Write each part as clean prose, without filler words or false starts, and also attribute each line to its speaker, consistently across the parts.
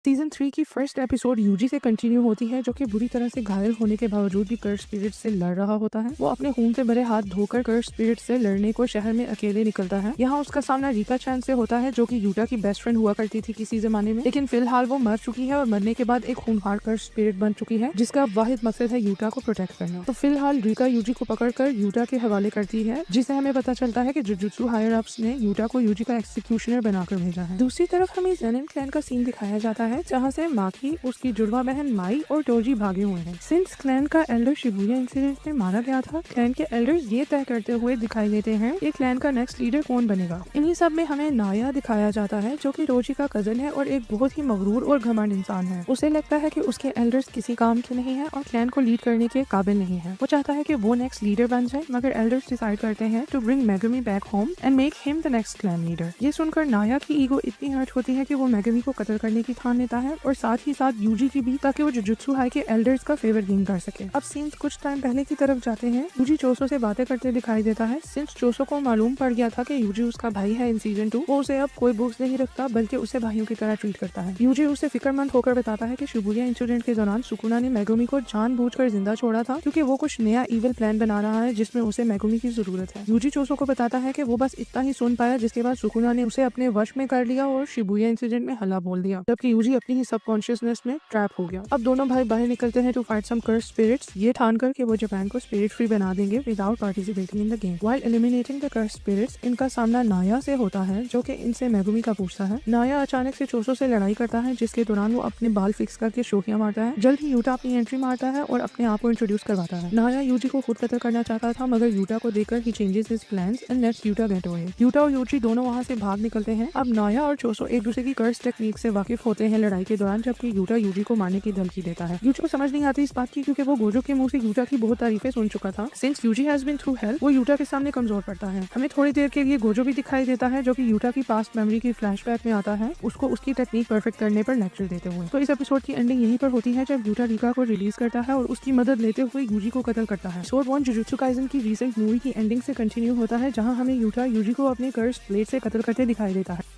Speaker 1: Season 3 की first episode UG से continue होती है, जो कि बुरी तरह से घायल होने के बावजूद भी कर्स स्पिरिट से लड़ रहा होता है। वो अपने खून से भरे हाथ धोकर कर्स स्पिरिट से लड़ने को शहर में अकेले निकलता है। यहाँ उसका सामना रिका चैन से होता है, जो कि यूटा की बेस्ट फ्रेंड हुआ करती थी किसी जमाने में, लेकिन फिलहाल वो मर चुकी है और मरने के बाद एक खूनखार कर्स स्पिरिट बन चुकी है, जिसका वाहिद मकसद है यूटा को प्रोटेक्ट करना। तो फिलहाल रिका यूजी को पकड़कर यूटा के हवाले करती है, जिसे हमें पता चलता है कि जुजुत्सु हायर अप्स ने यूटा को यूजी का एक्सिक्यूशनर बनाकर भेजा है। दूसरी तरफ हमें ज़ेनिन क्लैन का सीन दिखाया जाता है, जहाँ से माकी, उसकी जुड़वा बहन माई और टोजी भागे हुए हैं। सिंस क्लैन का एल्डर शिबुया इंसिडेंट में मारा गया था, क्लैन के एल्डर्स ये तय करते हुए दिखाई देते हैं कि क्लैन का नेक्स्ट लीडर कौन बनेगा। इन्हीं सब में हमें नाया दिखाया जाता है, जो कि टोजी का कजन है और एक बहुत ही मगरूर और घमंड इंसान है। उसे लगता है कि उसके एल्डर्स किसी काम के नहीं है और क्लैन को लीड करने के काबिल नहीं है। वो चाहता है कि वो नेक्स्ट लीडर बन जाए, मगर एल्डर्स डिसाइड करते हैं to bring Megumi back home and make him the next clan leader. ये सुनकर नाया की ईगो इतनी हर्ट होती है कि वो मेगुमी को कत्ल करने की ठान लेता है और साथ ही साथ यूजी की भी, ताकि वो जुजुत्सु हाई के एल्डर्स का फेवर गेन कर सके। अब सीन्स कुछ टाइम पहले की तरफ जाते हैं। यूजी चोसो से बातें करते दिखाई देता है। सिंस चोसो को मालूम पड़ गया था कि यूजी उसका भाई है इन सीजन 2, वो उसे अब कोई बुक्स नहीं रखता, बल्कि उसे भाइयों की तरह ट्रीट करता है। यूजी उसे फिक्रमंद होकर बताता है कि शिबुया इंसिडेंट के दौरान सुकुना ने मेगुमी को जानबूझकर जिंदा छोड़ा था, क्योंकि वो कुछ नया इविल प्लान बना रहा है जिसमें उसे मेगुमी की जरूरत है। यूजी चोसो को बताता है कि वो बस इतना ही सुन पाया, जिसके बाद सुकुना ने उसे अपने वश में कर लिया और शिबुया इंसिडेंट में हल्ला बोल दिया, जबकि यूजी अपनी ही सबकॉन्शियसनेस में ट्रैप हो गया। अब दोनों भाई बाहर निकलते हैं to fight some curse spirits, ये ठानकर कि वो जापान को स्पिरिट फ्री बना देंगे without participating in the game. While eliminating the curse spirits, इनका सामना नाया से होता है, जो कि इनसे मेगुमी का पूछता है। नाया अचानक से चोसो से लड़ाई करता है, जिसके दौरान वो अपने बाल फिक्स करके शोखियां मारता है। जल्द ही यूटा अपनी एंट्री मारता है और अपने आप को इंट्रोड्यूस करवाता है। नाया यूजी को खुद कत्ल करना चाहता था, मगर यूटा को देखकर ही changes his plans and lets Yuta get away. Yuta और यूजी दोनों वहां से भाग निकलते हैं। अब नाया और चोसो एक दूसरे की कर्स टेक्निक से वाकिफ होते हैं लड़ाई के दौरान, जबकि यूटा यूजी को मारने की धमकी देता है। यूजी को समझ नहीं आती इस बात की, क्योंकि वो गोजो के मुंह से यूटा की बहुत तारीफें सुन चुका था। Since Yuji has been through hell, वो यूटा के सामने कमजोर पड़ता है। हमें थोड़ी देर के लिए गोजो भी दिखाई देता है, जो कि यूटा की पास्ट मेमोरी की फ्लैशबैक में आता है, उसको उसकी टेक्निक परफेक्ट करने पर लेक्चर देते हुए। तो इस एपिसोड की एंडिंग यहीं पर होती है, जब यूटा रिका को रिलीज करता है और उसकी मदद लेते हुए यूजी को कत्ल करता है। एपिसोड 1 जुजुत्सु काइसेन की रीसेंट मूवी की एंडिंग से कंटिन्यू होता है, जहां हमें यूटा यूजी को अपने कर्स ब्लेड से कत्ल करते दिखाई देता है।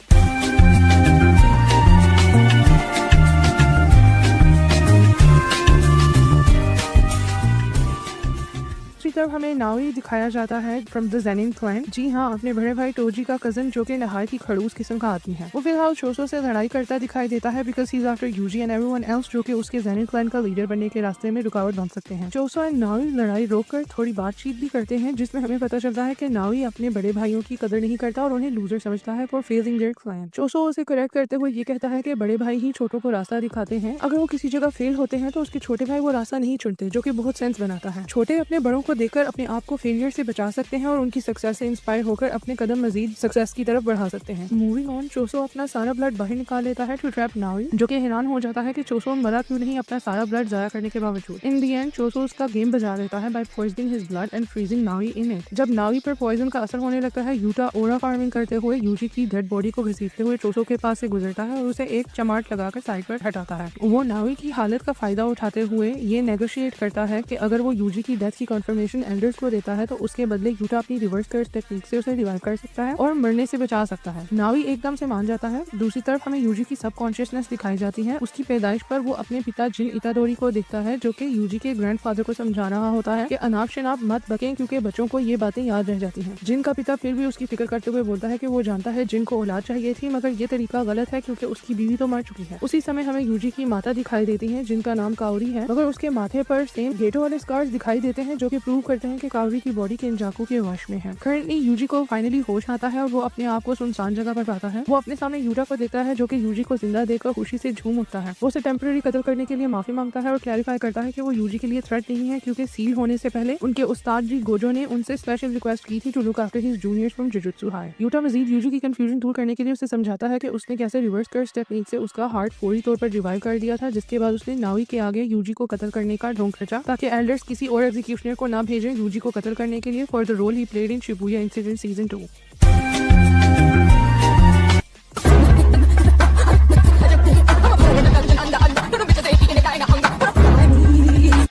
Speaker 1: तब हमें नाओई दिखाया जाता है फ्रॉम द ज़ेनिन क्लैन। जी हाँ, अपने बड़े भाई टोजी का कजन, जो कि नहायत ही खड़ूस किस्म का आदमी है। वो फिलहाल चोसो से लड़ाई करता दिखाई देता है, because he is after Yuji and everyone else, जो कि उसके ज़ेनिन क्लैन का लीडर बनने के रास्ते में रुकावट बन सकते हैं। चोसो एंड नाओई लड़ाई रोककर थोड़ी बातचीत भी करते हैं, जिसमें हमें पता चलता है कि नाओई अपने बड़े भाइयों की कदर नहीं करता और उन्हें लूजर समझता है फॉर फेजिंग देयर क्लैन। चोसो उसे करेक्ट करते हुए ये कहता है कि बड़े भाई ही छोटों को रास्ता दिखाते हैं। अगर वो किसी जगह फेल होते हैं तो उसके छोटे भाई वो रास्ता नहीं चुनते, जो कि बहुत सेंस बनाता है। छोटे अपने बड़ों को देखकर अपने आप को फेलियर से बचा सकते हैं और उनकी सक्सेस से इंस्पायर होकर अपने कदम मजीद सक्सेस की तरफ बढ़ा सकते हैं। मूविंग ऑन, चोसो अपना सारा ब्लड बाहर निकाल लेता है टू ट्रैप नाओई, जो कि हैरान हो जाता है कि चोसो मरा क्यों नहीं अपना सारा ब्लड जाया करने के बावजूद। इन दी एंड चोसो उसका गेम बजा देता है by poisoning his blood and freezing Naoya in it. जब नाओई पर पॉइजन का असर होने लगता है, यूटा ओरा फार्मिंग करते हुए यूजी की डेड बॉडी को घसीटते हुए चोसो के पास से गुजरता है और उसे एक चमाट लगाकर साइड पर हटाता है। वो नाओई की हालत का फायदा उठाते हुए ये नेगोशिएट करता है कि अगर वो यूजी की डेथ की कंफर्मेशन एल्डर्स को देता है, तो उसके बदले यूटा अपनी रिवर्स कर्स टेक्निक से उसे रिवाइव कर सकता है और मरने से बचा सकता है। नाओई एकदम से मान जाता है। दूसरी तरफ हमें यूजी की सबकॉन्शियसनेस दिखाई जाती है। उसकी पैदाइश पर वो अपने पिता जिन इतादोरी को देखता है, जो कि यूजी के ग्रैंडफादर को समझा रहा होता है कि अनाप शनाप मत बकें, क्योंकि बच्चों को ये बातें याद रह जाती हैं। जिन का पिता फिर भी उसकी फिक्र करते हुए बोलता है कि वो जानता है जिन को औलाद चाहिए थी, मगर ये तरीका गलत है, क्योंकि उसकी बीवी तो मर चुकी है। उसी समय हमें यूजी की माता दिखाई देती है, जिनका नाम काओरी है, मगर उसके माथे पर सेम गेटो वाले स्कार्स दिखाई देते हैं, जो कि प्रूव करते हैं कि काओरी की बॉडी किनजाकू के वश में है। करंटली यूजी को फाइनली होश आता है और वो अपने आप को सुनसान जगह पर पाता है। वो अपने सामने यूटा को देखता है, जो कि यूजी को जिंदा देखकर खुशी से झूम उठता है। वो उसे टेम्पररी कत्ल करने के लिए माफी मांगता है और क्लैरिफाई करता है कि वो यूजी के लिए थ्रेट नहीं है, क्योंकि सील होने से पहले उनके उस्ताद जी गोजो ने उनसे स्पेशल रिक्वेस्ट की थी to look after his juniors from Jujutsu High. Yuta मजीद यूजी की कंफ्यूजन दूर करने के लिए उसे समझाता है कि उसने कैसे रिवर्स कर्स टेक्निक से उसका हार्ट फौरी तौर पर रिवाइव कर दिया था, जिसके बाद उसने नाओई के आगे यूजी को कत्ल करने का ढोंग रचा, ताकि एल्डर्स किसी और एग्जीक्यूशनर को ना भेजें यूजी को कत्ल करने के लिए for the role he played in Shibuya incident season 2।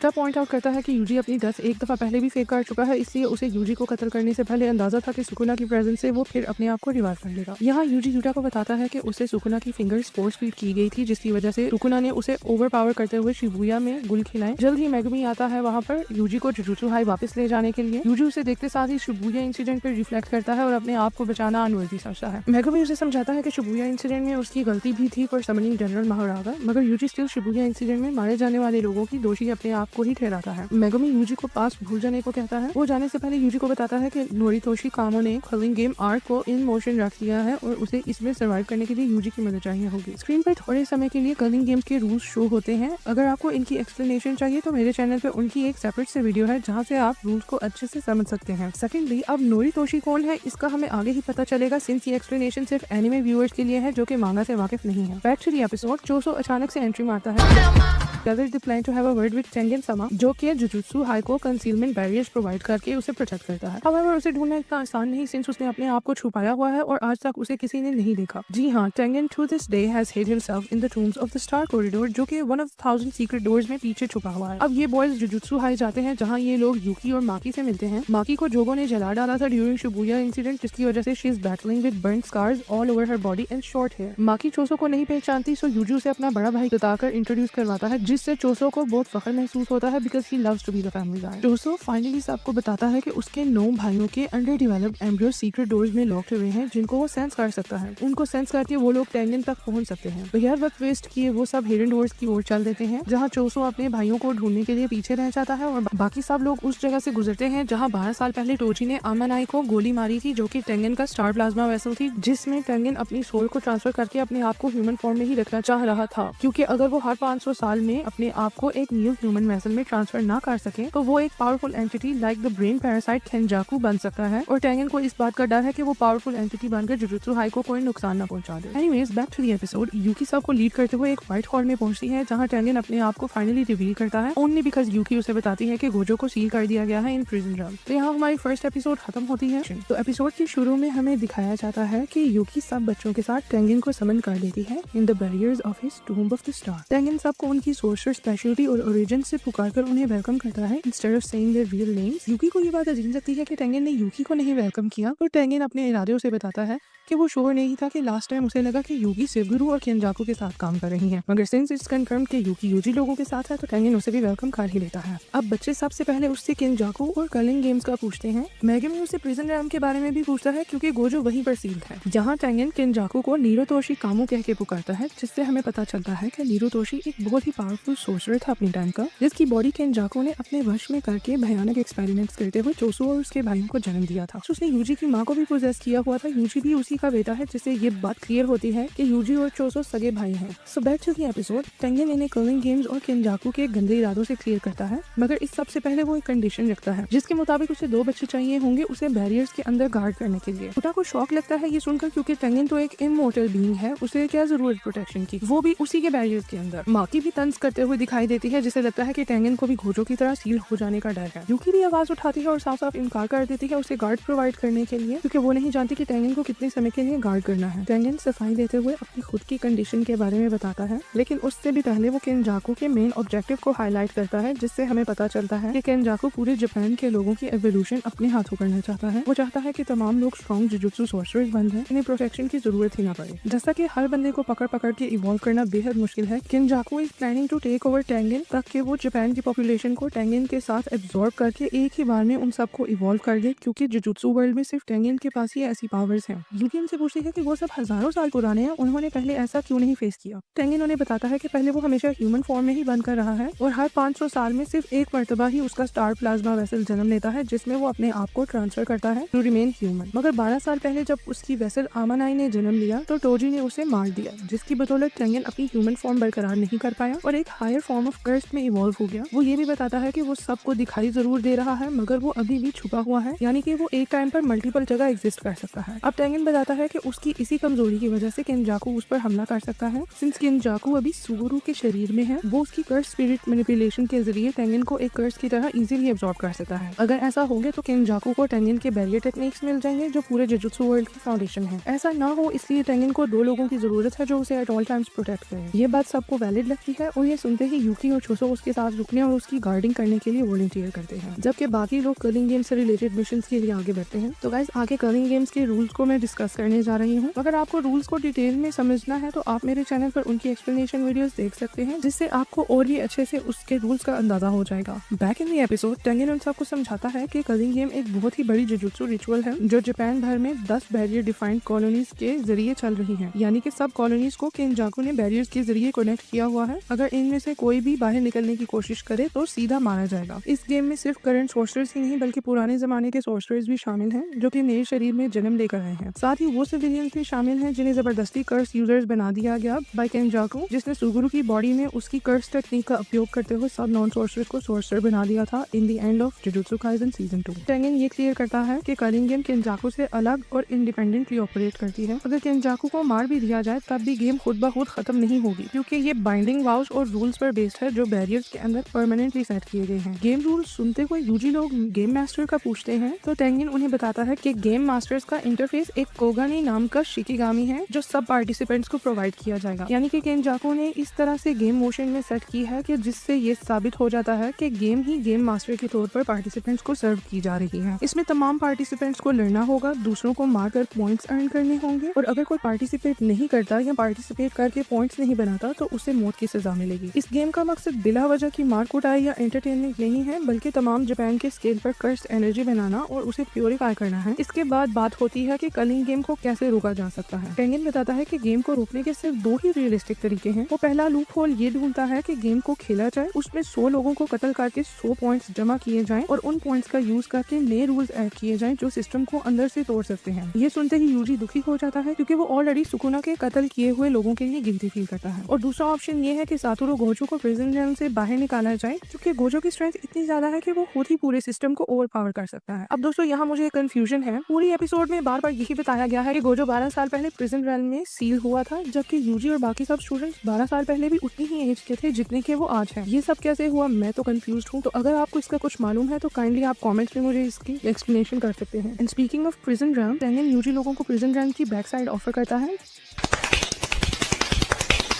Speaker 1: Yuta point out करता है कि यूजी अपनी डेथ एक दफा पहले भी फेक कर चुका है, इसलिए उसे यूजी को कत्ल करने से पहले अंदाजा था कि सुकुना की प्रेजेंस से वो फिर अपने आप को रिवाइव कर लेगा। यहाँ यूजी युटा को बताता है कि उसे सुकुना की फिंगर्स फोर्स फीड की गई थी, जिसकी वजह से सुकुना ने उसे ओवर पावर करते हुए शिबुया में गुल खिलाए। जल्द ही मेगुमी आता है वहाँ पर यूजी को जुजुत्सु हाई वापस ले जाने के लिए। यूजी उसे देखते साथ ही शिबुया इंसिडेंट पर रिफ्लेक्ट करता है और अपने आप को बचाना अनवर्दी समझता है। मेगुमी उसे समझाता है कि शिबुया इंसिडेंट में उसकी गलती भी थी फॉर समनिंग जनरल महारागा, मगर यूजी स्टिल शिबुया इंसिडेंट में मारे जाने वाले लोगों की दोषी अपने आप को ही ठहराता है। मेगुमी यूजी को पास भूल जाने को कहता है। वो जाने से पहले यूजी को बताता है कि नोरितोशी कामो ने कलिंग गेम आर्क को इन मोशन रख दिया है और उसे इसमें सर्वाइव करने के लिए यूजी की मदद चाहिए होगी। स्क्रीन पर थोड़े समय के लिए कलिंग गेम्स के रूल्स शो होते हैं। अगर आपको इनकी एक्सप्लेनेशन चाहिए तो मेरे चैनल पे उनकी एक सेपरेट से वीडियो है जहाँ से आप रूल्स को अच्छे से समझ सकते हैं। सेकेंडली, अब नोरितोशी कौन है इसका हमें आगे ही पता चलेगा, सिंस ये एक्सप्लेनेशन सिर्फ एनिमे व्यूअर्स के लिए है जो कि मांगा से वाकिफ नहीं है। बैक टू द एपिसोड, चोसो अचानक से एंट्री मारता है। Together they plan to have a word with Tengen Sama, जो कि जुजुत्सु हाई को कंसीलमेंट बैरियर्स प्रोवाइड करके उसे प्रोटेक्ट करता है। However, उसे ढूंढना इतना आसान नहीं, सिंस उसने अपने आप को छुपाया हुआ है और आज तक उसे किसी ने नहीं देखा। जी हाँ, Tengen to this day has hid himself in the tombs of the Star Corridor, जो कि one of the 1000 secret doors में पीछे छुपा हुआ है। अब ये बॉयज जुजुत्सु हाई जाते हैं जहाँ ये लोग यूकी और माकी से मिलते हैं। माकी को जोगो ने जला डाला था ड्यूरिंग शिबुया इंसिडेंट, जिसकी वजह से she is battling with burn scars all over her body and short hair. Maki Choso को नहीं पहचानती, सो यूजी उसे अपना बड़ा भाई बताकर इंट्रोड्यूस करवाता है, जिससे चोसो को बहुत फख्र महसूस होता है because he loves to be the family guy. Choso finally सबको बताता है कि उसके 9 भाइयों के under developed embryo secret doors में लॉक्ड हुए हैं, जिनको वो सेंस कर सकता है। उनको सेंस करके वो लोग टेंगन तक पहुंच सकते हैं। बगैर वक्त वेस्ट किए वो सब हिडन डोर्स की ओर चल देते हैं, जहाँ चोसो अपने भाइयों को ढूंढने के लिए पीछे रह जाता है और बाकी सब लोग उस जगह से गुजरते हैं जहाँ 12 साल पहले टोची ने आमानाई को गोली मारी थी, जो कि टेंगन का स्टार प्लाज्मा वेसल थी, जिसमें टेंगन अपनी सोल को ट्रांसफर करके अपने आप को ह्यूमन फॉर्म में ही रखना चाह रहा था, क्योंकि अगर वो हर 500 साल में अपने आप को एक न्यू ह्यूमन वेसल में ट्रांसफर ना कर सके तो वो एक powerful entity like the brain parasite Kenjaku बन सकता है। और टेंगन को इस बात का डर है कि वो पावरफुल एंटिटी बनकर जुजुत्सु हाई को कोई नुकसान न पहुंचा दे। Anyways, back to the episode, Yuki सब को लीड करते हुए एक व्हाइट हॉल में पहुंचती है जहां टेंगन अपने आप को फाइनली रिवील करता है, ओनली बिकॉज यूकी उसे बताती है कि गोजो को सील कर दिया गया है इन प्रिजन रन। तो यहाँ हमारी फर्स्ट एपिसोड खत्म होती है। तो एपिसोड के शुरू में हमें दिखाया जाता है कि यूकी सब बच्चों के साथ टेंगन को समन कर देती है in the barriers of his tomb of the star. Tengen सबको उनकी सोर्सर स्पेशलिटी और ओरिजिन से पुकारकर उन्हें वेलकम करता है instead of saying their real names. Yuki को ये बात अजीब लगती है कि टेंगन ने यूकी को नहीं वेलकम किया, तो टेंगन अपने इरादे से बताता है कि वो श्योर नहीं था कि लास्ट टाइम उसे लगा कि यूकी शिवगुरु और केंजाकू के साथ काम कर रही है, मगर सिंस इट्स कंफर्म कि यूकी यूजी लोगों के साथ है तो टेंगन उसे भी वेलकम कर ही लेता है। अब बच्चे सबसे पहले उससे केंजाकू और कलिंग गेम्स का पूछते हैं। मेगुमी उससे प्रिजन रैम के बारे में भी पूछता है, क्योंकि गोजो वहीं पर सील्ड है। जहाँ टेंगन केंजाकू को नीरोतोशी कामो कह के पुकारता है, जिससे हमें पता चलता है कि नीरोतोशी एक बहुत ही पावरफुल सोर्सर था अपने टाइम का, जिसकी बॉडी केंजाकू ने अपने वश में करके भयानक एक्सपेरिमेंट्स करते हुए चोसो और उसके भाइयों को जन्म दिया था। उसने यूजी की माँ को भी पोजेस किया हुआ था। यूजी भी उसी का बेटा है, जिससे ये बात क्लियर होती है कि यूजी और चोसो सगे भाई हैं। So back to the episode, Tengen इन्हें कलिंग गेम्स और केंजाकू के गंदे इरादों से क्लियर करता है, मगर इस सबसे पहले वो एक कंडीशन रखता है, जिसके मुताबिक उसे 2 बच्चे चाहिए होंगे उसे बैरियर्स के अंदर गार्ड करने के लिए। उटा को शौक लगता है ये सुनकर, क्योंकि टेंगन तो एक इमॉर्टल बीइंग है, उसे क्या जरूरत प्रोटेक्शन की, वो भी उसी के बैरियर्स के अंदर। माकी भी तंज करते हुए दिखाई देती है, जिसे लगता है कि टेंगन को भी गोजो की तरह सील हो जाने का डर है। यूकी भी आवाज उठाती है और साफ साफ इनकार कर देती है उसे गार्ड प्रोवाइड करने के लिए, क्योंकि वो नहीं जानती कि टेंगन को कितने समय के लिए गार्ड करना है। टेंगन सफाई देते हुए अपनी खुद की कंडीशन के बारे में बताता है, लेकिन उससे भी पहले वो केंजाकू के मेन ऑब्जेक्टिव को हाईलाइट करता है, जिससे हमें पता चलता है कि केंजाकू पूरे जापान के लोगों की एवोल्यूशन अपने हाथों करना चाहता है। वो चाहता है कि तमाम लोग स्ट्रॉन्ग जुजुत्सु सॉर्सरर्स बन जाएं, इन्हें प्रोटेक्शन की जरूरत ही ना पड़े। जैसा कि हर बंदे को पकड़ पकड़ के इवॉल्व करना बेहद मुश्किल है, Kenjaku is planning to take over Tengen, ताकि वो जापान की पॉपुलेशन को टेंगन के साथ एब्जॉर्ब करके एक ही बार में उन सबको इवॉल्व कर दे, क्योंकि जुजुत्सु वर्ल्ड में सिर्फ टेंगन के पास ही ऐसी पावर्स हैं। यूकी उनसे पूछती है कि वो सब हजारों साल पुराने हैं, उन्होंने पहले ऐसा क्यों नहीं फेस किया। टेंगन उन्हें बताता है कि पहले वो हमेशा ह्यूमन फॉर्म में ही बनकर रहा है और हर 500 साल में सिर्फ एक मर्तबा ही उसका स्टार प्लाज्मा वेसल जन्म लेता है, जिसमें वो अपने आप को ट्रांसफर करता है टू रिमेन ह्यूमन। मगर 12 साल पहले जब उसकी वेसल आमानाई ने जन्म लिया तो टोजी ने उसे मार दिया, जिसकी बदौलत टेंगन अपनी ह्यूमन फॉर्म बरकरार नहीं कर पाया और एक हायर फॉर्म ऑफ कर्स्ट में इवॉल्व हो गया। वो ये भी बताता है कि वो सबको दिखाई जरूर दे रहा है, मगर वो अभी भी छुपा हुआ है, यानी कि वो एक टाइम पर मल्टीपल जगह एग्जिस्ट कर सकता है। अब टेंगन बताता है कि उसकी इसी कमजोरी की वजह से केंजाकू उस पर हमला कर सकता है। सिंस केंजाकू अभी सुगुरु के शरीर में है, वो उसकी कर्स स्पिरिट मैनिपुलेशन के जरिए टेंगन को एक कर्स की तरह इजीली एब्जॉर्ब कर सकता है। अगर ऐसा हो गया तो केंजाकू को टेंगन के बैरियर टेक्निक्स मिल जाएंगे, जो पूरे जुजुत्सु वर्ल्ड की फाउंडेशन है। ऐसा ना हो इसलिए टेंगन को 2 लोगों की जरूरत है जो उसे एट ऑल टाइम्स प्रोटेक्ट करें। ये बात सबको वैलिड लगती है और ये सुनते ही यूकी और चोसो उसके साथ पास रुकने और उसकी गार्डिंग करने के लिए वॉलंटियर करते हैं, जबकि बाकी लोग कर्लिंग गेम से रिलेटेड मिशन के लिए आगे बढ़ते हैं। तो गाइस आगे कर्लिंग गेम्स के रूल्स को मैं डिस्कस करने जा रही हूँ। अगर आपको रूल्स को डिटेल में समझना है तो आप मेरे चैनल पर उनकी एक्सप्लेनेशन वीडियोस देख सकते हैं, जिससे आपको और भी अच्छे से उसके रूल्स का अंदाजा हो जाएगा। Back in the episode Tengen उन सबको समझाता है कि कर्लिंग गेम एक बहुत ही बड़ी जुजुत्सु रिचुअल है जो जापान भर में 10 बैरियर डिफाइंड कॉलोनीज के जरिए चल रही है, यानी कि सब कॉलोनीज को केनजाकू ने बैरियर्स के जरिए कनेक्ट किया हुआ है। अगर इनमें से कोई भी बाहर निकलने की कोशिश करे तो सीधा मारा जाएगा। इस गेम में सिर्फ करंट सोर्सर्स ही नहीं बल्कि पुराने जमाने के सोर्सर्स भी शामिल हैं जो कि नए शरीर में जन्म लेकर आए हैं। साथ ही वो सिविलियंस भी शामिल हैं जिन्हें जबरदस्ती कर्स यूजर्स बना दिया गया बाय केनजाकू, जिसने सुगुरु की बॉडी में उसकी कर्स टेक्निक का उपयोग करते हुए सब नॉन सोर्सर्स को सोर्सर बना दिया था in the end of jujutsu Kaisen season 2। Tengen ये क्लियर करता है कि कर्लिंग गेम केनजाकू से अलग और इंडिपेंडेंटली ऑपरेट करती है। अगर केनजाकू को मार भी दिया जाए तब भी गेम खुद ब खुद खत्म नहीं होगी, क्योंकि ये बाइंडिंग वाउस और रूल्स पर बेस्ड है जो बैरियर्स के अंदर परमानेंटली सेट किए गए हैं। गेम रूल्स सुनते हुए यूजी लोग गेम मास्टर का पूछते हैं तो टेंगन उन्हें बताता है कि गेम मास्टर्स का इंटरफेस एक कोगानी नाम का शिकिगामी है जो सब पार्टिसिपेंट्स को प्रोवाइड किया जाएगा, यानी कि केनजाकू ने इस तरह से गेम मोशन में सेट की है कि जिससे ये साबित हो जाता है कि गेम ही गेम मास्टर के तौर पर पार्टिसिपेंट्स को सर्व की जा रही है। इसमें तमाम पार्टिसिपेंट्स को लड़ना होगा, दूसरों को मारकर पॉइंट्स अर्न करने होंगे और अगर कोई पार्टिसिपेट नहीं करता या पार्टिसिपेट करके पॉइंट्स नहीं बनाता तो उसे मौत की सजा मिलेगी। इस गेम का मकसद बिला वजह की मार कुटाई या एंटरटेनमेंट नहीं है, बल्कि तमाम जापान के स्केल पर कर्स एनर्जी बनाना और उसे प्योरीफाई करना है। इसके बाद बात होती है कि कर्लिंग गेम को कैसे रोका जा सकता है। टेंगन बताता है कि गेम को रोकने के सिर्फ 2 ही रियलिस्टिक तरीके हैं। वो पहला लूप होल ये ढूंढता है कि गेम को खेला जाए, उसमें 100 लोगों को कत्ल करके 100 पॉइंट्स जमा किए जाएं और उन पॉइंट्स का यूज करके नए रूल्स ऐड किए जाएं जो सिस्टम को अंदर से तोड़ सकते हैं। ये सुनते ही यूजी दुखी हो जाता है क्योंकि वो ऑलरेडी सुकुना के कत्ल किए हुए लोगों के लिए गिल्टी फील करता है। और दूसरा ऑप्शन ये है कि सातोरू गोजो को प्रिजन जेल से बाहर निकाला जाए, क्योंकि गोजो की स्ट्रेंथ इतनी ज्यादा है कि वो खुद ही पूरे सिस्टम को ओवरपावर कर सकता है। अब दोस्तों यहाँ मुझे कंफ्यूजन है। पूरी एपिसोड में बार बार यही बताया गया है कि गोजो 12 साल पहले प्रिजन जेल में सील हुआ था, जबकि यूजी और बाकी सब स्टूडेंट्स 12 साल पहले भी उतनी ही एज के थे जितने के वो आज है। ये सब कैसे हुआ, मैं तो कंफ्यूज हूँ। तो अगर आपको इसका कुछ मालूम है तो काइंडली आप कमेंट्स में मुझे इसकी एक्सप्लेनेशन कर सकते हैं। And speaking of prison jail, Tengen Yuji लोगों को प्रिजन जेल की बैक साइड ऑफर करता है,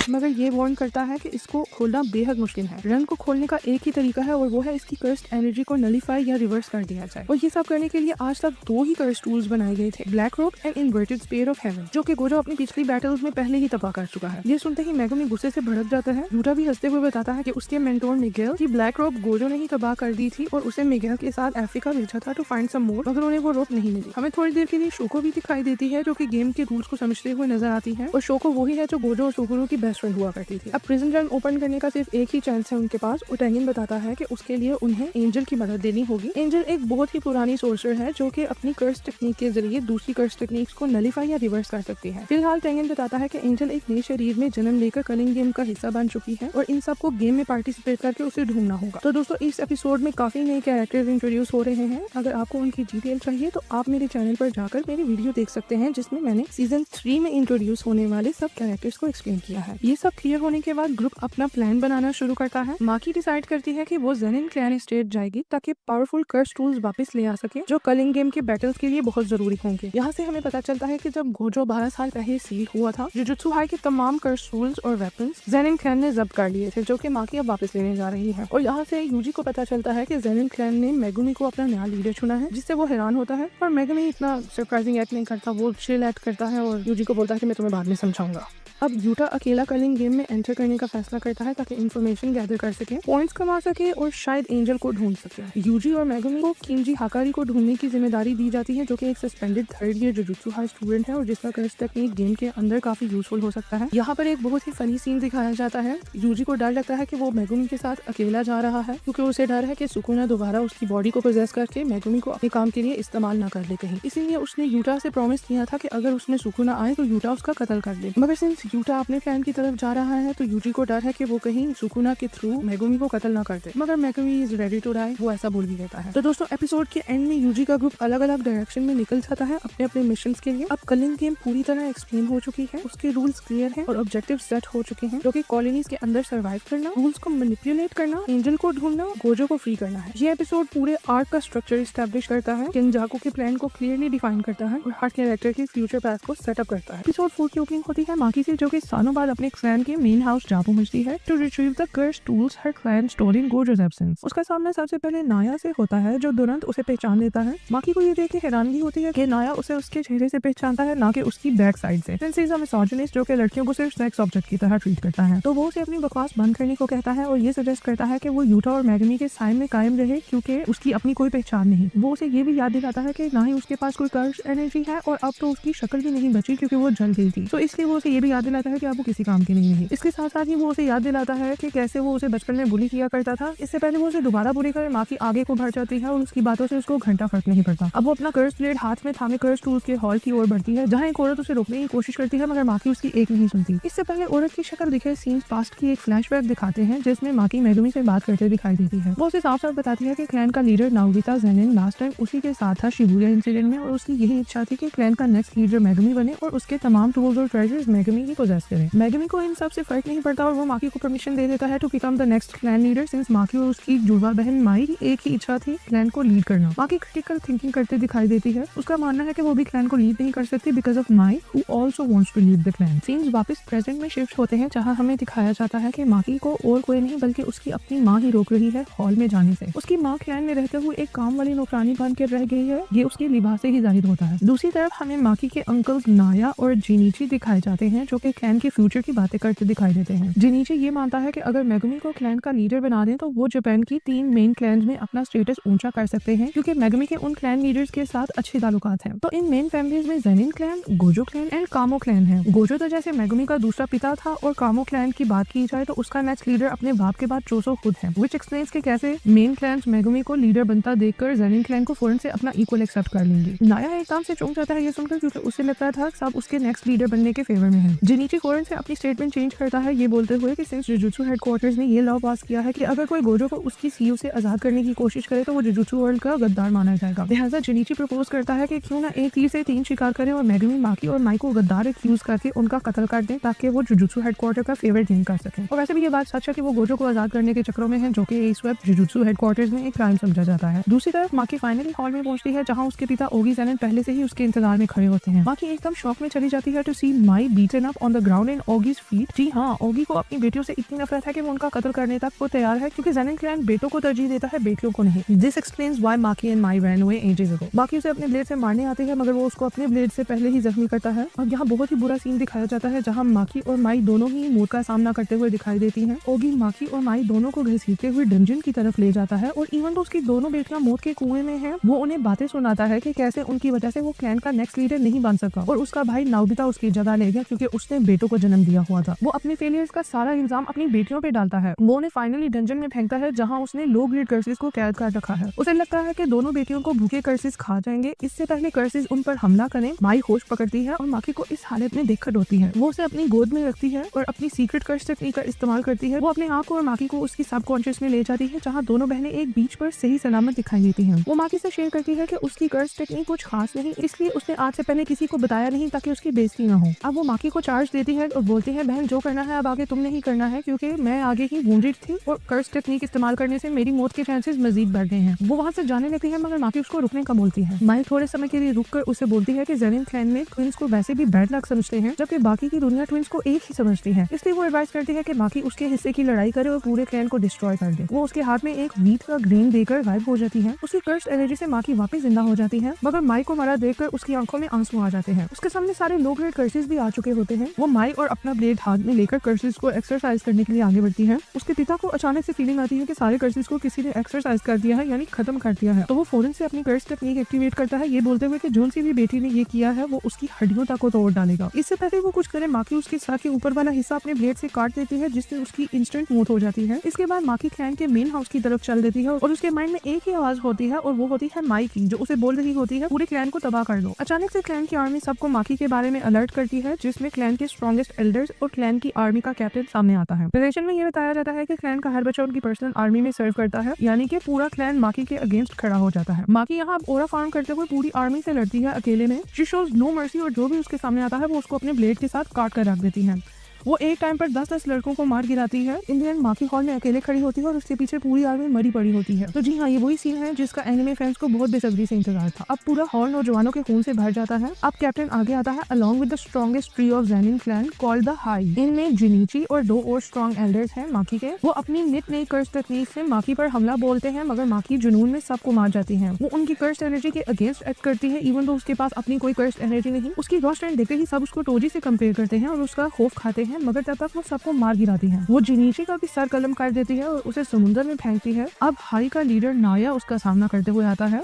Speaker 1: मगर ये वार्न करता है कि इसको खोलना बेहद मुश्किल है। रन को खोलने का एक ही तरीका है और वो है इसकी कर्स्ड एनर्जी को नलीफाई या रिवर्स कर दिया जाए। और ये सब करने के लिए आज तक 2 ही कर्स्ड टूल्स बनाए गए थे, black rope and inverted sphere of haven, जो कि गोजो अपनी पिछली बैटल्स में पहले ही तबाह कर चुका है। ये सुनते ही मेगुमी गुस्से से भड़क जाता है। यूटा भी हंसते हुए बताता है कि उसके मेंटोर मिगेल की ब्लैक रोप गोजो ने ही तबाह कर दी थी और उसे मिगेल के साथ अफ्रीका भेजा था टू फाइंड सम मोर, मगर उन्हें वो रोप नहीं मिली। हमें थोड़ी देर के लिए शोको भी दिखाई देती है जो कि गेम के रूल्स को समझते हुए नजर आती है, और शोको वही है जो गोजो और सुकुरु की बेस्ट फ्रेंड हुआ करती थी। अब प्रिजन जेल ओपन करने का सिर्फ एक ही चांस है उनके पास, और टेंगन बताता है कि उसके लिए उन्हें एंजल की मदद देनी होगी। एंजल एक बहुत ही पुरानी सोर्सर है जो कि अपनी कर्स टेक्निक के जरिए दूसरी कर्स टेक्निक्स को नलीफाई या रिवर्स कर सकती है। फिलहाल टेंगन बताता है कि एंजल एक नए शरीर में जन्म लेकर कर्लिंग गेम का हिस्सा बन चुकी है और इन सबको गेम में पार्टिसिपेट करके उसे ढूंढना होगा। तो दोस्तों इस एपिसोड में काफी नए कैरेक्टर्स इंट्रोड्यूस हो रहे हैं। अगर आपको उनकी डिटेल चाहिए तो आप मेरे चैनल पर जाकर मेरी वीडियो देख सकते हैं जिसमें मैंने सीजन 3 में इंट्रोड्यूस होने वाले सब कैरेक्टर्स को एक्सप्लेन किया है। ये सब क्लियर होने के बाद ग्रुप अपना प्लान बनाना शुरू करता है। माकी डिसाइड करती है कि वो जेनिन क्लैन स्टेट जाएगी ताकि पावरफुल कर्स टूल्स वापस ले आ सके जो कर्लिंग गेम के बैटल्स के लिए बहुत जरूरी होंगे। यहाँ से हमें पता चलता है कि जब गोजो 12 साल पहले सील हुआ था, जुजुत्सु हाई के तमाम कर्स टूल्स और वेपन्स जेनिन क्लैन ने जब्त कर लिए थे, जो कि माकी अब वापस लेने जा रही है। और यहाँ से यूजी को पता चलता है कि जेनिन क्लैन ने मेगुमी को अपना नया लीडर चुना है, जिससे वो हैरान होता है। पर मेगुमी इतना सरप्राइजिंग एक्ट नहीं करता, वो चिल एक्ट करता है और यूजी को बोलता है कि मैं तुम्हें बाद में समझाऊंगा। अब यूटा अकेला कर्लिंग गेम में एंटर करने का फैसला करता है ताकि इन्फॉर्मेशन गैदर कर सके, पॉइंट्स कमा सके और शायद एंजल को ढूंढ सके। यूजी और मेगुमी को किंजी हाकारी को ढूंढने की जिम्मेदारी दी जाती है, जो कि एक suspended 3rd year jujutsu high student है और जिसका कर्स टेक्निक गेम के अंदर काफी यूजफुल हो सकता है। यहाँ पर एक बहुत ही फनी सीन दिखाया जाता है। यूजी को डर लगता है कि वो मेगुमी के साथ अकेला जा रहा है, क्योंकि उसे डर है कि सुकुना दोबारा उसकी बॉडी को पोजेस करके मेगुमी को अपने काम के लिए इस्तेमाल न कर ले कहीं। इसीलिए उसने यूटा से प्रॉमिस किया था कि अगर उसमें सुकुना आए तो यूटा उसका कत्ल कर दे। मगर सिंस यूटा अपने प्लान की तरफ जा रहा है तो यूजी को डर है कि वो कहीं सुकुना के थ्रू मेगुमी को कत्ल ना कर दे, मगर Megumi is ready to die, वो ऐसा बोल भी देता है। तो दोस्तों एपिसोड के एंड में यूजी का ग्रुप अलग अलग डायरेक्शन में निकल जाता है अपने अपने मिशंस के लिए। अब कर्लिंग गेम पूरी तरह एक्सप्लेन हो चुकी है, उसके रूल्स क्लियर हैं और ऑब्जेक्टिव सेट हो चुके हैं, जो कि कॉलोनीज के अंदर सर्वाइव करना, रूल्स को मैनिपुलेट करना, एंजल को ढूंढना, गोजो को फ्री करना है। ये एपिसोड पूरे आर्क का स्ट्रक्चर एस्टैब्लिश करता है, केनजाकू के प्लान को क्लियरली डिफाइन करता है और हर कैरेक्टर के फ्यूचर पाथ को सेटअप करता है। एपिसोड 4 की ओपनिंग होती है माकी से, जो कि सालों बाद अपने क्लैन के मेन हाउस जा पहुंचती है to retrieve the curse tools her clan store in Gojo's absence. उसका सामना सबसे पहले नाया से होता है जो तुरंत उसे पहचान लेता है। माकी को ये देख के हैरानगी होती है कि नाया उसे उसके चेहरे से पहचानता है, ना कि उसकी बैक साइड से। Since he is a misogynist जो कि लड़कियों को सिर्फ सेक्स ऑब्जेक्ट की तरह ट्रीट करता है, तो वो उसे अपनी बकवास बंद करने को कहता है और ये सजेस्ट करता है कि वो यूटा और मैगमी के साइन में कायम रहे क्योंकि उसकी अपनी कोई पहचान नहीं। वो उसे ये भी याद दिलाता है कि ना ही उसके पास कोई कर्स एनर्जी है और अब तो उसकी शक्ल भी नहीं बची क्योंकि वो जल गई थी। तो इसलिए वो उसे ये भी याद दिलाता है कि अब वो किसी काम की नहीं रही। इसके साथ साथ ही वो उसे याद दिलाता है कि कैसे वो उसे बचपन में बुली किया करता था। इससे पहले वो उसे दोबारा बुली करे माकी आगे को बढ़ जाती है और उसकी बातों से उसको घंटा फर्क नहीं पड़ता। अब वो अपना कर्स ब्लेड हाथ में थामे कर्स टूल्स के हॉल की ओर बढ़ती है जहाँ एक औरत उसे रोकने की कोशिश करती है मगर माकी उसकी एक नहीं सुनती। इससे पहले औरत की शक्ल दिखे सीन्स पास्ट की एक फ्लैशबैक दिखाते हैं जिसमें माकी मेगुमी से बात करते दिखाई देती है। वो उसे साफ साफ बताती है कि क्लैन का लीडर नाओगिता ज़ेनिन लास्ट टाइम उसी के साथ था शिबुया इंसिडेंट में और उसकी यही इच्छा थी कि क्लैन का नेक्स्ट लीडर मेगुमी बने और उसके तमाम टूल्स और ट्रेजर्स मेगुमी ही पोजेस करे। मेगुमी को इन सब से फर्क नहीं पड़ता और वो माकी को परमिशन दे देता है to become the next clan leader since Maki और उसकी जुड़वा बहन माई की एक ही इच्छा थी क्लैन को लीड करना। माकी क्रिटिकल थिंकिंग करते दिखाई देती है। उसका मानना है कि वो भी क्लैन को लीड नहीं कर सकती because of Mai who also wants to lead the clan. Scenes वापस प्रेजेंट में शिफ्ट होते हैं जहां हमें दिखाया जाता है कि माकी को और कोई नहीं बल्कि उसकी अपनी माँ ही रोक रही है हॉल में जाने से। उसकी माँ क्लैन में रहते हुए एक काम वाली नौकरानी बन कर रह गई है, ये उसके लिबास से ही जाहिर होता है। दूसरी तरफ हमें माकी के अंकल्स नाया और जिनीची दिखाए जाते हैं जो कि क्लैन के फ्यूचर की बातें करते दिखाई देते हैं। जिनीची ये मानता है कि अगर मेगुमी को क्लैन का लीडर बना दें तो वो जापान की 3 मेन क्लैन्स में अपना स्टेटस ऊंचा कर सकते हैं क्योंकि मेगुमी के उन क्लैन लीडर्स के साथ अच्छे ताल्लुकात हैं। तो इन मेन फैमिलीज में Zenin clan, Gojo clan and कामो क्लैन है। गोजो तो जैसे मेगुमी का दूसरा पिता था और कामो क्लैन की बात की जाए तो उसका नेक्स्ट लीडर अपने बाप के बाद चोसो खुद है, व्हिच एक्सप्लेन्स कि कैसे मेन क्लैन्स मेगुमी को लीडर बनता देखकर ज़ेनिन क्लैन को फौरन से अपना इक्वल एक्सेप्ट कर लेंगे। नाया एकदम से चौंक जाता है ये सुनकर क्योंकि उसे लगता था सब उसके नेक्स्ट लीडर बनने के फेवर में है। जिनीची फौरन से अपनी स्टेटमेंट चेंज करता है ये बोलते हुए कि सिंस जुजुत्सु हेडक्वार्टर्स ने ये लॉ पास किया है कि अगर कोई गोजो को उसकी सीयू से आजाद करने की कोशिश करे तो वो जुजुत्सु वर्ल्ड का गद्दार माना जाएगा। लिहाजा जिनीची प्रपोज करता है कि क्यों ना एक तीर से 3 शिकार करें और मेगुमी, माकी और माई को गद्दार एक्यूज करके उनका कत्ल कर दें ताकि वो जुजुत्सु हेडक्वार्टर का फेवर गेन कर सकें। और वैसे भी ये बात सच है कि वो गोजो को आजाद करने के चक्रों में है जो कि इस वक्त जुजुत्सु हेडक्वार्टर्स में एक क्राइम समझा जाता है। दूसरी तरफ माकी फाइनली हॉल में पहुंचती है जहां उसके पिता ओगी ज़ेनिन पहले से ही उसके इंतजार में खड़े होते हैं। माकी एकदम शॉक में चली जाती है to see Mai beaten up on the ground in Ogi's feet. जी हाँ, ओगी को अपनी बेटियों से इतनी नफरत है कि वो उनका कत्ल करने तक वो तैयार है क्योंकि ज़ेनिन क्लैन बेटों को तरजीह देता है बेटियों को नहीं। This explains why Maki and Mai ran away ages ago. Maki उसे अपने ब्लेड से मारने आती है मगर वो उसको अपने ब्लेड से पहले ही जख्मी करता है और यहाँ बहुत ही बुरा सीन दिखाया जाता है जहाँ माकी और माई दोनों ही मौत का सामना करते हुए दिखाई देती हैं। ओगी माकी और माई दोनों को घसीटते हुए डंजन की तरफ ले जाता है और इवन तो उसकी दोनों बेटियां मौत के कुएं में हैं, वो उन्हें बातें सुनाता है कि कैसे उनकी वजह से वो क्लैन का नेक्स्ट लीडर नहीं बन सका और उसका भाई नाओगिता उसकी जगह ले गया क्योंकि उसने बेटों को जन्म दिया हुआ था। वो अपने फेलियर्स का सारा इल्जाम अपनी बेटियों पे डालता है। वो उन्हें फाइनली डंजन में फेंकता है जहाँ उसने लो ग्रेड कर्सेस को कैद कर रखा है। उसे लगता है कि दोनों बेटियों को भूखे कर्सेस खा जाएंगे। इससे पहले कर्सेस उन पर हमला करें माई होश पकड़ती है और माकी को इस हालत में देखकर रोती है। वो उसे अपनी गोद में रखती है और अपनी सीक्रेट कर्स टेक्निक का इस्तेमाल करती है। वो अपने आप को और माकी को उसकी सबकॉन्शियस में ले जाती है जहाँ दोनों बहनें एक बीच पर सही सलामत दिखाई देती हैं। वो माकी से शेयर करती है कि उसकी कर्स टेक्निक कुछ खास नहीं, इसलिए उसने आज से पहले किसी को बताया नहीं ताकि उसकी बेइज्जती न हो। अब वो माकी को चार्ज देती है और बोलती है बहन जो करना है अब आगे तुमने ही करना है क्योंकि मैं आगे ही वुंडेड थी और कर्स टेक्निक इस्तेमाल करने से मेरी मौत के चांसेस मजीद बढ़ गए हैं। वो वहाँ से जाने लगती है मगर माकी उसको रुकने का बोलती है। माई थोड़े समय के लिए रुककर उसे बोलती है कि ज़ेनिन क्लैन में ट्विंस को वैसे भी बैड लक समझते हैं जबकि बाकी की दुनिया ट्विंस को एक ही समझती है। इसलिए वो एडवाइस करती है कि माकी उसके हिस्से की लड़ाई करे और पूरे क्लैन को डिस्ट्रॉय कर दे। वो उसके हाथ में एक वीट का ग्रेन देकर गायब हो जाती है। उसकी कर्स्ड एनर्जी से माकी वापस जिंदा हो जाती है मगर माई को मरा देखकर उसकी आंखों में आंसू आ जाते हैं। उसके सामने सारे लो ग्रेड कर्सेस भी आ चुके होते हैं। वो माई और अपना ब्लेड हाथ में लेकर कर्सेस को एक्सरसाइज करने के लिए आगे बढ़ती है। उसके पिता को अचानक से फीलिंग आती है कि सारे कर्सेस को किसी ने एक्सरसाइज कर दिया है यानी खत्म कर दिया है। तो वो फौरन से अपनी कर्स टेक्निक एक्टिवेट करता है ये बोलते हुए कि जोन सी भी बेटी ने ये किया है वो उसकी हड्डियों तक को तोड़ डालेगा। इससे पहले वो कुछ करे माकी उसके सर के ऊपर वाला हिस्सा अपने ब्लेड से काट देती है जिससे उसकी इंस्टेंट मौत हो जाती है। इसके बाद माकी क्लैन के मेन हाउस की तरफ चल देती है और उसके माइंड में एक ही आवाज होती है और वो होती है माई की जो उसे बोल रही होती है पूरे क्लैन को तबाह कर दो। अचानक से क्लैन की आर्मी सबको माकी के बारे में अलर्ट करती है जिसमें क्लैन के स्ट्रॉन्गेस्ट एल्डर्स और क्लैन की आर्मी का कैप्टन सामने आता है। नरेशन में ये बताया जाता है कि क्लैन का हर बच्चा उनकी पर्सनल आर्मी में सर्व करता है यानी कि पूरा क्लैन माकी के अगेंस्ट खड़ा हो जाता है। माकी यहाँ ओरा फार्म करते हुए पूरी आर्मी से लड़ती है अकेले में। शी शोज नो मर्सी और जो भी उसके सामने आता है वो उसको अपने ब्लेड के साथ काट कर रख देती है। वो एक टाइम पर 10-10 लड़कों को मार गिराती है। इन द एंड माकी हॉल में अकेले खड़ी होती है और उसके पीछे पूरी आर्मी मरी पड़ी होती है। तो जी हाँ, ये वही सीन है जिसका एनिमे फैंस को बहुत बेसब्री से इंतजार था। अब पूरा हॉल नौजवानों के खून से भर जाता है। अब कैप्टन आगे आता है along with the strongest tree of Zenin clan called the high. इनमें जिनीची और 2 और स्ट्रॉन्ग एल्डर्स हैं माकी के। वो अपनी नित नई कर्स तकनीक से माकी पर हमला बोलते हैं, मगर माकी जुनून में सबको मार जाती है। वो उनकी कर्स एनर्जी के अगेंस्ट एक्ट करती है, इवन तो उसके पास अपनी कोई कर्स एनर्जी नहीं। उसकी रॉ स्ट्रेंथ देखते ही सब उसको टोजी से कंपेयर करते हैं और उसका खौफ खाते हैं, मगर तब तक वो सबको मार गिराती है। वो जिनीची का भी सर कलम कर देती है और उसे समुद्र में फेंकती है। अब हाई का लीडर नाया उसका सामना करते हुए आता है।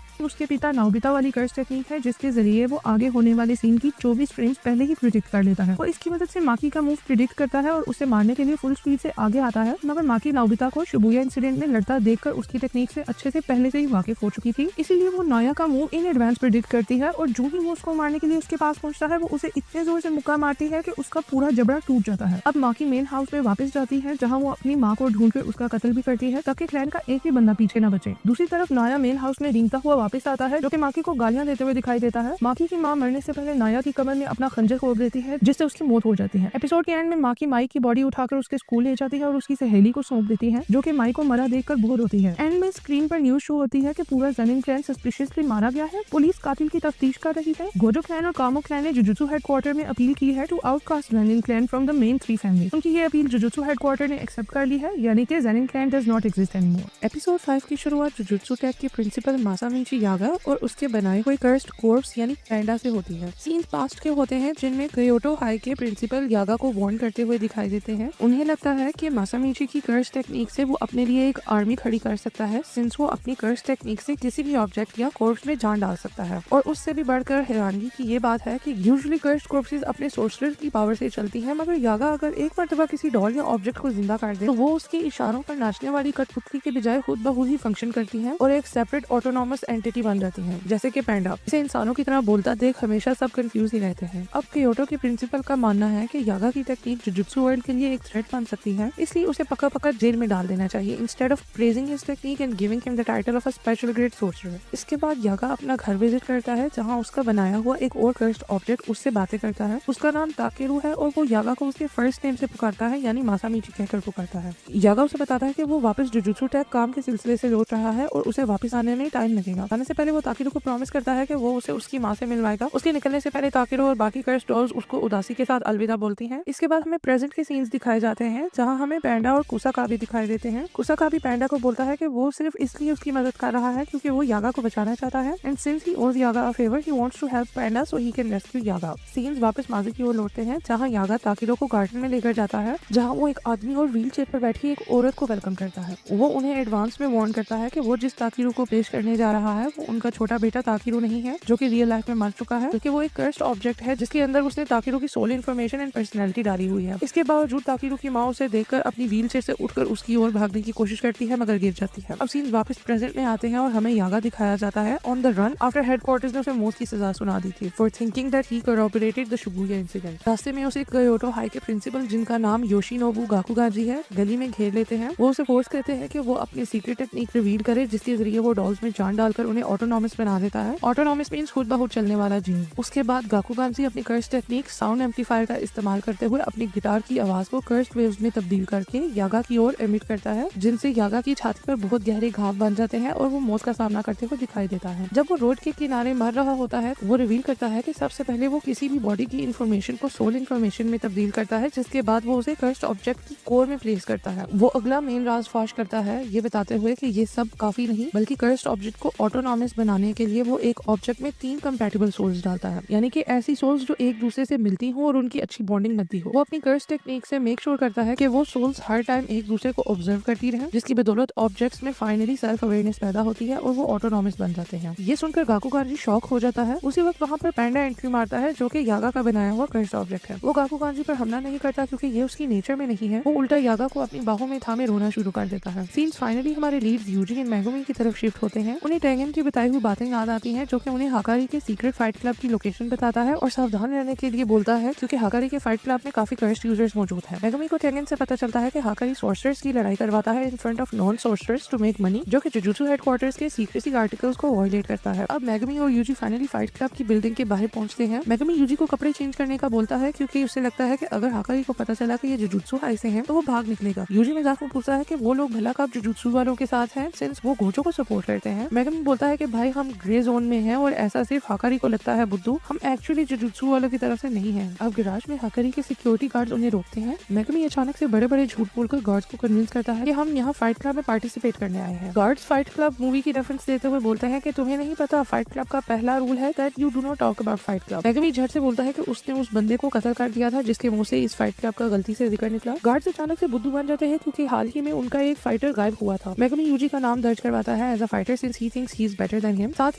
Speaker 1: उसके पिता नाओबिता वाली कर्स टेक्निक है जिसके जरिए वो आगे होने वाले सीन की 24 फ्रेम्स पहले ही प्रिडिक्ट कर लेता है। वो इसकी मदद से माकी का मूव प्रिडिक्ट करता है और उसे मारने के लिए फुल स्पीड से आगे आता है, मगर माकी नाओबिता को शिबुया इंसिडेंट में लड़ता देखकर उसकी टेक्निक से अच्छे से पहले से ही वाकिफ हो चुकी थी, इसीलिए वो नाया का मूव इन एडवांस प्रिडिक्ट करती है और जो ही वो उसको मारने के लिए उसके पास पहुंचता है वो उसे इतने जोर से मुक्का मारती है कि उसका पूरा जबड़ा टूट जाता है। अब माकी मेन हाउस में वापस जाती है जहाँ वो अपनी माँ को ढूंढ कर उसका कत्ल भी करती है ताकि क्लैन का एक भी बंदा पीछे न बचे। दूसरी तरफ नाया मेन हाउस में रेंगता हुआ वापस आता है जो कि माकी को गालियां देते हुए दिखाई देता है। माकी की मां मरने से पहले नाया की कमर में अपना खंजर खोद देती है जिससे उसकी मौत हो जाती है। एपिसोड के एंड में माकी माइक की बॉडी उठाकर उसके स्कूल ले जाती है और उसकी सहेली को सौंप देती है जो कि माइक को मरा देखकर बोर होती है। एंड में स्क्रीन पर न्यूज शो होती है कि पूरा ज़ेनिन क्लैन सस्पिशियसली मारा गया है। पुलिस कातिल की तफ्तीश कर रही है। गोजो क्लैन और कामो क्लैन ने जुजुत्सु हेडक्वार्टर में अपील की है to outcast Zenin clan from the main 3 family. उनकी ये अपील जुजुत्सु हेडक्वार्टर ने एक्सेप्ट कर ली है, यानी कि Zenin clan does not exist anymore. Episode 5 की शुरुआत जुजुत्सु टेक के प्रिंसिपल मासामिची यागा और उसके बनाए हुए कर्स्ड कोर्प्स यानी पैंडा से होती है। सीन्स पास्ट के होते हैं जिनमें क्योटो हाई के प्रिंसिपल यागा को वार्न करते हुए दिखाई देते हैं। उन्हें लगता है कि मासामिची की कर्स टेक्निक से वो अपने लिए एक आर्मी खड़ी कर सकता है, सिंस वो अपनी कर्स टेक्निक से किसी भी ऑब्जेक्ट या कोर्प्स में जान डाल सकता है। और उससे भी बढ़कर हैरानगी की ये बात है कि यूजुअली कर्स्ड कोर्प्सेस अपने सोर्सरर की पावर से चलती है, मगर यागा अगर एक मर्तबा किसी डॉल या ऑब्जेक्ट को जिंदा कर दे तो वो उसके इशारों पर नाचने वाली कठपुतली के बजाय खुद ब खुद ही फंक्शन करती है और एक सेपरेट ऑटोनॉमस एंटिटी बन जाती है, जैसे कि पैंडा। इसे इंसानों की तरह बोलता देख हमेशा सब कंफ्यूज ही रहते हैं। अब क्योटो के प्रिंसिपल का मानना है कि यागा की टेक्निक जुजुत्सु वर्ल्ड के लिए एक थ्रेट बन सकती है, इसलिए उसे पकड़ पकड़ जेल में डाल देना चाहिए instead of praising his technique and giving him the title of a special grade sorcerer. इसके बाद यागा अपना घर विजिट करता है जहाँ उसका बनाया हुआ एक और कर्स्ड ऑब्जेक्ट उससे बातें करता है। उसका नाम ताकेरू है और वो यागा को उसके फर्स्ट नेम से पुकारता है, यानी मासामिची कहकर पुकारता है। यागा उसे बताता है कि वो वापस जुजुत्सु टेक काम के सिलसिले से लौट रहा है और उसे वापस आने में टाइम लगेगा। आने से पहले वो ताकेरू को प्रॉमिस करता है कि वो उसे उसकी माँ से मिलवाएगा। उसके निकलने से पहले ताकेरू और बाकी कर्स्ड डॉल्स उसको उदासी के साथ अलविदा बोलती हैं। इसके बाद हमें प्रेजेंट के सीन्स दिखाए जाते हैं जहां हमें पैंडा और कुसाकाबी दिखाई देते हैं। कुसाकाबी पैंडा को बोलता है कि वो सिर्फ इसलिए उसकी मदद कर रहा है क्योंकि वो यागा को बचाना चाहता है and since he owes Yaga a favour he wants to help Panda so he can rescue Yaga. Scenes वापस माजी की ओर लौटते हैं जहां यागा ताकेरू को गार्डन में लेकर जाता है जहां वो एक आदमी और व्हील चेयर पर बैठी एक औरत को वेलकम करता है। वो उन्हें एडवांस में वार्न करता है कि वो जिस ताकेरू को पेश करने जा रहा है वो उनका छोटा बेटा ताकेरू नहीं है जो कि रियल लाइफ में मर चुका है, क्योंकि वो एक कर्स्ड ऑब्जेक्ट है जिसके अंदर उसने ताकेरू की सोल इन्फॉर्मेशन एंड पर्सनैलिटी डाली हुई है। इसके बावजूद ताकेरू की माँ उसे देखकर अपनी व्हील चेयर से उठकर उसकी ओर भागने की कोशिश करती है मगर गिर जाती है। अब सीन वापस प्रेजेंट में आते हैं और हमें यागा दिखाया जाता है on the run after headquarters ने उसे मौत की सजा सुना दी थी for thinking that he cooperated the Shibuya incident. रास्ते में उसे क्योटो हाई के प्रिंसिपल जिनका नाम योशिनोबु गाकुगाजी है गली में घेर लेते हैं। वो उसे फोर्स करते हैं कि वो अपनी सीक्रेट टेक्निक रिवील करे जिसके जरिए वो डॉल्स में जान डालकर उन्हें ऑटोनॉमस बना देता है। ऑटोनॉमस मींस खुद ब खुद चलने वाला जीन। उसके बाद गाकुगाजी अपनी कर्स टेक्निक साउंड एम्पलीफायर का इस्तेमाल करते हुए अपनी गिटार की आवाज को कर्स्ड वेव्स में तब्दील करके यागा की ओर एमिट करता है, जिनसे यागा की छाती पर बहुत गहरे घाव बन जाते हैं और वो मौत का सामना करते हुए दिखाई देता है। जब वो रोड के किनारे मर रहा होता है वो रिवील करता है कि सबसे पहले वो किसी भी बॉडी की इन्फॉर्मेशन को सोल इन्फॉर्मेशन में तब्दील करता है, जिसके बाद वो उसे कर्स्ड ऑब्जेक्ट की कोर में प्लेस करता है। वो अगला मेन राज फाश करता है ये बताते हुए कि ये सब काफी नहीं बल्कि कर्स्ड ऑब्जेक्ट को ऑटोनॉमस बनाने के लिए वो एक ऑब्जेक्ट में 3 कंपैटिबल सोल्स डालता है, यानी कि ऐसी सोल्स जो एक दूसरे से मिलती हो और उनकी अच्छी बॉन्डिंग बनती हो। वो अपनी कर्स टेक्निक से मेक श्योर करता है कि वो सोल्स हर टाइम एक दूसरे को ऑब्जर्व करती रहे, जिसकी बदौलत ऑब्जेक्ट्स में फाइनली सेल्फ अवेयरनेस पैदा होती है और वो ऑटोनॉमस बन जाते हैं। ये सुनकर गाकुगाजी शॉक हो जाता है। उसी वक्त वहाँ पर पैंडा एंट्री मारता है जो कि यागा का बनाया हुआ कर्स ऑब्जेक्ट है। वो गाकुगाजी पर हमला नहीं करता क्योंकि ये उसकी नेचर में नहीं है। वो उल्टा यागा को अपनी बाहों में थामे रोना शुरू कर देता है। सीन्स फाइनली हमारे लीड्स यूजी एंड मेगुमी की तरफ शिफ्ट होते हैं। उन्हें टेंगन मेगन की बताई हुई बातें याद आती हैं, जो कि उन्हें हाकारी के सीक्रेट फाइट क्लब की लोकेशन बताता है और सावधान रहने के लिए बोलता है, क्योंकि हाकारी के फाइट क्लब में काफी कर्स्ड यूजर्स मौजूद हैं। मेगमी को टेंगन से पता चलता है कि हाकारी सॉर्सरर्स की लड़ाई करवाता है in front of non sorcerers to make money, जो कि जुजुत्सु हेडक्वार्टर्स के सीक्रेसी आर्टिकल्स को वायलेट करता है। अब मेगमी और यूजी फाइनली फाइट क्लब की बिल्डिंग के बाहर पहुंचते हैं। मेगमी यूजी को कपड़े चेंज करने का बोलता है, क्योंकि उसे लगता है कि अगर हाकारी को पता चला कि ये जुजुत्सु हाई से हैं, तो वो भाग निकलेगा। यूजी मजाक में पूछता है कि वो लोग भला कब जुजुत्सु वालों के साथ हैं, सिंस वो गोजो को सपोर्ट करते हैं। मेगमी बोलता है कि भाई हम ग्रे जोन में हैं और ऐसा सिर्फ हाकारी को लगता है बुद्धू, हम एक्चुअली जुजुत्सु वालों की तरफ से नहीं हैं। अब गैराज में हाकारी के सिक्योरिटी गार्ड्स उन्हें रोकते हैं। मेगमी अचानक से बड़े बड़े झूठ बोलकर गार्ड्स को कन्विंस करता है कि हम यहाँ फाइट क्लब में पार्टिसिपेट करने आए हैं। गार्ड्स फाइट क्लब मूवी की रेफरेंस देते हुए बोलते हैं कि तुम्हें नहीं पता, फाइट क्लब का पहला रूल है that you do not talk about fight club. Megumi झट से बोलता है कि उसने उस बंदे को कत्ल कर दिया था जिसके मुंह से इस फाइट क्लब का गलती से जिक्र निकला। गार्ड्स अचानक से बुद्धू बन जाते हैं, क्योंकि हाल ही में उनका एक फाइटर गायब हुआ था। मेगमी यूजी का नाम दर्ज करवाता है as a fighter since he thinks he is better than him. साथ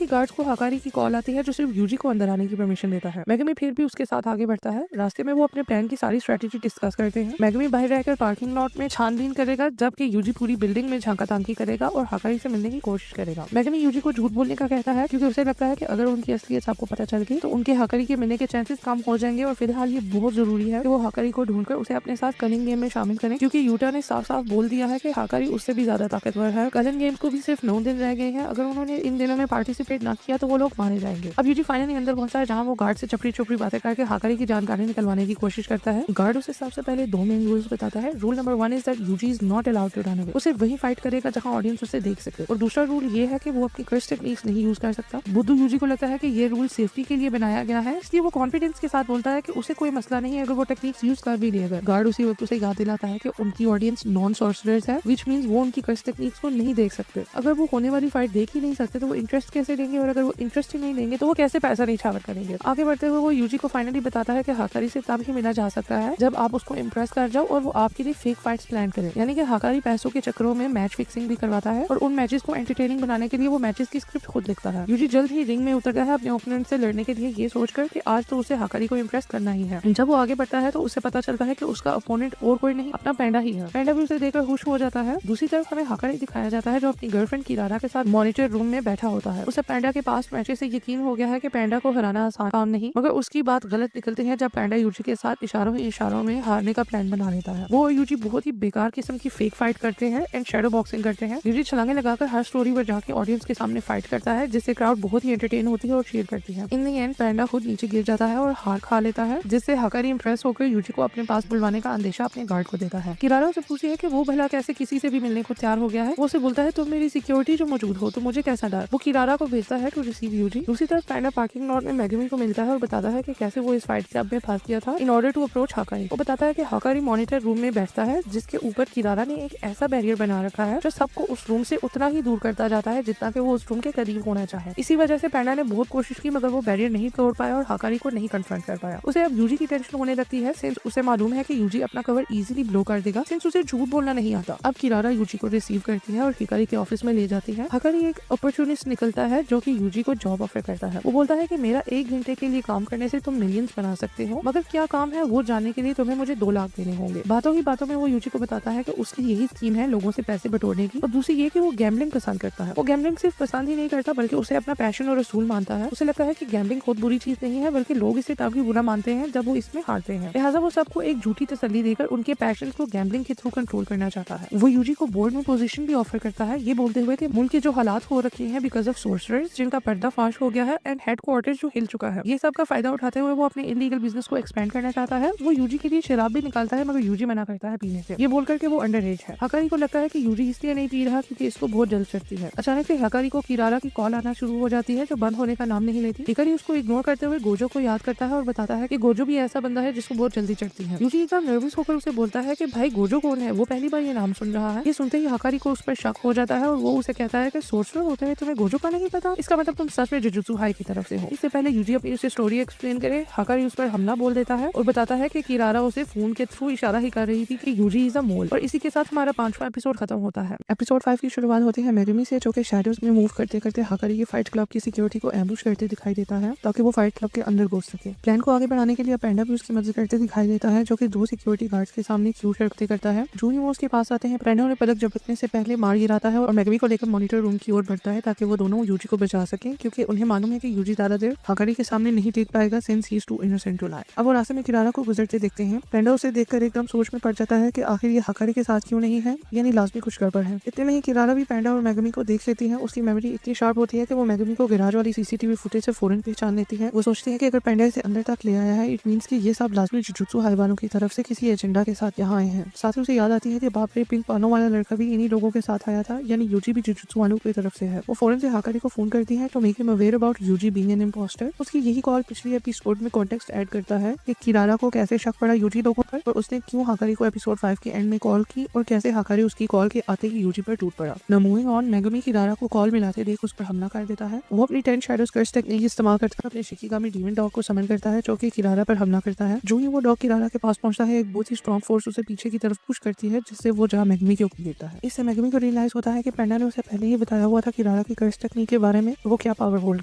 Speaker 1: ही गार्ड्स को हाकारी की कॉल आती है, जो सिर्फ यूजी को अंदर आने की परमिशन देता है। मेगमी फिर भी उसके साथ आगे बढ़ता है। रास्ते में वो अपने प्लान की सारी स्ट्रेटेजी डिस्कस करते हैं। मेगमी बाहर रहकर पार्किंग लॉट में छानबीन करेगा, जबकि यूजी पूरी बिल्डिंग में झांकातांकी करेगा और हाकारी से मिलने की कोशिश करेगा। मेगमी यूजी को झूठ बोलने का कहता है, क्योंकि उसे लगता है कि अगर उनकी असलियत सबको पता चल गई तो उनके हाकारी के मिलने के चांसेस कम हो जाएंगे और फिलहाल ये बहुत जरूरी है कि वो हाकारी को ढूंढकर उसे अपने साथ कलिंग गेम में शामिल करें, क्योंकि यूटा ने साफ साफ बोल दिया है कि हाकारी उससे भी ज्यादा ताकतवर है। कलिंग गेम को भी सिर्फ 9 दिन रह गए हैं, अगर उन्होंने इन दिनों में पार्टिसिपेट ना किया तो वो लोग मारे जाएंगे। अब यूजी फाइनली अंदर पहुंचा है, जहाँ वो गार्ड से चपड़ी चुपड़ी बातें करके हाकारी की जानकारी निकलवाने की कोशिश करता है। गार्ड उसे सबसे पहले 2 मेन रूल्स बताता है। Rule number 1 is that Yuji is not allowed to run away. उसे वही फाइट करेगा जहाँ ऑडियंस उसे देख सके, और दूसरा रूल ये है कि वो अपनी कर्स टेक्निक्स नहीं यूज कर सकता। बुद्धू यूजी को लगता है कि ये रूल सेफ्टी के लिए बनाया गया है, इसलिए वो कॉन्फिडेंस के साथ बोलता है कि उसे कोई मसला नहीं है अगर वो टेक्निक्स यूज कर भी लेगा। गार्ड उसी वक्त उसे याद दिलाता है कि उनकी ऑडियंस नॉन सॉर्सरर्स है, व्हिच मींस वो उनकी कर्स टेक्निक्स को नहीं देख सकते। अगर वो होने वाली फाइट देख ही नहीं सकते तो वो इंटरेस्ट कैसे लेंगे, और अगर वो इंटरेस्ट ही नहीं लेंगे तो वो कैसे पैसा निछावर करेंगे। आगे बढ़ते हुए वो यूजी को फाइनली बताता है कि हाकारी से तब ही मिला जा सकता है जब आप उसको इम्प्रेस कर जाओ और वो आपके लिए फेक फाइट्स प्लान करे। यानी कि हाकारी पैसों के चक्करों में मैच फिक्सिंग भी करवाता है और उन मैचेस को एंटरटेनिंग बनाने के लिए वो मैचेस की स्क्रिप्ट खुद लिखता है। यूजी जल्द ही रिंग में उतरता है अपने ओपोनेंट से लड़ने के लिए, ये सोचकर कि आज तो उसे हाकारी को इम्प्रेस करना ही है। जब वो आगे बढ़ता है तो उसे पता चलता है कि उसका ओपोनेंट और कोई नहीं, अपना पैंडा ही है। पैंडा भी उसे देखकर खुश हो जाता है। दूसरी तरफ हमें हाकारी दिखाया जाता है, जो अपनी गर्लफ्रेंड किरारा के साथ मॉनिटर रूम में बैठा होता है। उसे पैंडा के पास मैचेस से यकीन हो गया है कि पैंडा को हराना आसान काम नहीं, मगर उसकी बात गलत निकलती है जब पैंडा यूजी के साथ इशारों में हारने का प्लान बना लेता है। वो यूजी बहुत ही बेकार किस्म की फेक फाइट करते हैं एंड शैडो बॉक्सिंग करते हैं। यूजी छलांगे लगाकर हर स्टोरी पर जाके ऑडियंस के सामने फाइट करता है, जिससे क्राउड बहुत ही एंटरटेन होती है और चीयर करती है। इन द एंड पैंडा खुद नीचे गिर जाता है और हार खा लेता है, जिससे हाकारी इंप्रेस होकर यूजी को अपने पास बुलवाने का अंदेशा अपने गार्ड को देता है। किरारा उसे पूछती है कि वो भला कैसे किसी से भी मिलने को तैयार हो गया है। वो उसे बोलता है तुम मेरी सिक्योरिटी जो मौजूद हो तो मुझे कैसा डर। वो किरारा को भेजता है टू रिसीव यूजी। दूसरी तरफ पैंडा पार्किंग लॉट में मेगमी को मिलता है और बताता है कि कैसे वो इस फाइट क्लब में फंस गया था इन ऑर्डर टू अप्रोच हाकारी। वो बताता है कि हाकारी मॉनिटर रूम में बैठता है, जिसके ऊपर किरारा ने एक ऐसा बैरियर बना रखा है जो सबको उस रूम से उतना ही दूर करता जाता है जितना कि वो उस रूम के करीब होना चाहे। इसी वजह से पैंडा ने बहुत कोशिश की, मगर वो बैरियर नहीं तोड़ पाया और हाकारी को नहीं कन्फ्रंट कर पाया। उसे अब यूजी की टेंशन होने लगती है, सिंस उसे मालूम है कि यूजी अपना कवर इजीली ब्लो कर देगा, सिंस उसे झूठ बोलना नहीं आता। अब किरारा यूजी को रिसीव करती है और हिकारी के ऑफिस में ले जाती है। हाकारी एक अपॉर्चुनिस्ट निकलता है जो कि यूजी को जॉब ऑफर करता है। वो बोलता है कि मेरा 1 घंटे के लिए काम करने से तुम मिलियंस बना सकते हो, मगर क्या काम है वो जानने के लिए तुम्हें मुझे 2 लाख देने होंगे। बातों ही बातों में वो यूजी को बताता है कि उसकी यही स्कीम है लोगों से पैसे बटोरने की, और दूसरी ये कि वो गैम्बलिंग पसंद करता है। वो गैम्बलिंग सिर्फ पसंद ही नहीं करता बल्कि उसे अपना पैशन और असूल मानता है। उसे लगता है कि गैम्बलिंग खुद बुरी चीज नहीं है, बल्कि लोग इसे तभी बुरा मानते हैं जब वो इसमें हारते हैं। लिहाजा वो सबको एक झूठी तसल्ली देकर उनके पैशन को गैम्बलिंग के थ्रू कंट्रोल करना चाहता है। वो यूजी को बोर्ड में पोजीशन भी ऑफर करता है, ये बोलते हुए कि मुल्क के जो हालात हो रखे हैं बिकॉज ऑफ सोर्सरर्स जिनका पर्दाफाश हो गया है एंड हेडक्वार्टर्स जो हिल चुका है, ये सब का फायदा उठाते हुए वो अपने इलीगल बिजनेस को एक्सपेंड करना चाहता है। वो यूजी के लिए शराब भी निकालता है, मगर यूजी मना करता है पीने से, ये बोलकर के वो अंडर एज है। हाकारी को लगता है कि यूजी इसलिए नहीं पी रहा क्योंकि इसको बहुत जल्द चढ़ती है। अचानक से हाकारी को किरारा की कॉल आना शुरू हो जाती है जो बंद होने का नाम नहीं लेती। हिकारी उसको इग्नोर करते हुए गोजो को याद करता है और बताता है कि गोजो भी ऐसा बंदा है जिसको बहुत जल्दी चढ़ती है। यूजी एकदम नर्वस होकर उसे बोलता है कि भाई गोजो कौन है, वो पहली बार ये नाम सुन रहा है। ये सुनते ही हाकारी को उस पर शक हो जाता है और वो उसे कहता है कि सोर्सरर होते हुए तुम्हें गोजो का नहीं पता, इसका मतलब तुम सच में जुजुत्सु हाई की तरफ से हो। इससे पहले यूजी अपनी उसे स्टोरी एक्सप्लेन करे, हाकारी उस पर हमला बोल देता है और बताता है कि किरारा उसे फोन के थ्रू इशारा ही कर रही थी कि यूजी इज अ मोल। और इसी के साथ हमारा 5वां एपिसोड खत्म होता है। एपिसोड 5 की शुरुआत होती है मेगमी से, जो कि शैडोज में मूव करते करते हाकारी के फाइट क्लब की सिक्योरिटी को एम्बुश करते दिखाई देता है ताकि वो फाइट क्लब के अंदर घुस सके। प्लान को आगे बढ़ाने के लिए पैंडा भी उसकी मदद करते दिखाई देता है, जो कि 2 सिक्योरिटी गार्ड्स के सामने क्यू करते करता है। जो ही वो उसके पास आते हैं, पैंडा उन्हें पलक झपकने से पहले मार गिराता है और मेगमी को लेकर मॉनिटर रूम की ओर बढ़ता है। है ताकि वो दोनों यूजी को बचा सकें, क्योंकि उन्हें मालूम है कि यूजी ज्यादा देर हकारी के सामने नहीं टिक पाएगा since he is too innocent to lie. अब वो रास्ते में किरारा को गुजरते देखते हैं। पेंडा उसे देखकर एकदम सोच में पड़ जाता है कि आखिर ये हकारी के साथ क्यों नहीं है, यानी लाजमी कुछ गड़बड़ है। इतने में ही किरारा भी पेंडा और मेगमी को देख लेती है। उसकी मेमोरी इतनी शार्प होती है कि वो मेगमी को गैराज वाली सीसीटीवी फुटेज से फौरन पहचान लेती है। वो सोचती है कि अगर पेंडा इसे अंदर तक ले आया है, इट मींस कि ये सब लाजमी जुजुत्सु हाइबानों की तरफ से किसी एजेंडा के साथ यहाँ आए हैं। साथ ही उसे याद आती है कि बाप रे पिंक पानों वाला लड़का भी इन्हीं लोगों के साथ आया था, यानी यूजी भी जुजुत्सु वालों की तरफ से है। वो फौरन से हाकारी को फोन करती है to make him aware about Yuji being an impostor. उसकी यही कॉल पिछली एपिसोड में कॉन्टेक्स्ट ऐड करता है कि किरारा को कैसे शक पड़ा यूजी लोगों पर और उसने क्यों हाकारी को एपिसोड 5 के एंड में कॉल की और कैसे हाकारी उसकी कॉल के आते ही यूजी पर टूट पड़ा। न मूविंग ऑन, मेगमी किरारा को कॉल मिलाते देख उस पर हमला कर देता है। वो अपनी 10 शैडोज कर्स टेक्निक इस्तेमाल करता अपने शिकिगामी डीमन डॉग को समन करता है जो कि किरारा पर हमला करता है। जो ही वो डॉग किरारा के पास पहुंचता है, एक बहुत ही स्ट्रॉन्ग फोर्स उसे पीछे की तरफ पुश करती है, जिससे वो जा मेगमी के ऊपर गिरता है। इससे मेगमी को रियलाइज होता है कि पेंडा ने उसे पहले ही बताया हुआ था किरारा की कर्स टेक्निक के बारे में, वो क्या पावर होल्ड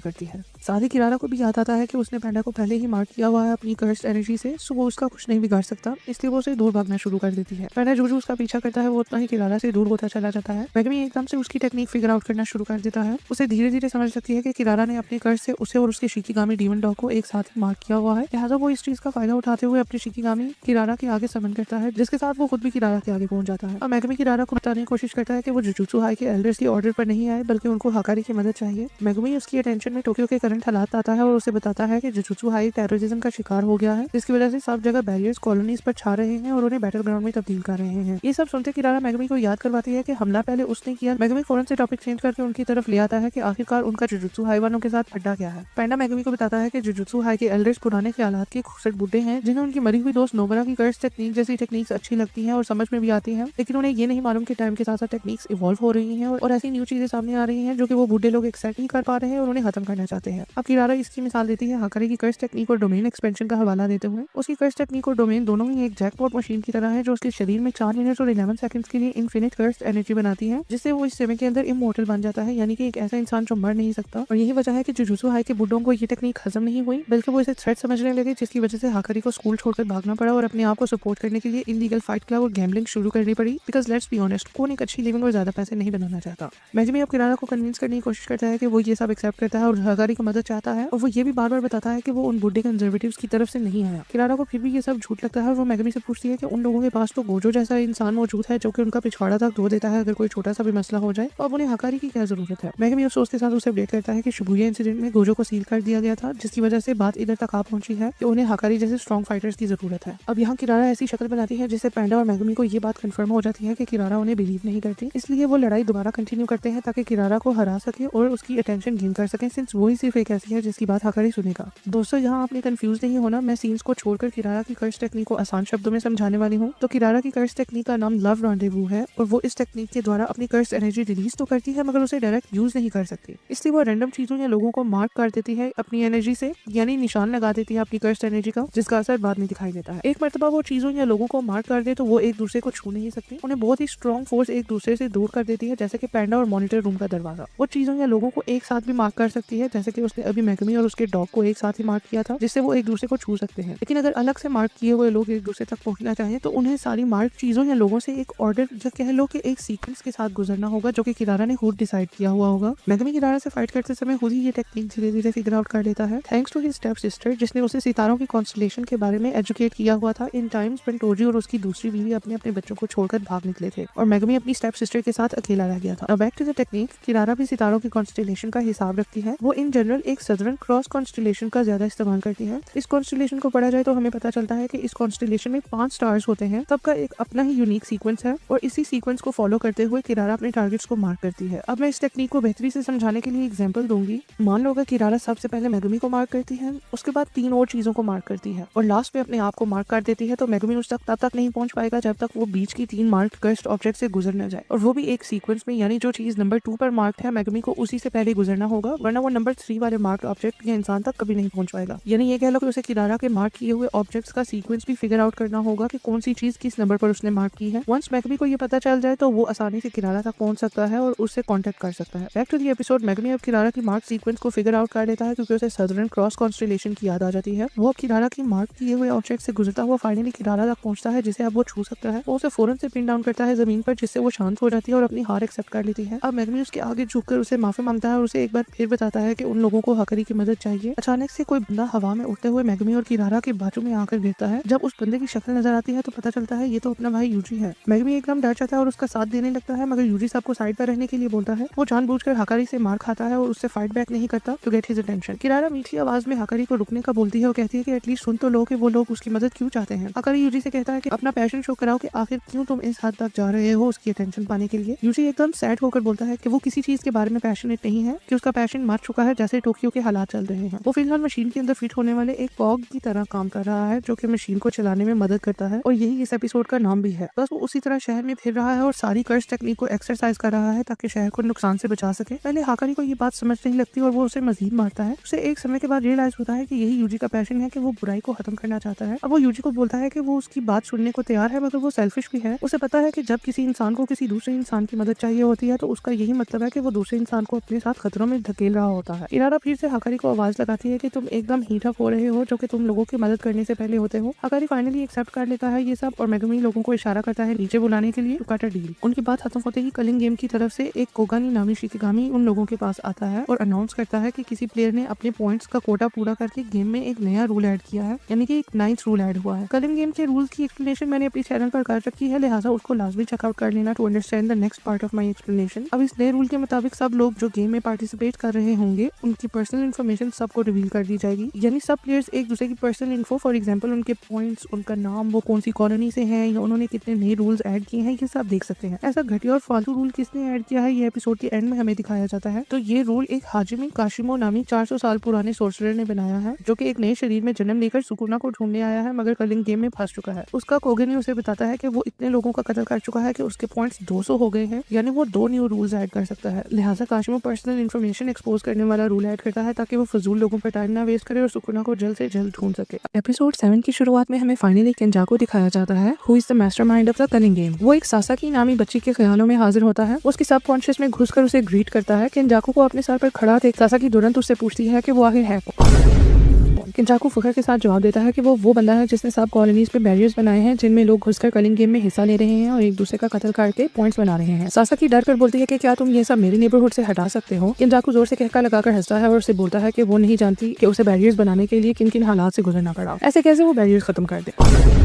Speaker 1: करती है। साथ ही किरारा को भी याद आता है कि उसने पेंडा को पहले ही मार किया हुआ है अपनी कर्स एनर्जी से, सो वो उसका कुछ नहीं बिगाड़ सकता, इसलिए वो उसे दूर भागना शुरू कर देती है। पेंडा जो उसका पीछा करता है वो उतना ही किरारा से दूर होता चला जाता है। मेगमी एकदम से उसकी टेक्निक फिगर आउट करना शुरू कर देता है। उसे धीरे धीरे समझ सकती है कि किरारा ने अपने कर्स से उसे और उसके शिकिगामी डीमन डॉग को एक साथ मार किया हुआ है, लिहाजा वो इस चीज का फायदा उठाते हुए अपने शिकिगामी किरारा के आगे समन करता है, जिसके साथ वो खुद भी किरारा के आगे पहुंच जाता है। और मेगमी किरारा को बताने की कोशिश करता है कि वो जुजुत्सु हाई के एल्डर्स की ऑर्डर पर नहीं आए, बल्कि उनको हाकारी की मदद चाहिए। मेगमी उसकी अटेंशन में टोक्यो के करंट हालात आता है और उसे बताता है कि जुजुत्सु हाई टेररिज्म का शिकार हो गया है, जिसकी वजह से सब जगह बैरियर्स कॉलोनीज पर छा रहे हैं और उन्हें बैटल ग्राउंड में तब्दील कर रहे हैं। ये सब सुनते किरारा मेगमी को याद करवाती है कि हमला पहले उसने किया। मेगमी फौरन से टॉपिक चेंज करके उनकी तरफ ले आता है कि आखिरकार उनका जुजुत्सु हाई वालों के साथ अड्डा क्या है। पेंडा मेगमी को बताता है कि जुजुत्सु हाई के एल्डर्स पुराने ख्यालात के खूबसूरत बुड्ढे हैं, जिन्हें उनकी मरी हुई दोस्त नोबरा की कर्स टेक्निक जैसी टेक्निक्स अच्छी लगती हैं और समझ में भी आती हैं, लेकिन उन्हें ये नहीं मालूम कि टाइम के साथ साथ टेक्निक्स इवॉल्व हो रही हैं और ऐसी न्यू चीजें सामने आ रही हैं जो कि वो बूढ़े लोग एक्सेप्ट नहीं कर पा रहे हैं और उन्हें खत्म करना चाहते हैं। अब किरारा इसकी मिसाल देती है हाकारी की कर्स टेक्निक और डोमेन एक्सपेंशन का हवाला देते हुए। उसकी कर्स टेक्निक और डोमेन दोनों ही एक जैकपॉट मशीन की तरह है जो उसके शरीर में 4 मिनट और 11 सेकंड्स के लिए इनफिनिट कर्स एनर्जी बनाती है, जिससे वो इस समय के अंदर इमोर्टल बन जाता है, यानी कि एक ऐसा इंसान जो मर नहीं सकता। और यही वजह है कि जुजुत्सु हाई के बुड्ढों को ये टेक्निक हजम नहीं हुई, बल्कि वो इसे थ्रेट समझने लगे, जिसकी वजह से हाकारी को स्कूल छोड़कर भागना पड़ा और अपने आप को सपोर्ट करने के लिए इलीगल फाइट क्लब और गैम्बलिंग शुरू करनी पड़ी। बिकॉज लेट्स बी ऑनेस्ट, कौन एक अच्छी लिविंग और ज्यादा पैसे नहीं बनाना चाहता। मेगमी अब किरारा को कन्विंस करने की कोशिश करता है कि वो ये सब एक्सेप्ट करता है और हाकारी की मदद चाहता है, और वो ये भी बार बार बताता है कि वो उन बुड्ढे कंजर्वेटिव्स की तरफ से नहीं आया। किरारा को फिर भी ये सब झूठ लगता है और वो मेगमी से पूछती है कि उन लोगों के पास तो गोजो जैसा इंसान मौजूद है जो कि उनका पिछवाड़ा तक धो देता है अगर कोई छोटा सा भी मसला हो जाए, और उन्हें हाकारी की क्या जरूरत है। मेगमी अफसोस के साथ उसे अपडेट करता है कि शिबुया इंसिडेंट में गोजो को सील कर दिया गया था, जिसकी वजह से बात इधर तक आ पहुंची है कि उन्हें हाकारी जैसे स्ट्रॉन्ग फाइटर्स की जरूरत है। अब यहाँ किरारा ऐसी शक्ल बनाती है जिससे पेंडा और मेगमी को ये बात कंफर्म हो जाती है कि किरारा उन्हें बिलीव नहीं करती, इसलिए वो लड़ाई दोबारा कंटिन्यू करते हैं ताकि किरारा को हरा सके और उसकी अटेंशन गेन कर सके, सिंस वो ही सिर्फ एक ऐसी है जिसकी बात हाकारी सुनेगा। दोस्तों, यहाँ आपने कंफ्यूज नहीं होना, मैं सीन्स को छोड़कर किरारा की कर्स टेक्निक को आसान शब्दों में समझाने वाली हूँ। तो किरारा की कर्स टेक्निक का नाम लव रॉन्डेवू है और वो इस टेक्निक के द्वारा अपनी कर्स एनर्जी रिलीज तो करती है मगर उसे डायरेक्ट यूज नहीं कर सकती, इसलिए वो रैंडम चीजों या लोगों को मार्क कर देती है अपनी एनर्जी से, यानी निशान लगा देती है अपनी कर्स एनर्जी का, जिसका असर बाद में दिखाई देता है। एक मर्तबा वो चीजों या लोगों को मार्क कर दे तो वो एक दूसरे को छू नहीं सकती, उन्हें बहुत ही स्ट्रॉन्ग फोर्स एक दूसरे से दूर कर देती है, जैसे कि पेंडा और मॉनिटर रूम का दरवाजा। वो चीजों या लोगों को एक साथ भी मार्क कर सकती है, जैसे कि उसने अभी मेगमी और उसके डॉग को एक साथ ही मार्क किया था, जिससे वो एक दूसरे को छू सकते हैं। लेकिन अगर अलग से मार्क किए हुए लोग एक दूसरे तक पहुंचना चाहें तो उन्हें सारी मार्क चीजों या लोगों से एक ऑर्डर या कह लो कि एक सीक्वेंस के साथ गुजरना होगा, जो कि किरारा ने खुद डिसाइड किया हुआ होगा। मेगमी किरारा से फाइट करते समय खुद ही ये टेक्निक धीरे धीरे फिगर आउट कर लेता है, thanks to his step sister, जिसने उसे सितारों की कॉन्स्टलेशन के बारे में एजुकेट किया हुआ था इन टाइम्स व्हेन टोजी और उसकी दूसरी बीवी अपने अपने बच्चों को छोड़कर भाग निकले थे और मेगमी अपनी स्टेप सिस्टर के साथ अकेला रह गया था। अब बैक टू द टेक्निक, किरारा भी सितारों की कॉन्स्टलेशन का हिसाब रखती है। वो इन जनरल एक सदर्न क्रॉस कॉन्स्टलेशन का ज्यादा इस्तेमाल करती है। इस कॉन्स्टलेशन को पढ़ा जाए तो हमें पता चलता है कि इस कॉन्स्टलेशन में 5 स्टार्स होते हैं, सबका एक अपना ही यूनिक सीक्वेंस है और इसी सीक्वेंस को फॉलो करते हुए किरारा अपने टारगेट्स को मार्क करती है। अब मैं इस टेक्निक को बेहतरी से समझाने के लिए एग्जांपल दूंगी। मान लो अगर किरारा सबसे पहले मेगमी को मार्क करती है, उसके बाद 3 और चीजों को मार्क करती है और लास्ट में अपने आप को मार्क कर देती है, तो मेगमी उस तक तब तक नहीं पहुंच पाएगा जब तक वो बीच की 3 मार्क कर्स्ड ऑब्जेक्ट से गुजर न जाए, और वो भी एक सीक्वेंस में, यानी जो चीज नंबर 2 पर मार्क है मेगमी को उसी से पहले गुजरना होगा, वरना वो नंबर 3 वाले मार्क ऑब्जेक्ट या इंसान तक कभी नहीं पहुंच पाएगा। यानी ये कह लो कि उसे किरारा के मार्क किए हुए ऑब्जेक्ट्स का सीक्वेंस भी फिगर आउट करना होगा कि कौन सी चीज किस नंबर पर उसने मार्क की है। वंस मेगमी को ये पता चल जाए तो वो आसानी से किरारा तक पहुंच सकता है और उससे कांटेक्ट कर सकता है। बैक टू द एपिसोड, मेगमी अब किरारा की मार्क सीक्वेंस को फिगर आउट कर लेता है क्योंकि उसे सदर्न क्रॉस कॉन्स्टलेशन की याद आ जाती है। वो अब किरारा की मार्क किए हुए ऑब्जेक्ट से गुजरता हुआ फाइनली किरारा तक पहुंचता है, जिसे अब वो छू सकता है। वो उसे फौरन से पिन डाउन करता है जमीन पर, जिससे वो शांत हो जाती है और अपनी हार एक्सेप्ट कर लेती है। अब मेगमी उसके आगे आगे झुककर उसे माफी मांगता है और उसे एक बार फिर बताता है कि उन लोगों को हकरी की मदद चाहिए। अचानक से कोई बंदा हवा में उड़ते हुए मेगमी और किरारा के बाजू में आकर गिरता है। जब उस बंदे की शक्ल नजर आती है तो पता चलता है ये तो अपना भाई यूजी है। मेगमी एकदम डर जाता है और उसका साथ देने लगता है, मगर यूजी साहब को साइड पर रहने के लिए बोलता है। वो जानबूझकर हकारी से मार खाता है और उससे फाइट बैक नहीं करता टू गेट हिज अटेंशन। किरारा मीठी आवाज में हकारी को रुकने का बोलती है और कहती है कि एटलीस्ट सुन तो लो कि वो लोग उसकी मदद क्यों चाहते हैं। हकारी यूजी से कहता है कि अपना पैशन शो कराओ कि आखिर क्यों तुम इस हद तक जा रहे हो उसकी अटेंशन पाने के लिए। यूजी एकदम सैड होकर बोलता है कि वो किसी चीज के बारे में पैशनेट नहीं है, कि उसका पैशन मर चुका है जैसे टोक्यो के हालात चल रहे हैं। वो फिलहाल मशीन के अंदर फिट होने वाले एक कॉग की तरह काम कर रहा है जो कि मशीन को चलाने में मदद करता है और यही इस एपिसोड का नाम भी है। बस वो उसी तरह शहर में फिर रहा है और सारी कर्स टेक्निक को एक्सरसाइज कर रहा है ताकि शहर को नुकसान से बचा सके। पहले हाकारी को ये बात समझ नहीं लगती और वो उसे मजीद मारता है। उसे एक समय के बाद रियलाइज होता है कि यही यूजी का पैशन है कि वो बुराई को खत्म करना चाहता है। अब वो यूजी को बोलता है कि वो उसकी बात सुनने को तैयार है, मगर वो सेल्फिश भी है। उसे पता है कि जब किसी इंसान को किसी दूसरे इंसान की मदद चाहिए होती है तो उसका यही मतलब है कि वो दूसरे इंसान को अपने साथ खतरों में धकेल रहा होता है। इरादा फिर से हाकारी को आवाज लगाती है कि तुम एकदम हीट अप हो रहे हो जो कि तुम लोगों की मदद करने से पहले होते हो। हाकारी फाइनली एक्सेप्ट कर लेता है ये सब और मेगुमी लोगों को इशारा करता है नीचे बुलाने के लिए टू कट अ डील। उनकी बात खत्म होते ही कलिंग गेम की तरफ से एक कोगानी नामी शिकिगामी उन लोगों के पास आता है और अनाउंस करता है कि किसी प्लेयर ने अपने पॉइंट्स का कोटा पूरा करके गेम में एक नया रूल ऐड किया है, यानी कि एक 9th रूल ऐड हुआ है। कलिंग गेम के रूल्स की एक्सप्लेनेशन मैंने अपने चैनल पर कर रखी है, लिहाजा उसको लाजमी चेकआउट कर लेना to understand the next part of my explanation. अब इस नए रूल के मुताबिक सब लोग जो गेम में पार्टिसिपेट कर रहे होंगे उनकी पर्सनल इन्फॉर्मेशन सबको रिवील कर दी जाएगी, यानी सब प्लेयर्स एक दूसरे की पर्सनल इन्फो, फॉर एग्जांपल उनके पॉइंट्स, उनका नाम, वो कौन सी कॉलोनी से हैं या उन्होंने कितने नए रूल्स ऐड किए हैं, ये सब देख सकते हैं। ऐसा घटिया और फालतू रूल किसने ऐड किया है ये एपिसोड के एंड में हमें दिखाया जाता है। तो ये रूल एक हाजिमी काशिमो नामी 400 साल पुराने सोर्सरर ने बनाया है जो कि एक नए शरीर में जन्म लेकर सुकुना को ढूंढने आया है, मगर कलिंग गेम में फंस चुका है। उसका कोगेनी उसे बताता है कि वो इतने लोगों का कत्ल कर चुका है कि उसके पॉइंट्स 200 हो गए हैं, यानी वो 2 न्यू रूल्स ऐड कर सकता है। लिहाजा काशिमो पर्सनल इन्फॉर्मेशन एक्सपोज करने वाला रूल ऐड करता है ताकि वो फजूल लोगों पर टाइम ना वेस्ट करे और सुकुना को जल्द से जल्द ढूंढ सके। एपिसोड 7 की शुरुआत में हमें फाइनली केंजाको दिखाया जाता है, who is the mastermind of the culling game. वो एक सासाकी नामी बच्ची के ख्यालों में हाजिर होता है, उसकी सबकॉन्शियस में घुसकर उसे ग्रीट करता है। केंजाको को अपने सर पर खड़ा देख सासाकी तुरंत उससे पूछती है कि वो आखिर है कौन। केंजाको फख्र के साथ जवाब देता है कि वो बंदा है जिसने सब कॉलोनीज पे बैरियर्स बनाए हैं जिनमें लोग घुसकर कलिंग गेम में हिस्सा ले रहे हैं और एक दूसरे का कत्ल करके पॉइंट्स बना रहे हैं। सासाकी डर कर बोलती है कि क्या तुम ये सब मेरे नेबरहुड से हटा सकते हो। केंजाको जोर से कहका लगाकर हंसता है और उससे बोलता है कि वो नहीं जानती कि उसे बैरियर्स बनाने के लिए किन किन हालात से गुजरना पड़ा, ऐसे कैसे वो बैरियर्स खत्म कर दे।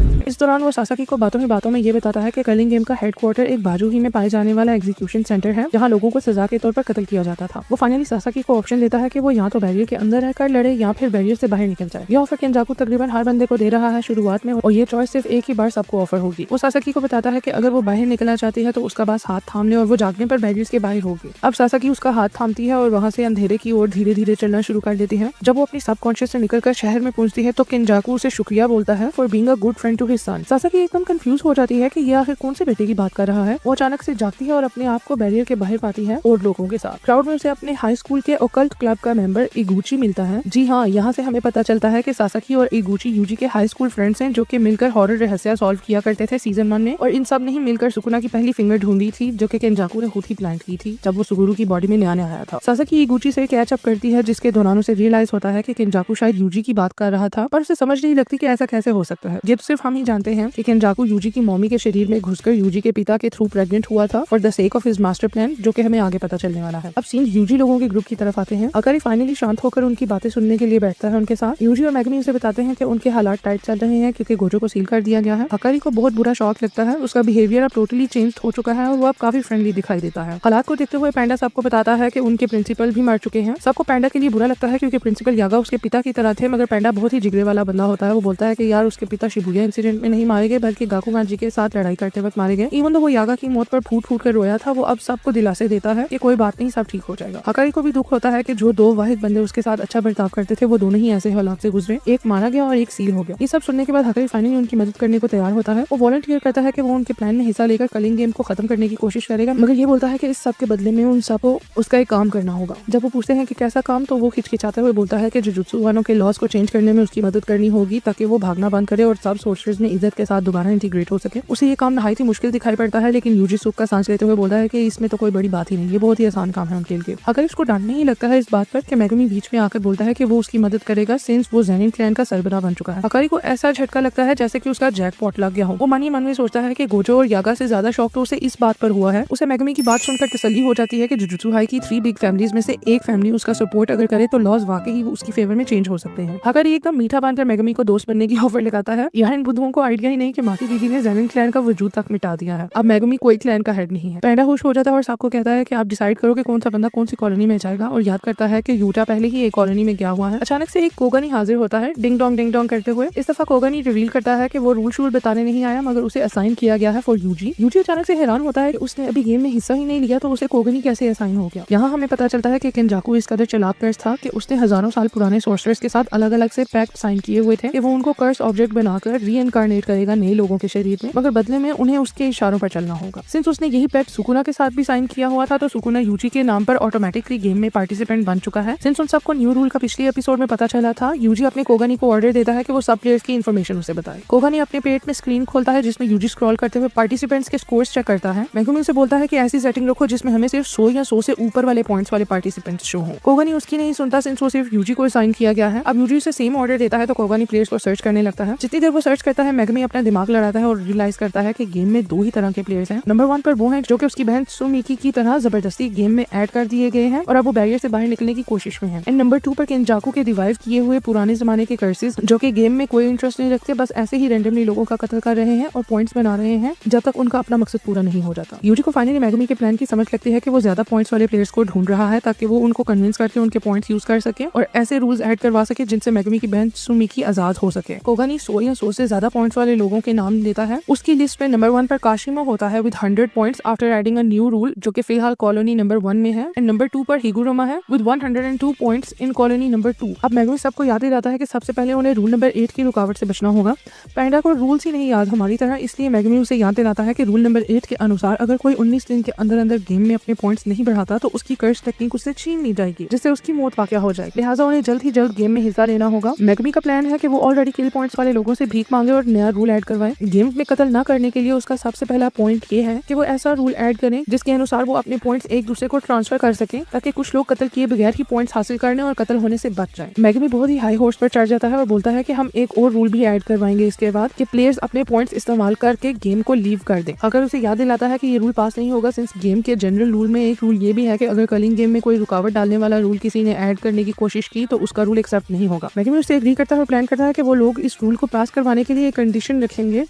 Speaker 1: इस दौरान वो सासाकी को बातों में ये बताता है कि कलिंग गेम का हेडक्वार्टर एक बाजू ही में पाए जाने वाला एग्जीक्यूशन सेंटर है जहां लोगों को सजा के तौर पर कत्ल किया जाता था। वो फाइनली सासाकी को ऑप्शन देता है कि वो या तो बैरियर के अंदर रहकर लड़े या फिर बैरियर से बाहर निकल जाए। ये ऑफर केंजाको तकरीबन हर बंदे को दे रहा है शुरुआत में और ये चॉइस सिर्फ एक ही बार सबको ऑफर होगी। वो सासाकी को बताता है कि अगर वो बाहर निकलना चाहती है तो उसका बस हाथ थाम ले और वो जागने पर बैरियर्स के बाहर होगी। अब सासाकी उसका हाथ थामती है और वहाँ से अंधेरे की ओर धीरे धीरे चलना शुरू कर देती है। जब वो अपनी सबकॉन्शियस से निकलकर शहर में पहुंचती है तो केंजाको उसे शुक्रिया बोलता है for being a good friend to his son. Sasaki एकदम कंफ्यूज हो जाती है कि ये आखिर कौन से बेटे की बात कर रहा है। वो अचानक से जागती है और अपने आप को बैरियर के बाहर पाती है और लोगों के साथ। क्राउड में उसे अपने हाई स्कूल के ओकल्ट क्लब का मेंबर इगुची मिलता है। जी हाँ, यहाँ से हमें पता चलता है कि सासाकी और इगुची यूजी के हाई स्कूल फ्रेंड्स हैं जो कि मिलकर हॉरर रहस्य सॉल्व किया करते थे सीजन 1 में, और इन सब ने ही मिलकर सुकुना की पहली फिंगर ढूंढी थी जो कि केंजाको ने खुद ही प्लांट की थी जब वो सुगुरु की बॉडी में नया आया था। सासाकी इगुची से कैच अप करती है जिसके दौरान उसे रियलाइज होता है कि केंजाको शायद यूजी की बात कर रहा था, पर उसे समझ नहीं लगती कि ऐसा कैसे हो सकता है। ये तो सिर्फ हम ही जानते हैं कि केंजाको यूजी की मॉमी के शरीर में घुसकर यूजी के पिता के थ्रू प्रेग्नेंट हुआ था for the sake of his master plan, जो कि हमें आगे पता चलने वाला है। अब सीन यूजी लोगों के ग्रुप की तरफ आते हैं। अकारी फाइनली शांत होकर उनकी बातें सुनने के लिए बैठता है उनके साथ। यूजी और मैगमी उसे बताते हैं कि उनके हालात टाइट चल रहे हैं क्योंकि गोजो को सील कर दिया गया है। अकारी को बहुत बुरा शॉक लगता है, उसका बिहेवियर अब टोटली चेंज हो चुका है और वो अब काफी फ्रेंडली दिखाई देता है। हालात को देखते हुए पैंडा सबको बताता है कि उनके प्रिंसिपल भी मर चुके हैं। सबको पैंडा के लिए बुरा लगता है क्योंकि प्रिंसिपल यागा उसके पिता की तरह थे, मगर पैंडा बहुत ही जिगरे वाला बंदा होता है। वो बोलता है कि यार उसके पिता शिबुया इंसिडेंट में नहीं मारे गए बल्कि गाकुगान के साथ लड़ाई करते वक्त मारे गए। इवन तो वो यागा की मौत पर फूट फूट कर रोया था, वो अब सबको दिलासे देता है कि कोई बात नहीं, सब ठीक हो जाएगा। हकारी को भी दुख होता है कि जो 2 वाहिद बंदे उसके साथ अच्छा बर्ताव करते थे वो दोनों ही ऐसे हालात से गुजरे, एक मारा गया और एक सील हो गया। ये सब सुनने के बाद हकारी फाइनली उनकी मदद करने को तैयार होता है। वो वॉलंटियर करता है कि वो उनके प्लान में हिस्सा लेकर कलिंग गेम को खत्म करने की कोशिश करेगा, मगर ये बोलता है कि इस सब के बदले में उन सबको उसका एक काम करना होगा। जब वो पूछते हैं कि कैसा काम, तो वो हिचकिचाते हुए बोलता है कि जुजुत्सु वानों के लॉस को चेंज करने में उसकी मदद करनी होगी ताकि वो भागना बंद करे और सब सोर्सर्स में इज्जत के साथ दोबारा इंटीग्रेट हो सके। उसे ये काम नहायत ही मुश्किल दिखाई पड़ता है, लेकिन यूजी सुख का सांस लेते हुए बोलता है कि इसमें तो कोई बड़ी बात ही नहीं, ये बहुत ही आसान काम है उनके लिए। अगर इसको डांटने ही लगता है इस बात पर कि मेगुमी बीच में आकर बोलता है कि वो उसकी मदद करेगा सिंस वो ज़ेनिन क्लैन का सरबराह बन चुका है। हकारी को ऐसा झटका लगता है जैसे कि उसका जैकपॉट लग गया हो। वो मन ही मन में सोचता है कि गोजो और यागा से ज्यादा शौक तो उसे इस बात पर हुआ है। उसे मेगुमी की बात सुनकर तसल्ली हो जाती है कि जुजुत्सु हाई की 3 बिग फैमिलीज में से एक फैमिली उसका सपोर्ट अगर करे तो लॉज वाकई ही उसकी फेवर में चेंज हो सकते हैं। हकारी एकदम मीठा बांधकर मेगुमी को दोस्त बनने की ऑफर लगाता है। यहाँ इन बुद्धुओं को आइडिया ही नहीं कि माकी दीदी ने ज़ेनिन क्लैन का वजूद तक मिटा दिया है। अब मेगुमी कोई क्लैन का हेड नहीं है। पैंडा खुश हो जाता है और सबको कहता है कि आप डिसाइड करो कि कौन सा बंदा कौन सी कॉलोनी में जाएगा, और याद करता है कि यूटा पहले ही एक कॉलोनी में गया हुआ है। अचानक से एक कोगनी हाजिर होता है डिंग डोंग करते हुए। इस दफा कोगनी रिवील करता है कि वो रूल शूल बताने नहीं आया मगर उसे असाइन किया गया है फॉर यूजी। यूजी अचानक से हैरान होता है कि उसने अभी गेम में हिस्सा ही नहीं लिया तो उसे कोगनी कैसे असाइन हो गया। यहाँ हमें पता चलता है कि केंजाकू इस कदर चालाक कर्स था कि उसने हजारों साल पुराने सोर्सर्स के साथ अलग अलग से पैक्ट साइन किए हुए थे कि वो उनको कर्स ऑब्जेक्ट बनाकर रीइनकार्नेट करेगा नए लोगों के शरीर में, मगर बदले में उन्हें उसके इशारों पर चलना होगा। सिंस उसने यही पैक्ट सुकुना के साथ भी साइन किया हुआ था तो सुकुना यूजी के नाम पर ऑटोमेटिकली गेम में पार्टिसिपेंट बन चुका है। सिंस उन सबको न्यू रूल का पिछले एपिसोड में पता चला था, यूजी अपने कोगनी को ऑर्डर देता है कि वो सब प्लेयर्स की इन्फॉर्मेशन उसे बताए। कोगनी अपने पेट में स्क्रीन खोलता है जिसमें यूजी स्क्रॉल करते हुए पार्टिसिपेंट्स के स्कोर्स चेक करता है। मेगुमी उसे बोलता है कि ऐसी सेटिंग रखो जिसमें हमें सिर्फ 100 या 100 से ऊपर वाले पॉइंट्स वाले पार्टिसिपेंट्स शो हो। कोगनी उसकी नहीं सुनता सिंस वो सिर्फ यूजी को असाइन किया गया है। अब यूजी उसे सेम ऑर्डर देता है तो कोगनी प्लेयर्स को सर्च करने लगता है। जितनी देर वो सर्च करता है मेगुमी अपना दिमाग लड़ाता है और रियलाइज करता है कि गेम में 2 ही तरह के प्लेयर्स हैं। नंबर 1 पर वो हैं जो कि उसकी बहन सुमिकी की तरह जबरदस्ती गेम में ऐड कर दिए गए हैं और अब वो बैरियर से बाहर निकलने की कोशिश में हैं। एंड नंबर 2 पर केंजाकू के रिवाइव किए हुए पुराने जमाने के कर्सेस जो कि गेम में कोई इंटरेस्ट नहीं रखते, बस ऐसे ही रैंडमली लोगों का कत्ल कर रहे हैं और पॉइंट्स बना रहे हैं जब तक उनका अपना मकसद पूरा नहीं हो जाता। यूजी को फाइनली मेगुमी के प्लान की समझ लगती है कि वो ज्यादा पॉइंट्स वाले प्लेयर्स को ढूंढ रहा है ताकि वो उनको कन्विंस करके उनके पॉइंट्स यूज कर सके और ऐसे रूल्स ऐड करवा सके जिनसे मेगुमी की बहन सुमिकी आजाद हो सके। कोगनी 100 या 100 से ज्यादा पॉइंट्स वाले लोगों के नाम देता है। उसकी लिस्ट में नंबर 1 पर काशिमो होता है with 100 points after adding a new rule जो कि फिलहाल कॉलोनी नंबर 1 में है। एंड नंबर 2 पर हिगुरोमा है with 102 points in colony number 2। अब मेगुमी सबको याद दिलाता है कि सबसे पहले उन्हें रूल नंबर 8 की रुकावट से बचना होगा। पैंडा को रूल्स ही नहीं याद हमारी तरह, इसलिए मेगुमी उसे याद दिलाता है कि रूल नंबर 8 के अनुसार अगर कोई 19 दिन के अंदर अंदर गेम में अपने पॉइंट्स नहीं बढ़ाता तो उसकी कर्स टेक्निक उससे छीन ली जाएगी जिससे उसकी मौत वाक़या हो जाएगी। लिहाजा उन्हें जल्द ही जल्द गेम में हिस्सा लेना होगा। मेगुमी का प्लान है कि वो ऑलरेडी किल पॉइंट्स वाले लोगों से भीख मांगे और नया रूल ऐड करवाए। गेम में कत्ल न करने के लिए उसका सबसे पहला पॉइंट ये है कि वो ऐसा रूल ऐड करें जिसके अनुसार वो अपने पॉइंट्स एक दूसरे को ट्रांसफर कर सके ताकि कुछ लोग कत्ल किए बगैर ही पॉइंट्स हासिल करने और कत्ल होने से बच जाए। मेगुमी बहुत ही हाई हॉर्स पर चढ़ जाता है और बोलता है कि हम एक और रूल भी ऐड करवाएंगे इसके बाद कि प्लेयर्स अपने पॉइंट्स इस्तेमाल करके गेम को लीव कर दे। अगर उसे याद दिलाता है कि ये रूल पास नहीं होगा सिंस गेम के जनरल रूल में एक रूल ये भी है कि अगर कलिंग गेम में कोई रुकावट डालने वाला रूल किसी ने ऐड करने की कोशिश की तो उसका रूल एक्सेप्ट नहीं होगा। मेगुमी उससे एग्री करता है और प्लान करता है कि वो लोग इस रूल को पास करवाने के लिए एक कंडीशन रखेंगे।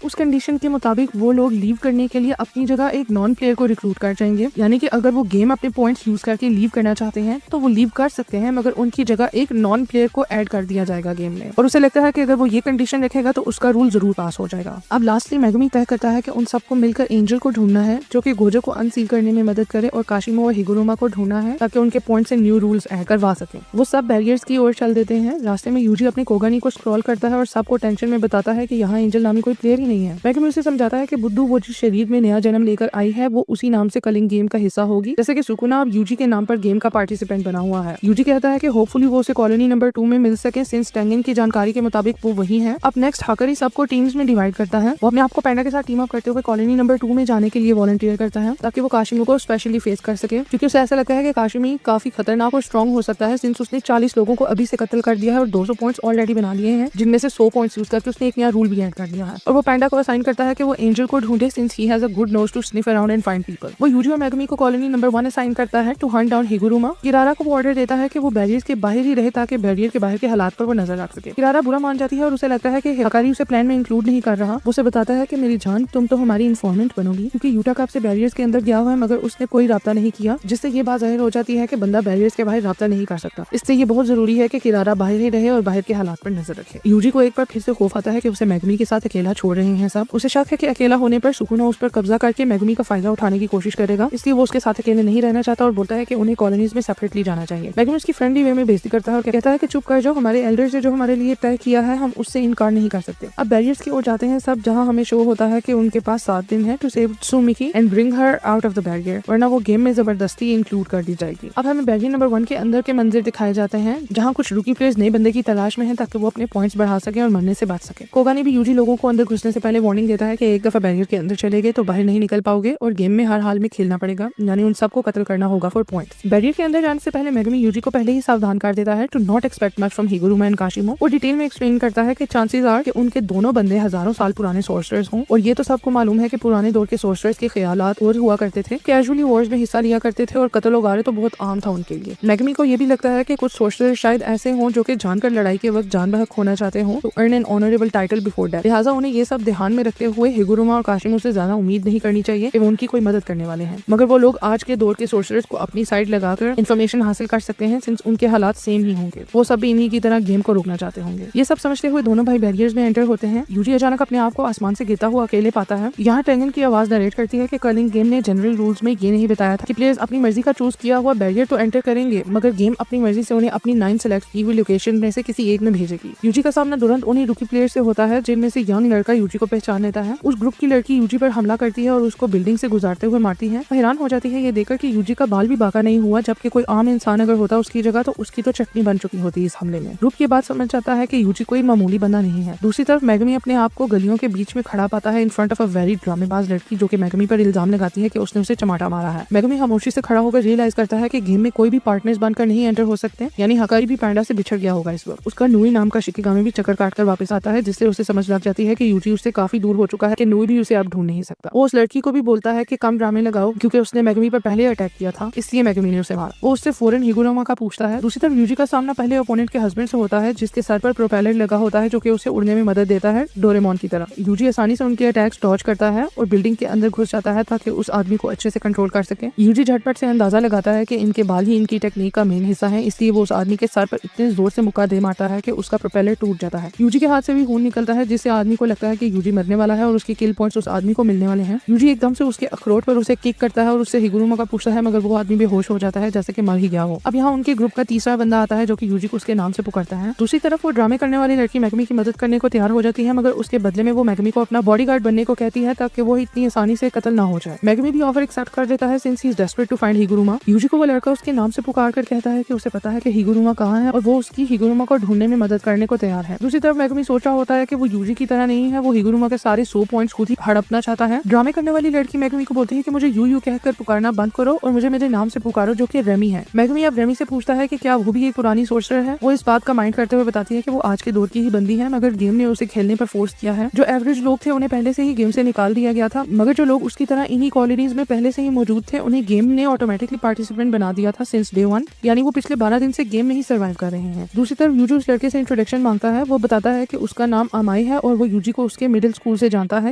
Speaker 1: उस कंडीशन के मुताबिक वो लोग लीव करने के लिए अपनी जगह एक नॉन प्लेयर को रिक्रूट कर जाएंगे, यानी कि अगर वो गेम अपने पॉइंट्स यूज करके लीव करना चाहते हैं तो वो लीव कर सकते हैं मगर उनकी जगह एक नॉन प्लेयर को ऐड कर दिया जाएगा गेम में। और उसे लगता है कि अगर वो ये कंडीशन रखेगा तो उसका रूल जरूर पास हो जाएगा। अब लास्टली मेगुमी तय करता है कि उन सबको मिलकर एंजल को ढूंढना है जो कि गोजो को अनसील करने में मदद करे और काशिमो और हिगुरोमा को ढूंढना है ताकि उनके पॉइंट से न्यू रूल्स ऐड करवा सके। वो सब बैरियर्स की ओर चल देते हैं। रास्ते में यूजी अपने कोगनी को स्क्रॉल करता है और सबको टेंशन में बताता है कि यहाँ एंजल नामी कोई प्लेयर ही नहीं है। मेगुमी उसे समझाता है कि बुद्धू वो जिस शरीर में नया जन्म लेकर आई है वो उसी नाम से कलिंग गेम का हिस्सा होगी, जैसे कि सुकुना अब यूजी के नाम पर गेम का पार्टिसिपेंट बना हुआ है। यूजी कहता है कि होपफुली वो उसे कॉलोनी नंबर 2 में मिल सके सिंस टेंगन की जानकारी के मुताबिक वो वही है। अब नेक्स्ट हाकरी सबको टीम्स में डिवाइड करता है। वो अपने आप को पैंडा के साथ टीम अप करते हुए कॉलोनी नंबर 2 में जाने के लिए वॉलंटियर करता है ताकि वो काशिमी को स्पेशली फेस कर सके, क्योंकि उसे ऐसा लगता है कि काशिमी काफी खतरनाक और स्ट्रॉन्ग हो सकता है सिंस उसने 40 लोगों को अभी से कत्ल कर दिया है और 200 पॉइंट्स ऑलरेडी बना लिए हैं जिनमें से 100 पॉइंट्स यूज करके उसने एक नया रूल भी ऐड कर दिया है। और वो पैंडा को असाइन करता है कि वो एंजल को ढूंढे since he has a good nose to sniff around and find people. वो यूजी और मेगुमी को कॉलोनी नंबर 1 असाइन करता है to hunt down Higuruma. Kirara को वो ऑर्डर देता है कि वो बैरियर के बाहर ही रहे ताकि बैरियर के बाहर के हालात पर वो नजर रख सके। किरारा बुरा मान जाती है और उसे लगता है कि हकारी उसे प्लान में इंक्लूड नहीं कर रहा। उसे बताता है कि मेरी जान तुम तो हमारी इन्फॉर्मेंट बनोगी, क्योंकि यूटा कब से बैरियर्स के अंदर गया हुआ है मगर उसने कोई राब्ता नहीं किया, जिससे ये बात जाहिर हो जाती है कि बंदा बैरियर्स के बाहर राब्ता नहीं कर सकता। इससे ये बहुत जरूरी है कि किरारा बाहर ही रहे और बाहर के हालात पर नजर रखे। यूजी को एक बार फिर से खौफ आता है कि उसे मेगुमी के साथ अकेला छोड़ रहे हैं सब। उसे शक है कि अकेला होने पर सुकुना उस पर कब्जा करके मेगुमी का फायदा उठाने की कोशिश करेगा, इसलिए वो उसके साथ अकेले नहीं रहना चाहता और बोलता है कि उन्हें कॉलोनीज में सेपरेटली जाना चाहिए। मेगुमी उसकी फ्रेंडली वे में बेइज्जती करता है और कहता है कि चुप कर जाओ, हमारे एल्डर्स ने जो हमारे लिए तय किया है हम उससे इनकार नहीं कर सकते। अब बैरियर्स की ओर जाते हैं सब, जहाँ हमें शो होता है कि उनके पास 7 दिन है to save Tsumiki and bring her out of the barrier, वरना वो गेम में जबरदस्ती इंक्लूड कर दी जाएगी। अब हमें बैरियर नंबर 1 के अंदर के मंजर दिखाए जाते हैं जहाँ कुछ रूकी प्लेयर्स नए बंदे की तलाश में हैं ताकि वो अपने पॉइंट्स बढ़ा सके और मरने से बच सके। कोगानी असानी भी यूजी लोगों को अंदर घुसने से पहले वार्निंग देता है कि एक दफा बैरियर के अंदर चले गए तो बाहर नहीं निकल पाओगे और गेम में हर हाल में खेलना पड़ेगा, यानी उन सबको कत्ल करना होगा फॉर पॉइंट्स। बैरियर के अंदर जाने से पहले मेगमी यूजी को पहले ही सावधान कर देता है to not expect much from Higuruma and Kashimo. वो डिटेल में एक्सप्लेन करता है कि चांसेस आर कि उनके दोनों बंदे हजारों साल पुराने सोर्सरर्स हों, और ये तो सबको मालूम है कि पुराने दौर के सोर्सरर्स के ख्यालात और हुआ करते थे, कैजुअली वॉर्स में हिस्सा लिया करते थे और कत्ल वगारे तो बहुत आम था उनके लिए। मेगमी को ये भी लगता है कि कुछ सोर्सरर्स शायद ऐसे हों जो कि जानकर लड़ाई के वक्त जान बहक होना चाहते हों to earn an honourable title before death, लिहाजा उन्हें ये सब ध्यान में रखते हुए हिगुरुमा और काशिमो से ज्यादा उम्मीद नहीं करनी चाहिए कि वो उनकी कोई मदद करने वाले हैं। मगर वो लोग आज के दौर के सोर्सरर्स को अपनी साइड लगाकर इन्फॉर्मेशन हासिल कर सकते हैं, सिंस उनके हालात सेम ही होंगे। वो सब भी इन्हीं की तरह गेम को रोकना चाहते होंगे। ये सब समझते हुए दोनों भाई बैरियर्स में एंटर होते हैं। यूजी अचानक अपने आप को आसमान से गिरता हुआ अकेले पाता है। यहाँ टेंगन की आवाज नरेट करती है कि कर्लिंग गेम ने जनरल रूल्स में ये नहीं बताया था कि प्लेयर्स अपनी मर्जी का चूज किया हुआ बैरियर तो एंटर करेंगे, मगर गेम अपनी मर्जी से उन्हें अपनी 9 सेलेक्ट की हुई लोकेशन में से किसी एक में भेजेगी। यूजी का सामना तुरंत उन्हीं रूकी प्लेयर से होता है जिनमें से यंग लड़का यूजी को पहचान लेता है। उस ग्रुप की लड़की यूजी पर हमला करती है और उसको बिल्डिंग से गुजारते हुए मारती है। हैरान हो जाती है ये देखकर कि यूजी का बाल भी बाका नहीं हुआ, जबकि कोई आम इंसान अगर होता उसकी जगह तो उसकी तो चटनी बन चुकी होती इस हमले में। ग्रुप ये बात समझ जाता है कि यूजी कोई मामूली बंदा नहीं है। दूसरी तरफ मेगमी अपने आप को गलियों के बीच में खड़ा पाता है in front of a very ड्रामेबाज लड़की जो कि मेगमी पर इल्जाम लगाती है कि उसने उसे चमाटा मारा है। मेगमी खामोशी से खड़ा होकर रियलाइज करता है कि गेम में कोई भी पार्टनर्स बनकर नहीं एंटर हो सकते, यानी हकारी भी पैंडा से बिछड़ गया होगा इस वक्त। उसका नूई नाम का शिकिगामी भी चक्कर काटकर वापस आता है, जिससे उसे समझ लग जाती है कि यूजी उससे काफी दूर हो चुका है कि नूई भी उसे अब ढूंढ नहीं सकता। वो उस लड़की को भी बोलता है कि कम ड्रामे लगाओ, क्योंकि उसने मेगमी पर पहले अटैक किया था, इसलिए मेगमी ने उसे मारा। वो उससे फौरन हिगुरुमा का पूछता है। दूसरी तरफ यूजी का सामना पहले ओपोनेंट के हस्बैंड से होता है, जिसके सर पर प्रोपेलर लगा होता है जो कि उसे उड़ने में मदद देता है डोरेमोन की तरह। यूजी आसानी से उनके अटैक्स डॉज करता है और बिल्डिंग के अंदर घुस जाता है ताकि उस आदमी को अच्छे से कंट्रोल कर सके। यूजी झटपट से अंदाजा लगाता है कि इनके बाल ही इनकी टेक्निक का मेन हिस्सा है, इसलिए वो उस आदमी के सर पर इतने जोर से मुक्का दे मारता है कि उसका प्रोपेलर टूट जाता है। यूजी के हाथ से भी खून निकलता है, जिससे आदमी को लगता है कि यूजी मरने वाला है और उसके किल पॉइंट्स उस आदमी को मिलने वाले हैं। यूजी एकदम से उसके अखरोट पर उसे किक करता है और उससे हिगुरुमा का पूछता है, मगर वो आदमी बेहोश हो जाता है जैसे कि मर ही गया हो। अब यहाँ उनके ग्रुप का तीसरा बंदा आता है जो कि यूजी को उसके नाम से पुकारता है। दूसरी तरफ वो ड्रामे करने वाली लड़की मेगमी की मदद करने को तैयार हो जाती है, मगर उसके बदले में वो मेगमी को अपना बॉडीगार्ड बनने को कहती है ताकि वो इतनी आसानी से कत्ल ना हो जाए। मेगमी भी ऑफर एक्सेप्ट कर देता है since he is desperate to find Higuruma. Yuji को वो लड़का उसके नाम से पुकार कर कहता है कि उसे पता है कि हिगुरुमा कहाँ है और वो उसकी हिगुरुमा को ढूंढने में मदद करने को तैयार है। दूसरी तरफ मेगमी सोच रहा होता है कि वो यूजी की तरह नहीं है, वो हिगुरुमा के सारे 100 पॉइंट्स खुद ही हड़पना चाहता है। ड्रामे करने वाली लड़की मेगमी को बोलती है कि मुझे यू कहकर पुकारना बंद करो और मुझे मेरे नाम से पुकारो जो कि रेमी है। मेगमी अब रेमी से पूछता है कि क्या वो भी एक पुरानी सोर्सर है। वो इस बात का माइंड करते हुए बताती है कि वो आज के दौर की ही बंदी है, मगर गेम ने उसे खेलने पर फोर्स किया है। जो एवरेज लोग थे उन्हें पहले से ही गेम से निकाल दिया गया था, मगर जो लोग उसकी तरह इन्हीं कॉलोनीज में पहले से ही मौजूद थे उन्हें गेम ने ऑटोमेटिकली पार्टिसिपेंट बना दिया था सिंस डे 1, यानी वो पिछले 12 दिन से गेम में ही सर्वाइव कर रहे हैं। दूसरी तरफ यूजी उस लड़के से इंट्रोडक्शन मांगता है। वो बताता है कि उसका नाम अमाई है और वो यूजी को उसके मिडिल स्कूल से जानता है,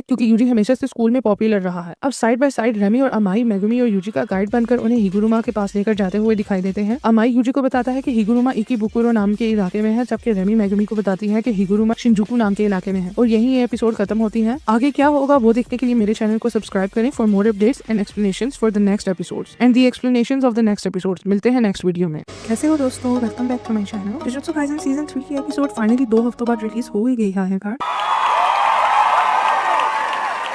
Speaker 1: क्योंकि यूजी हमेशा से स्कूल में पॉपुलर रहा है। अब साइड बाय साइड रेमी और अमाई मेगुमी और यूजी का गाइड बनकर उन्हें हिगुरुमा के पास लेकर जाते हुए दिखाई देते हैं। अमाई यूजी को बताता है कि हिगुरुमा इकिबुकुरो नाम के इलाके में है, जबकि रेमी मेगुमी को बताती है कि हिगुरुमा शिंजुकू नाम के इलाके में है। और यही ये एपिसोड खत्म होती है। आगे क्या होगा वो देखने के लिए मेरे चैनल को सब्सक्राइब करें for more updates and explanations for the next episodes and the explanations of the next episodes. मिलते हैं नेक्स्ट वीडियो में। कैसे हो दोस्तों, welcome back to my channel. Jujutsu Kaisen season 3 की एपिसोड फाइनली 2 हफ्तों बाद रिलीज हो ही गई है।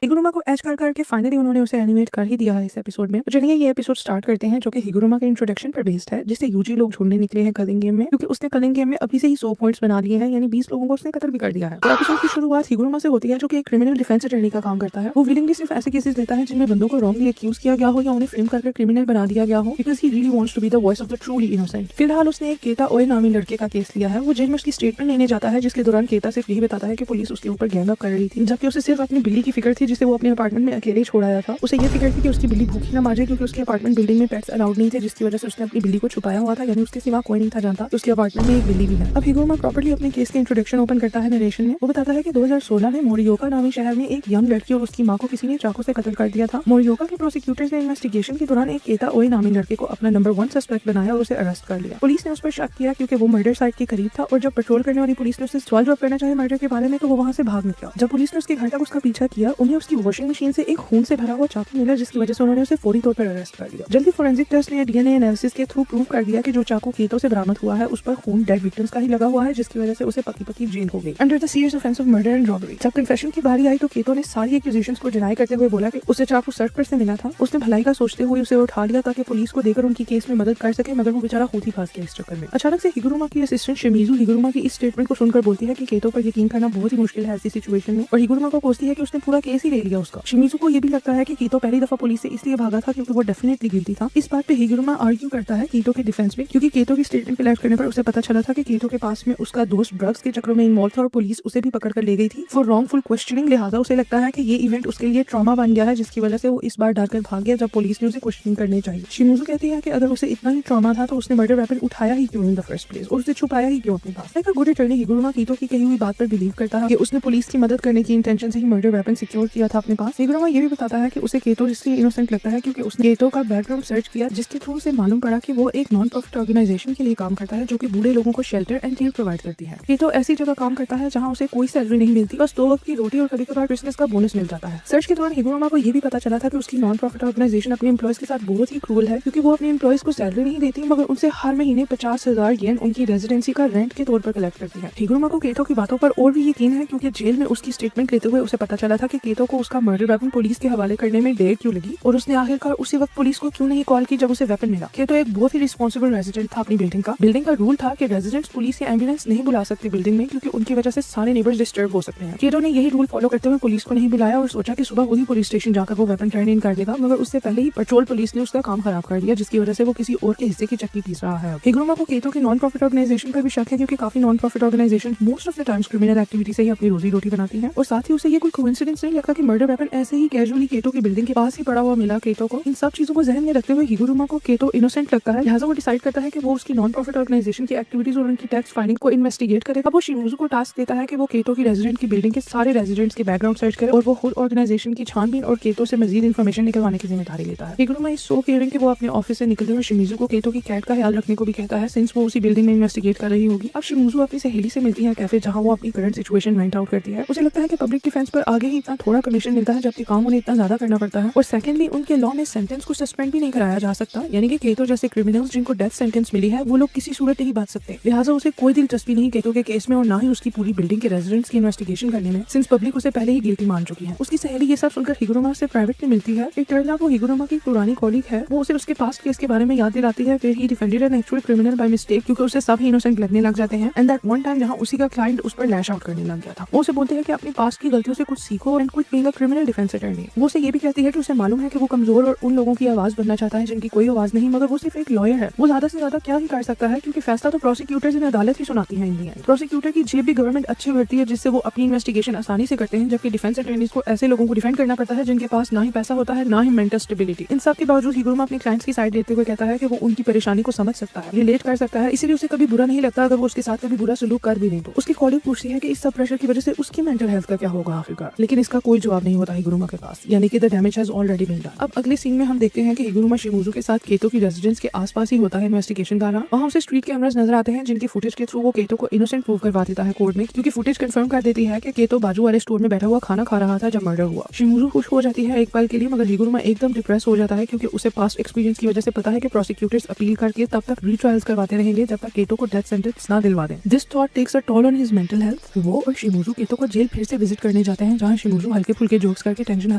Speaker 1: हिगुरुमा को एज करके फाइनली उन्होंने उसे एनिमेट कर ही दिया है इस एपिसोड में। तो चलिए ये एपिसोड स्टार्ट करते हैं, जो कि हिगुरुमा के इंट्रोडक्शन पर बेस्ड है, जिससे यूजी लोग ढूंढने निकले हैं कलिंग गेम में, क्योंकि उसने कलिंग गेम में अभी से ही 100 पॉइंट्स बना लिए हैं, यानी 20 लोगों को उसने कत्ल भी कर दिया है। तो एपिसोड की शुरुआत हिगुरुमा से होती है, जो कि एक क्रिमिनल डिफेंस अटॉर्नी का काम करता है। वो विलिंगली सिर्फ ऐसे केसेस लेता है जिनमें बंदों को रॉन्गली एक्यूज किया गया हो या उन्हें फ्रेम करके क्रिमिनल बना दिया गया हो, because he really wants to be the voice of the truly innocent. फिलहाल उसने एक केता ओए नामी लड़के का केस लिया है। वो जेल में उसकी स्टेटमेंट लेने जाता है, जिसके दौरान केता सिर्फ यही बताता है कि पुलिस उसके ऊपर गैंग अप कर रही थी, जबकि उसे सिर्फ अपनी बिल्ली की फिक्र थी जिसे वो अपने अपार्टमेंट में अकेले छोड़ाया था। उसे ये फिक्र थी कि उसकी बिल्ली भूखी ना मर जाए, क्योंकि उसके अपार्टमेंट बिल्डिंग में पेट्स अलाउड नहीं थे, जिसकी वजह से उसने अपनी बिल्ली को छुपाया हुआ था, यानी उसके सिवा कोई नहीं था जानता उसके अपार्टमेंट में एक बिल्ली भी है। अब हिगुरुमा प्रॉपर्ली अपने केस के इंट्रोडक्शन ओपन करता है नरेशन में। वो बताता है कि 2016 में मोरियोका नामी शहर में एक यंग लड़की और उसकी माँ को किसी ने चाकू से कत्ल कर दिया था। मोरियोका के प्रोसिक्यूटर्स ने इन्वेस्टिगेशन के दौरान एक केता ओए नामी लड़के को अपना नंबर 1 सस्पेक्ट बनाया और उसे अरेस्ट कर लिया। पुलिस ने उस पर शक किया क्योंकि वो मर्डर साइट के करीब था, और जब पेट्रोल करने वाली पुलिस ने उससे सवाल जवाब करना चाहे मर्डर के बारे में, तो वो वहाँ से भाग निकला। जब पुलिस ने उसके घर तक उसका पीछा किया, उन्हें उसकी वॉशिंग मशीन से एक खून से भरा हुआ चाकू मिला, जिसकी वजह से उन्होंने उसे फौरी तौर पर अरेस्ट कर लिया। जल्दी फोरेंसिक टेस्ट ने डीएनए एनालिसिस के थ्रू प्रूव कर दिया कि जो चाकू कीतो से बरामद हुआ है उस पर खून डेड विक्टिम्स का ही लगा हुआ है, जिसकी वजह से उसे पकी जेल हो गई under the serious offence of murder and robbery. जब कन्फेशन की बारी आई तो कीतो ने सारी एक्यूजेशंस को डिनाई करते हुए बोला कि उसे चाकू सड़क पर से मिला था, उसने भलाई का सोचते हुए उसे उठा लिया ताकि पुलिस को देकर उनकी केस में मदद कर सके, मगर वो बेचारा खुद ही फंस गया इस चक्कर में। अचानक से हिगुरुमा की असिस्टेंट शिमिजू हिगुरुमा की इस स्टेटमेंट को सुनकर बोलती है कि कीतो पर यकीन करना बहुत ही मुश्किल है ऐसी सिचुएशन में, और हिगुरुमा को कोसती है कि उसने पूरा केस ही ले लिया उसका। शिमिजू को ये भी लगता है कि कीतो पहली दफा पुलिस से इसलिए भागा था क्योंकि वो डेफिनेटली गिल्टी था। इस बात पे हिगुरुमा आर्ग्यू करता है कीतो के डिफेंस में, क्योंकि कीतो की स्टेटमेंट पे लेफ्ट करने पर उसे पता चला था कि कीतो के पास में उसका दोस्त ड्रग्स के चक्रों में इन्वॉल्व था और पुलिस उसे भी पकड़ कर ले गई थी फॉर रॉन्गफुल क्वेश्चनिंग। लिहाजा उसे लगता है कि ये इवेंट उसके लिए ट्रॉमा बन गया है, जिसकी वजह से वो इस बार डरकर भाग गया जब पुलिस ने उसे क्वेश्चनिंग करनी चाहिए। शिमिजू कहती है कि अगर उसे इतना ही ट्रॉमा था तो उसने मर्डर वेपन उठाया ही क्यों इन द फर्स्ट प्लेस, और उसे छुपाया ही क्यों अपने पास। गुड अटॉर्नी हिगुरुमा कीतो की कही हुई बात पर बिलीव करता है कि उसने पुलिस की मदद करने की इंटेंशन से ही मर्डर वेपन सिक्योर किया था अपने पास। हिगुरुमा ये भी बताता है कि उसे कीतो इसलिए इनोसेंट लगता है क्योंकि उसने कीतो का बैकग्राउंड सर्च किया, जिसके थ्रू उसे मालूम पड़ा कि वो एक नॉन प्रॉफिट ऑर्गेनाइजेशन के लिए काम करता है जो कि बूढ़े लोगों को शेल्टर एंड केयर प्रोवाइड करती है। कीतो ऐसी जगह काम करता है जहाँ उसे कोई सैलरी नहीं मिलती, बस 2 वक्त की रोटी और कभी कभार बिजनेस का बोनस मिल जाता है। सर्च के दौरान हिगुरुमा को ये भी पता चला था कि उसकी नॉन प्रॉफिट ऑर्गेनाइजेशन अपने एम्प्लॉयज के साथ बहुत ही क्रूअल है, क्योंकि वो अपने एम्प्लॉयज को सैलरी नहीं देती मगर उनसे हर महीने 50,000 येन उनकी रेजिडेंसी का रेंट के तौर पर कलेक्ट करती है। हिगुरुमा को कीतो की बातों पर और भी यकीन है क्योंकि जेल में उसकी स्टेटमेंट लेते हुए उसे पता चला था कि कीतो को उसका मर्डर वेपन पुलिस के हवाले करने में देर क्यों लगी, और उसने आखिरकार उसी वक्त पुलिस को क्यों नहीं कॉल की जब उसे वेपन मिला। कीतो एक बहुत ही रिस्पॉन्सिबल रेजिडेंट था अपनी बिल्डिंग का रूल था कि रेजिडेंट्स पुलिस या एम्बुलेंस नहीं बुला सकते बिल्डिंग में, क्योंकि उनकी वजह से सारे नेबर्स डिस्टर्ब हो सकते हैं। कीतो ने यही रूल फॉलो करते हुए पुलिस को नहीं बुलाया और सोचा कि सुबह वही पुलिस स्टेशन जाकर वो वेपन टर्न इन कर देगा, मगर उससे पहले ही पेट्रोल पुलिस ने उसका काम खराब कर दिया, जिसकी वजह से वो किसी और के हिस्से की चक्की पीस रहा है। हिगुरुमा को कीतो की नॉन प्रॉफिट ऑर्गेनाइजेशन पर भी शक है, क्योंकि काफी non profit organisation most of the times criminal activity से ही अपनी रोजी रोटी बनाती हैं, और साथ ही उसे ये कोई कोइंसिडेंस नहीं लगता कि मर्डर वेपन ऐसे ही कैजुअली कीतो की बिल्डिंग के पास ही पड़ा हुआ मिला कीतो को। इन सब चीजों को जहन में रखते हुए हिगुरुमा को कीतो इनोसेंट लगता है, लिहाजा वो डिसाइड करता है कि वो उसकी नॉन प्रॉफिट ऑर्गेनाइजेशन की एक्टिविटीज और उनकी टैक्स फाइलिंग को इन्वेस्टिगेट करे। अब वो शिमिजू को टास्क देता है कि वो कीतो की रेजिडेंट की बिल्डिंग के सारे रेजिडेंट्स के बैकग्राउंड सर्च करे और वो खुद ऑर्गेनाइजेशन की छानबीन और कीतो से मजीद इन्फॉर्मेशन निकलवाने की जिम्मेदारी लेता है। हिगुरुमा इस सो केयरिंग कि वो अपने ऑफिस से निकलते हुए शिमिजू को कीतो की कैट का ख्याल रखने को भी कहता है, सिंस वो उसी बिल्डिंग में इन्वेस्टिगेट कर रही होगी। अब शिमिजू अपनी सहेली से मिलती है कैफे, जहां वो अपनी करंट सिचुएशन वेंट आउट करती है। उसे लगता है कि पब्लिक डिफेंस पर आगे ही इतना थोड़ा कमीशन मिलता है, जबकि काम उन्हें इतना ज्यादा करना पड़ता है, और सेकेंडली उनके लॉ में सेंटेंस को सस्पेंड भी नहीं कराया जा सकता, यानी कि कीतो जैसे क्रिमिनल्स जिनको डेथ सेंटेंस मिली है वो लोग किसी सूरत नहीं बच सकते। लिहाजा उसे कोई दिलचस्पी नहीं कीतो के केस में और ना ही उसकी पूरी बिल्डिंग के रेजिडेंट्स की इन्वेस्टिगेशन करने में, सिंस पब्लिक उसे पहले ही गिल्टी मान चुकी है। उसकी सहेली ये सब सुनकर हिगुरुमा से प्राइवेट में मिलती है। एक टर्न वो हिगुरुमा की पुरानी कॉलीग है, वो उसे उसके पास्ट केस के बारे में याद दिलाती है, फिर he defended an actual criminal by mistake, क्योंकि उसे सब ही इनोसेंट लगने लग जाते हैं, एंड दैट वन टाइम जहां उसी का क्लाइंट उस पर लैश आउट करने लग गया था। वो उसे बोलते हैं कि अपनी पास्ट की गलतियों से कुछ सीखो and quit being a criminal defence attorney. वो उसे ये भी कहती है कि उसे मालूम है कि वो कमजोर और उन लोगों की आवाज बनना चाहता है जिनकी कोई आवाज नहीं, मगर वो सिर्फ एक लॉयर है, वो ज्यादा से ज्यादा क्या ही कर सकता है, क्योंकि फैसला तो प्रोसिक्यूटर्स इन अदालत ही सुनाती है। इंडिया प्रोसिक्यूटर की जेब भी गवर्नमेंट अच्छी भरती है, जिससे वो अपनी इन्वेस्टिगेशन आसानी से करते हैं, जबकि डिफेंस अटॉर्नीज को ऐसे लोगों को डिफेंड करना पड़ता है जिनके पास ना ही पैसा होता है ना ही मेंटल स्टेबिलिटी। इन सब के बावजूद हिगुरुमा अपने क्लाइंट्स की साइड लेते हुए कहता है कि वो उनकी परेशानी को समझ सकता है, रिलेट कर सकता है, इसीलिए उसे कभी बुरा नहीं लगता अगर वो उसके साथ कभी बुरा सलूक कर भी नहीं तो। उसकी कॉलीग पूछती है कि इस सब प्रेशर की वजह से उसकी मेंटल हेल्थ का क्या होगा आखिरकार, लेकिन इसका कोई जवाब नहीं होता हिगुरुमा के पास, यानी कि the damage has already been done. अब अगले सीन में हम देखते हैं कि हिगुरुमा शिमिजू के साथ कीतो की रेजिडेंस के आसपास ही होता है इन्वेस्टिगेशन का रहा। वहाँ उसे स्ट्रीट कैमरास नजर आते हैं, जिनकी फुटेज के थ्रू वो कीतो को इनोसेंट प्रूव करवा देता है कोर्ट में, क्योंकि फुटेज कंफर्म कर देती है कि कीतो बाजू वाले स्टोर में बैठा हुआ खाना खा रहा था जब मर्डर हुआ। शिमिजू खुश हो जाती है एक पल के लिए, मगर हिगुरुमा एकदम डिप्रेस हो जाता है, क्योंकि उसे पास्ट एक्सपीरियंस की वजह से पता है कि प्रोसिक्यूटर्स अपील करके तब तक रीट्रायल्स करवाते रहेंगे जब तक कीतो को डेथ सेंटेंस ना दिलवा दें। This thought takes a toll on his mental health. वो और शिमिजू कीतो को जेल फिर से विजिट करने जाते हैं, जहां शिमिजू हल्के फुल्के जोक्स करके टेंशन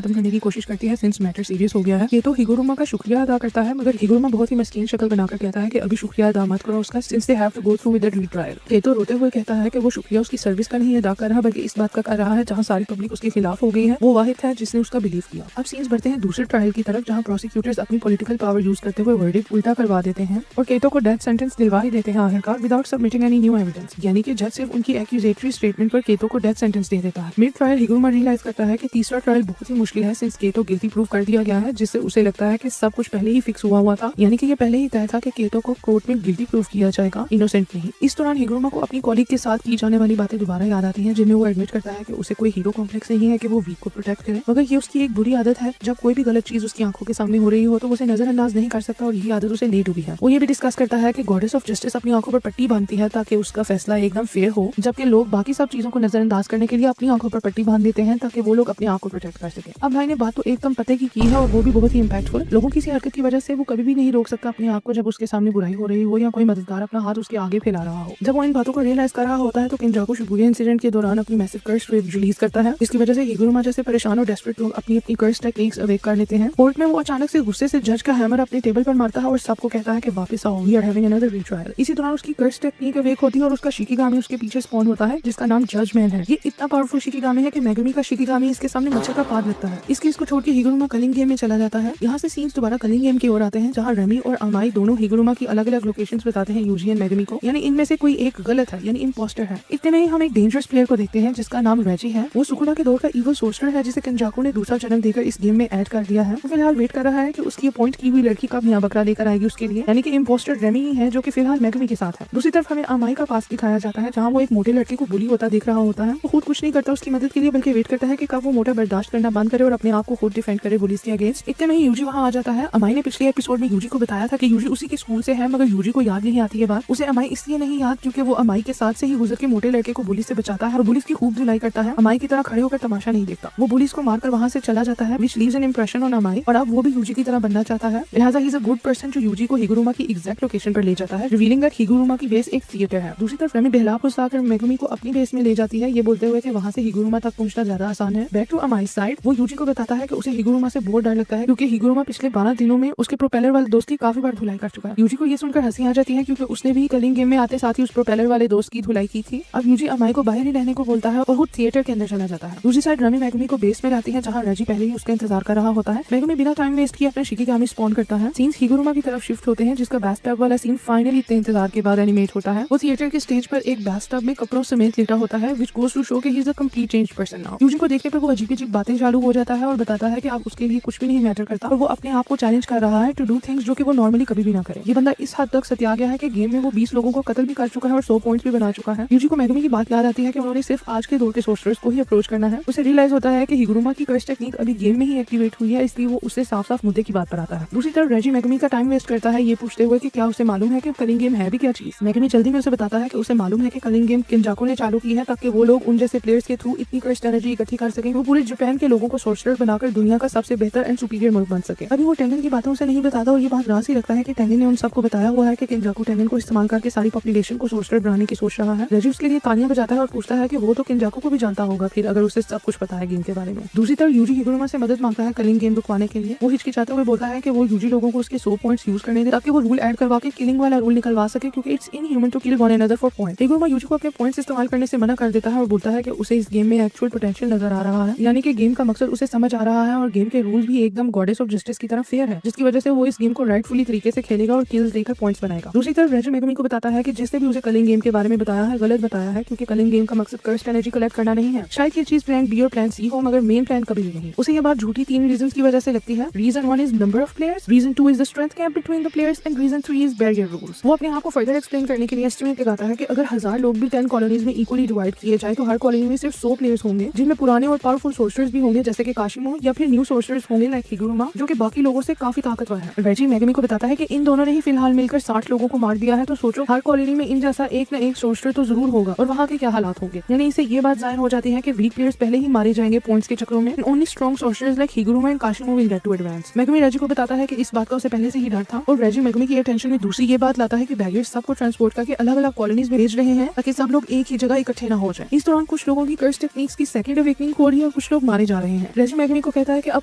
Speaker 1: खत्म करने की कोशिश करती है, सिंस मैटर सीरियस हो गया है। कीतो हिगुरुमा का शुक्रिया अदा करता है, मगर हिगुरुमा बहुत ही मस्कीन शक्ल बनाकर कहता है कि अभी शुक्रिया अदा मत करो उसका, since they have to go through with the retrial. Kito रोते हुए कहता है कि वो शुक्रिया उसकी सर्विस का नहीं अदा कर रहा, बल्कि इस बात का कर रहा है जहां सारी पब्लिक उसके खिलाफ हो गई है, वो वाहिद है जिसने उसका बिलीव किया। अब सीन्स बढ़ते हैं दूसरे ट्रायल की तरफ, जहां प्रोसिक्यूटर्स अपनी पॉलिटिकल पावर यूज करते हुए वर्डिक्ट उल्टा करवा देते हैं और कीतो को डेथ सेंटेंस दिलवा ही देते हैं आखिरकार, without submitting any new evidence, यानी कि जज सिर्फ उनकी एक्यूजेटरी स्टेटमेंट पर कीतो को डेथ सेंटेंस दे देता है। मिड ट्रायल हिगुरुमा रियलाइज करता है कि तीसरा ट्रायल बहुत ही मुश्किल है, सिंस कीतो गिल्टी प्रूव कर दिया गया है, जिससे उसे लगता है कि सब कुछ पहले ही फिक्स हुआ था, यानी कि ये पहले ही तय था कि कीतो को कोर्ट में गिल्टी प्रूव किया जाएगा, इनोसेंट नहीं। इस दौरान हिगुरुमा को अपनी कॉलीग के साथ की जाने वाली बातें दोबारा याद आती हैं, जिनमें वो एडमिट करता है कि उसे कोई हीरो कॉम्प्लेक्स नहीं है कि वो वीक को प्रोटेक्ट करे, मगर ये उसकी एक बुरी आदत है। जब कोई भी गलत चीज उसकी आंखों के सामने हो रही हो तो उसे नजरअंदाज नहीं कर सकता, और यही आदत उसे ले डूबी है। वो ये भी डिस्कस करता है कि गॉडेस ऑफ जस्टिस अपनी आंखों पर पट्टी बांधती है ताकि उसका फैसला एकदम फेयर हो, जबकि लोग बाकी सब चीजों को नजरअंदाज करने के लिए अपनी आंखों पर पट्टी बांध देते हैं ताकि वो लोग अपने आप को प्रोटेक्ट कर सके। अब भाई ने बात तो एकदम पते की है और वो भी बहुत ही इम्पैक्टफुल। लोगों की हरकत की वजह से वो कभी भी नहीं रोक सकता अपने आप को जब उसके सामने बुराई हो रही हो या कोई मददगार अपना हाथ उसके आगे फैला रहा हो। जब वो इन बातों को रियलाइज कर रहा होता है तो किंजाकू शिबुया इंसिडेंट के दौरान अपनी मैसिव कर्स रिलीज करता है, जिसकी वजह से हिगुरुमा जैसे परेशान और डेस्परेट लोग अपनी अपनी कर्स टेक्निक्स अवेक कर लेते हैं। कोर्ट में वो अचानक से गुस्से से जज का हैमर अपने टेबल पर मारता है और सबको कहता है कि वापस आओ, we are having another retrial. इसी दौरान उसकी कर्स टेक्निक अवेक होती है और उसका शिकिगामी उसके पीछे स्पॉन होता है, जिसका नाम जजमेंट है। ये इतना पावरफुल शिकिगामी है कि मेगुमी का शिकिगामी इसके सामने मच्छर का पाद लगता है। इसके इसको छोड़ के हिगुरुमा कलिंग गेम में चला जाता है। यहाँ से सीन्स दोबारा कलिंग गेम की ओर आते हैं, जहाँ रेमी और अमाई दोनों हिगुरुमा की अलग अलग लोकेशंस बताते हैं यूजी एंड मेगुमी को, यानी इनमें से कोई एक गलत है, यानी इम्पोस्टर है। इतने में ही हम एक डेंजरस प्लेयर को देखते हैं जिसका नाम रेजी है। वो सुकुना के दौर का इवल सोर्सर है जिसे किंजाकू ने दूसरा जन्म देकर इस गेम में ऐड कर दिया है। वो फिलहाल वेट कर रहा है कि उसकी अपॉइंट की हुई लड़की कब यहाँ बकरा लेकर आएगी उसके लिए, यानी कि इम्पोस्टर रेमी ही है जो कि फिलहाल मेगुमी के साथ है। दूसरी तरफ हमें अमाई का पास दिखाया जाता है, जहाँ वो एक मोटे लड़के को बुली होता देख रहा होता है। वो खुद कुछ नहीं करता उसकी मदद के लिए, बल्कि वेट करता है कि कब वो मोटा बर्दाश्त करना बंद करे और अपने आप को खुद डिफेंड करे पुलिस के अगेंस्ट। इतने में ही यूजी वहाँ आ जाता है। अमाई ने पिछले एपिसोड में यूजी को बताया था कि यूजी उसी के स्कूल से है, मगर यूजी को याद नहीं आती है बात। उसे अमाई इसलिए नहीं याद क्योंकि वो अमाई के साथ से ही गुजर के मोटे लड़के को पुलिस से बचाता है और पुलिस की खूब धुलाई करता है। अमाई की तरह खड़े होकर तमाशा नहीं देखता। वो पुलिस को मारकर वहाँ से चला जाता है, which leaves an impression on अमाई, और अब वो भी यूजी की तरह बनना चाहता है। लिहाजा ही इज अ गुड पर्सन जो यूजी को हिगुरुमा की एग्जैक्ट लोकेशन पर ले जाता है, रिवीलिंग दैट हिगुरुमा की बेस एक थिएटर है। दूसरी तरफ रेमी बहला फुसलाकर मेगुमी को अपनी बेस में ले जाती है, ये बोलते हुए कि वहाँ से हिगुरुमा तक पहुंचना ज्यादा आसान है। बैक टू अमाई साइड, वो यूजी को बताता है कि उसे हिगुरुमा से बहुत डर लगता है क्योंकि हिगुरुमा पिछले 12 दिनों में उसके प्रोपेलर वाले दोस्त की काफी बार धुलाई कर चुका है। यूजी को ये सुनकर हंसी आ जाती है क्योंकि उसने भी कलिंग गेम में आते साथ ही उस प्रोपेलर वाले दोस्त की धुलाई की थी। अब यूजी अमाई को बाहर ही रहने को बोलता है और खुद थिएटर के अंदर चला जाता है। दूसरी साइड रेमी मेगुमी को बेस में लाती है, जहाँ रेजी पहले ही उसका इंतजार कर रहा होता है। मेगुमी बिना टाइम वेस्ट किए अपने शिकिगामी स्पॉन करता है। सीन्स हिगुरुमा की तरफ शिफ्ट होते हैं, जिसका बैस्टब वाला सीन फाइनली इतने इंतजार के बाद एनिमेट होता है। वो थिएटर के स्टेज पर एक बैस्टब में कपड़ों समेत लेटा होता है, which goes to show कि he is a complete changed person now। Yuji को देखने पर वो अजीब बातें चालू हो जाता है और बताता है कि अब उसके लिए कुछ भी नहीं मैटर करता और वो अपने आप को चैलेंज कर रहा है टू डू थिंग्स जो कि वो नॉर्मली कभी भी ना करे। ये बंदा इस हद तक सत्या गया है कि गेम में वो 20 लोगों को कत्ल भी कर चुका है और 100 पॉइंट्स भी बना चुका है। यूजी को मेगुमी की बात याद आती है कि उन्होंने सिर्फ आज के दौर के सोर्सर्स को ही अप्रोच करना है। उसे रियलाइज होता है कि हिगुरुमा की कर्स टेक्निक अभी गेम में ही एक्टिवेट हुई है, इसलिए वो उससे साफ मुद्दे की बात पर आता है। दूसरी तरफ रेजी मेगुमी का टाइम वेस्ट करता है ये पूछते हुए कि क्या उसे मालूम है कि कलिंग गेम है भी क्या चीज। मेगुमी जल्दी में उसे बताता है कि उसे मालूम है कि कलिंग गेम किंजाकू ने चालू की है ताकि वो लोग उन जैसे प्लेयर्स के थ्रू इतनी कर्स एनर्जी इकट्ठी कर सके, वो पूरे जापान के लोगों को सोर्सर बनाकर दुनिया का सबसे बेहतर एंड सुपीरियर मुल्क बन सके। अभी वो टेंगन की बातों से नहीं बताता और ये बात राज ही रखता है कि टेंगन ने उन सबको बताया हुआ है कि किंजाकू टेंगन को इस्तेमाल करके सारी पॉपुलेशन को सोर्सर बनाने की सोच रहा है। रेजी उसके लिए तालियां बजाता है और पूछता है कि वो तो किंजाकू को भी जानता होगा फिर अगर उसे सब कुछ पता है गेम के बारे में। दूसरी तरफ यूजी हिगुरुमा से मदद मांगता है कलिंग गेम रुकवाने के लिए। वो हिचकिचाते हुए बोलता है कि वो यूजी लोगों को उसके 100 पॉइंट्स यूज करने दे ताकि वो रूल ऐड करवा के किलिंग वाला रूल निकलवा सके, क्योंकि it's inhuman to kill one another for point. Higuruma Yuji को अपने पॉइंट्स इस्तेमाल करने से मना कर देता है और बोलता है कि उसे इस गेम में एक्चुअल पोटेंशियल नजर आ रहा है, यानी कि गेम का मकसद उसे समझ आ रहा है और गेम के रूल भी एकदम गॉडेस ऑफ जस्टिस की तरह फेयर है, जिसकी वजह से वो इस गेम को राइटफुली तरीके से खेलेगा और किल्स देकर पॉइंट्स बनाएगा। दूसरी तरफ रेजी मेगुमी को बताता है कि जिसने भी उसे कलिंग गेम के बारे में बताया है गलत बताया है, क्योंकि कलिंग गेम का मकसद कर्स्ड एनर्जी कलेक्ट करना नहीं है। शायद ये चीज प्लान बी और प्लान सी हो, मगर मेन प्लान कभी भी नहीं। उसे ये बात झूठी 3 रीजंस की वजह से लगती है। Reason 1 is number of players, reason 2 is the strength gap between the players and reason 3 is barrier rules. वो अपने आप को फर्दर एक्सप्लेन करने के लिए एस्टिमेट लगाता है कि अगर 1000 लोग भी 10 कॉलोनीज में इक्वली डिवाइड किए जाए तो हर कॉलोनी में सिर्फ 100 प्लेयर्स होंगे, जिनमें पुराने और पावरफुल सोर्सर्स भी होंगे जैसे कि काशिमो, या फिर न्यू सोर्सर्स होंगे लाइक हिगुरुमा जो कि बाकी लोगों से काफी ताकतवर है। रेजी मेगुमी को बताता है कि इन दोनों ने ही फिलहाल मिलकर 60 लोगों को मार दिया है, तो सोचो हर कॉलोनी में इन जैसा एक न एक सोर्सर तो जरूर होगा और वहाँ के क्या हालात होंगे। यानी इससे ये बात जाहिर हो जाती है कि वीक प्लेयर्स पहले ही मारे जाएंगे पॉइंट्स के चक्रों में। Only strong sorcerers like Higuruma and Kashimo will get to advance. Megumi Reggie को बताता है कि इस बात का उसे पहले से ही डर था और रेजी मेगुमी की अटेंशन में दूसरी ये बात लाता है कि बैरियर्स सबको ट्रांसपोर्ट करके अलग अलग कॉलोनीज में भेज रहे हैं ताकि सब लोग एक ही जगह इकट्ठे न हो जाए। इस दौरान कुछ लोगों की कर्स टेक्निक्स की सेकंड अवेकनिंग हो रही है और कुछ लोग मारे जा रहे हैं। रेजी मेगुमी को कहता है कि अब